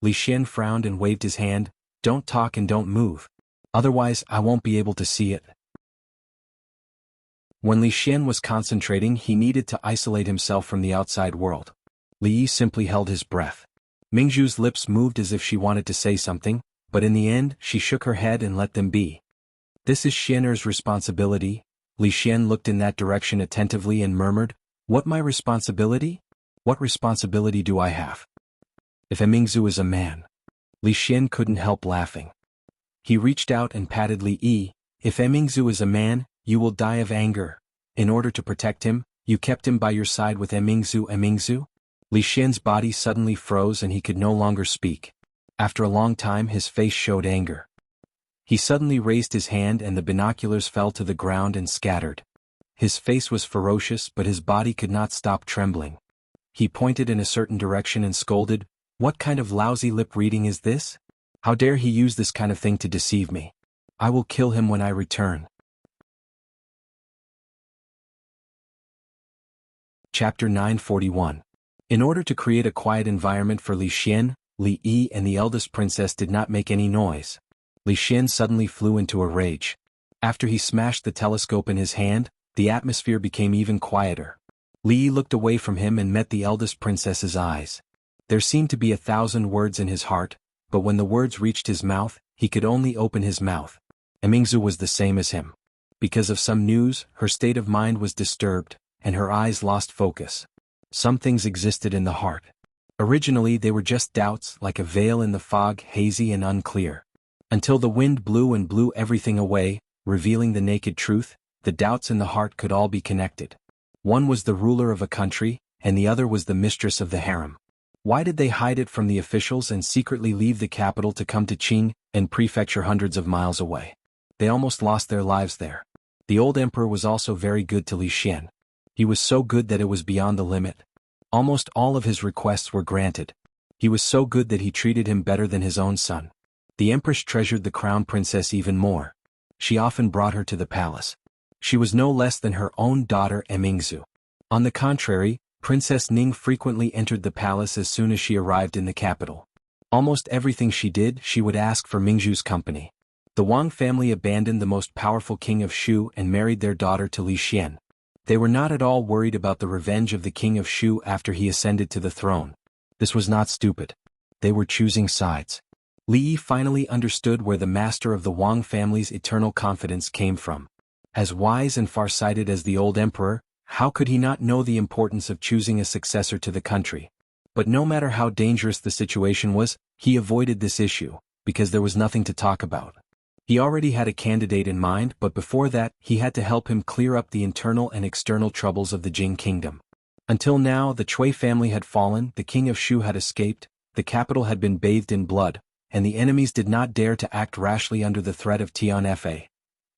Li Xian frowned and waved his hand, don't talk and don't move. Otherwise I won't be able to see it. When Li Xian was concentrating he needed to isolate himself from the outside world. Li Yi simply held his breath. Mingzhu's lips moved as if she wanted to say something, but in the end she shook her head and let them be. This is Xianer's responsibility. Li Xian looked in that direction attentively and murmured, what my responsibility? What responsibility do I have? If Mingzhu is a man. Li Xian couldn't help laughing. He reached out and patted Li Yi, if Mingzhu is a man, you will die of anger. In order to protect him, you kept him by your side with Mingzhu? Li Xian's body suddenly froze and he could no longer speak. After a long time his face showed anger. He suddenly raised his hand and the binoculars fell to the ground and scattered. His face was ferocious but his body could not stop trembling. He pointed in a certain direction and scolded, what kind of lousy lip reading is this? How dare he use this kind of thing to deceive me? I will kill him when I return. Chapter 941. In order to create a quiet environment for Li Xian, Li Yi and the eldest princess did not make any noise. Li Xian suddenly flew into a rage. After he smashed the telescope in his hand, the atmosphere became even quieter. Li Yi looked away from him and met the eldest princess's eyes. There seemed to be 1,000 words in his heart, but when the words reached his mouth, he could only open his mouth. Mingzhu was the same as him. Because of some news, her state of mind was disturbed, and her eyes lost focus. Some things existed in the heart. Originally they were just doubts, like a veil in the fog, hazy and unclear. Until the wind blew and blew everything away, revealing the naked truth, the doubts in the heart could all be connected. One was the ruler of a country, and the other was the mistress of the harem. Why did they hide it from the officials and secretly leave the capital to come to Qing and prefecture hundreds of miles away? They almost lost their lives there. The old emperor was also very good to Li Xian. He was so good that it was beyond the limit. Almost all of his requests were granted. He was so good that he treated him better than his own son. The empress treasured the crown princess even more. She often brought her to the palace. She was no less than her own daughter Mingzhu. On the contrary, Princess Ning frequently entered the palace as soon as she arrived in the capital. Almost everything she did, she would ask for Mingzhu's company. The Wang family abandoned the most powerful king of Shu and married their daughter to Li Xian. They were not at all worried about the revenge of the king of Shu after he ascended to the throne. This was not stupid. They were choosing sides. Li Yi finally understood where the master of the Wang family's eternal confidence came from. As wise and far-sighted as the old emperor, how could he not know the importance of choosing a successor to the country? But no matter how dangerous the situation was, he avoided this issue, because there was nothing to talk about. He already had a candidate in mind, but before that, he had to help him clear up the internal and external troubles of the Jing kingdom. Until now, the Cui family had fallen, the king of Shu had escaped, the capital had been bathed in blood, and the enemies did not dare to act rashly under the threat of Tianfa.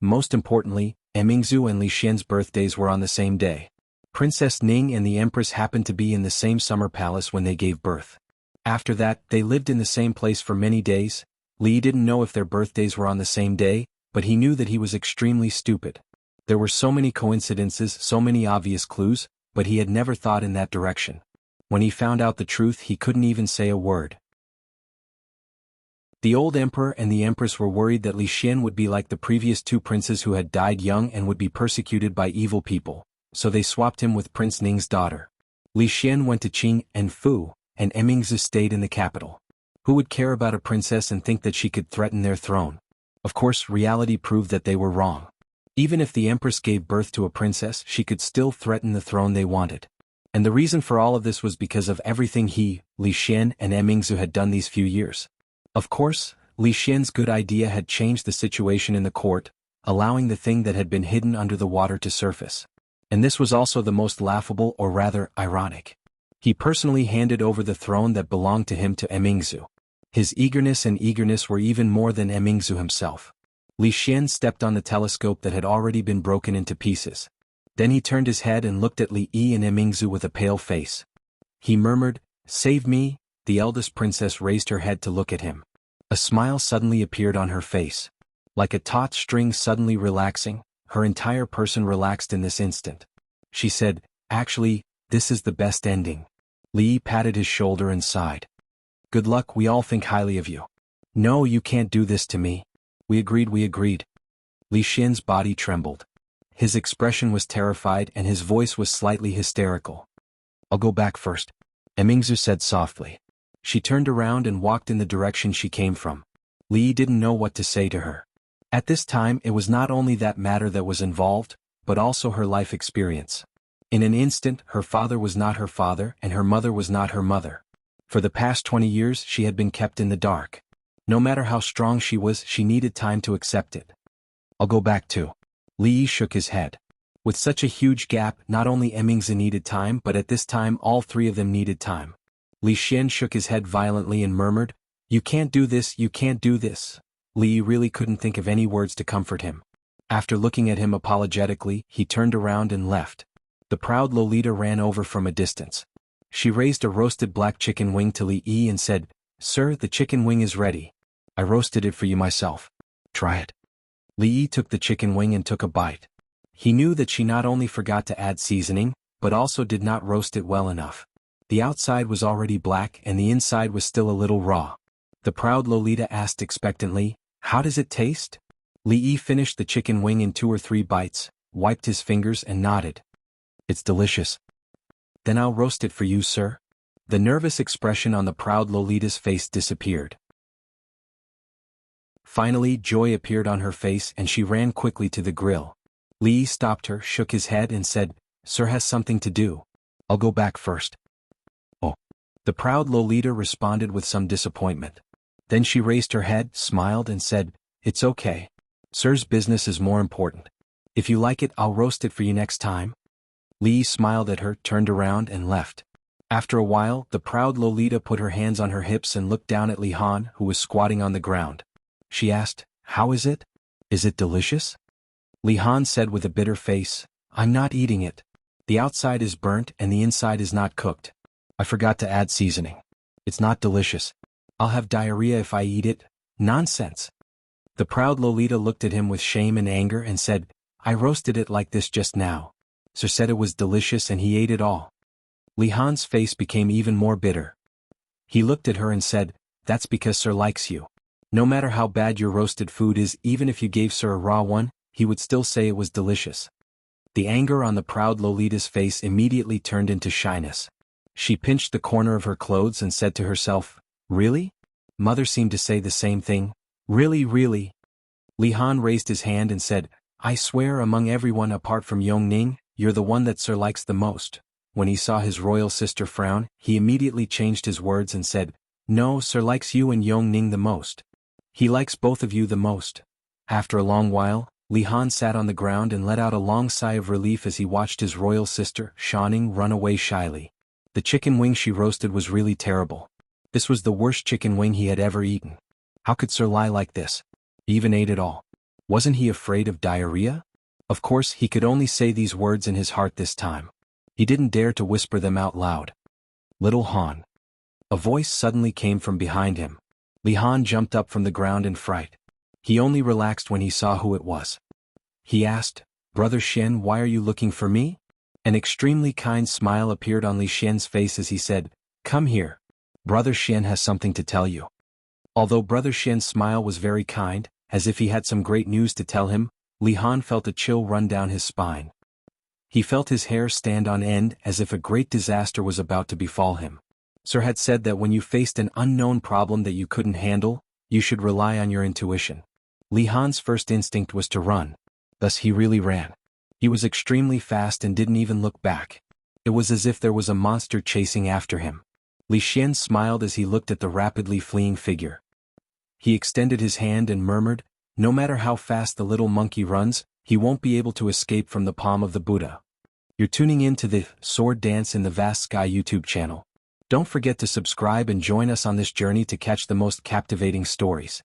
Most importantly, Mingzhu and Li Xian's birthdays were on the same day. Princess Ning and the Empress happened to be in the same summer palace when they gave birth. After that, they lived in the same place for many days. Li didn't know if their birthdays were on the same day, but he knew that he was extremely stupid. There were so many coincidences, so many obvious clues, but he had never thought in that direction. When he found out the truth, he couldn't even say a word. The old emperor and the empress were worried that Li Xian would be like the previous two princes who had died young and would be persecuted by evil people, so they swapped him with Prince Ning's daughter. Li Xian went to Qing and Fu, and Mingzhu stayed in the capital. Who would care about a princess and think that she could threaten their throne? Of course, reality proved that they were wrong. Even if the empress gave birth to a princess, she could still threaten the throne they wanted. And the reason for all of this was because of everything he, Li Xian and Mingzhu had done these few years. Of course, Li Xian's good idea had changed the situation in the court, allowing the thing that had been hidden under the water to surface. And this was also the most laughable, or rather, ironic. He personally handed over the throne that belonged to him to Mingzhu. His eagerness were even more than Mingzhu himself. Li Xian stepped on the telescope that had already been broken into pieces. Then he turned his head and looked at Li Yi and Mingzhu with a pale face. He murmured, "Save me." The eldest princess raised her head to look at him. A smile suddenly appeared on her face. Like a taut string suddenly relaxing, her entire person relaxed in this instant. She said, "Actually, this is the best ending." Li Yi patted his shoulder and sighed. "Good luck, we all think highly of you." "No, you can't do this to me." We agreed. Li Xian's body trembled. His expression was terrified and his voice was slightly hysterical. "I'll go back first," Mingzhu said softly. She turned around and walked in the direction she came from. Li Yi didn't know what to say to her. At this time it was not only that matter that was involved, but also her life experience. In an instant, her father was not her father and her mother was not her mother. For the past 20 years she had been kept in the dark. No matter how strong she was, she needed time to accept it. "I'll go back too." Li Yi shook his head. With such a huge gap, not only Mingzhu needed time, but at this time all three of them needed time. Li Xian shook his head violently and murmured, "You can't do this, you can't do this." Li Yi really couldn't think of any words to comfort him. After looking at him apologetically, he turned around and left. The proud Lolita ran over from a distance. She raised a roasted black chicken wing to Li Yi and said, "Sir, the chicken wing is ready. I roasted it for you myself. Try it." Li Yi took the chicken wing and took a bite. He knew that she not only forgot to add seasoning, but also did not roast it well enough. The outside was already black and the inside was still a little raw. The proud Lolita asked expectantly, "How does it taste?" Li Yi finished the chicken wing in 2 or 3 bites, wiped his fingers and nodded. "It's delicious." "Then I'll roast it for you, sir." The nervous expression on the proud Lolita's face disappeared. Finally, joy appeared on her face and she ran quickly to the grill. Li Yi stopped her, shook his head and said, "Sir has something to do. I'll go back first." "Oh." The proud Lolita responded with some disappointment. Then she raised her head, smiled and said, "It's okay. Sir's business is more important. If you like it, I'll roast it for you next time." Li Yi smiled at her, turned around and left. After a while, the proud Lolita put her hands on her hips and looked down at Li Han, who was squatting on the ground. She asked, "How is it? Is it delicious?" Li Han said with a bitter face, "I'm not eating it. The outside is burnt and the inside is not cooked. I forgot to add seasoning. It's not delicious. I'll have diarrhea if I eat it." "Nonsense." The proud Lolita looked at him with shame and anger and said, "I roasted it like this just now. Sir said it was delicious and he ate it all." Li Han's face became even more bitter. He looked at her and said, "That's because Sir likes you. No matter how bad your roasted food is, even if you gave Sir a raw one, he would still say it was delicious." The anger on the proud Lolita's face immediately turned into shyness. She pinched the corner of her clothes and said to herself, "Really?" Mother seemed to say the same thing. "Really, really?" Li Han raised his hand and said, "I swear among everyone apart from Yongning, you're the one that Sir likes the most." When he saw his royal sister frown, he immediately changed his words and said, "No, Sir likes you and Yongning the most. He likes both of you the most." After a long while, Li Han sat on the ground and let out a long sigh of relief as he watched his royal sister, Xianxia, run away shyly. The chicken wing she roasted was really terrible. This was the worst chicken wing he had ever eaten. How could Sir lie like this? He even ate it all. Wasn't he afraid of diarrhea? Of course, he could only say these words in his heart this time. He didn't dare to whisper them out loud. Little Han. A voice suddenly came from behind him. Li Han jumped up from the ground in fright. He only relaxed when he saw who it was. He asked, "Brother Xian, why are you looking for me?" An extremely kind smile appeared on Li Xian's face as he said, "Come here. Brother Xian has something to tell you." Although Brother Xian's smile was very kind, as if he had some great news to tell him, Li Han felt a chill run down his spine. He felt his hair stand on end as if a great disaster was about to befall him. Sir had said that when you faced an unknown problem that you couldn't handle, you should rely on your intuition. Li Han's first instinct was to run. Thus he really ran. He was extremely fast and didn't even look back. It was as if there was a monster chasing after him. Li Xian smiled as he looked at the rapidly fleeing figure. He extended his hand and murmured, "No matter how fast the little monkey runs, he won't be able to escape from the palm of the Buddha." You're tuning in to the Sword Dance in the Vast Sky YouTube channel. Don't forget to subscribe and join us on this journey to catch the most captivating stories.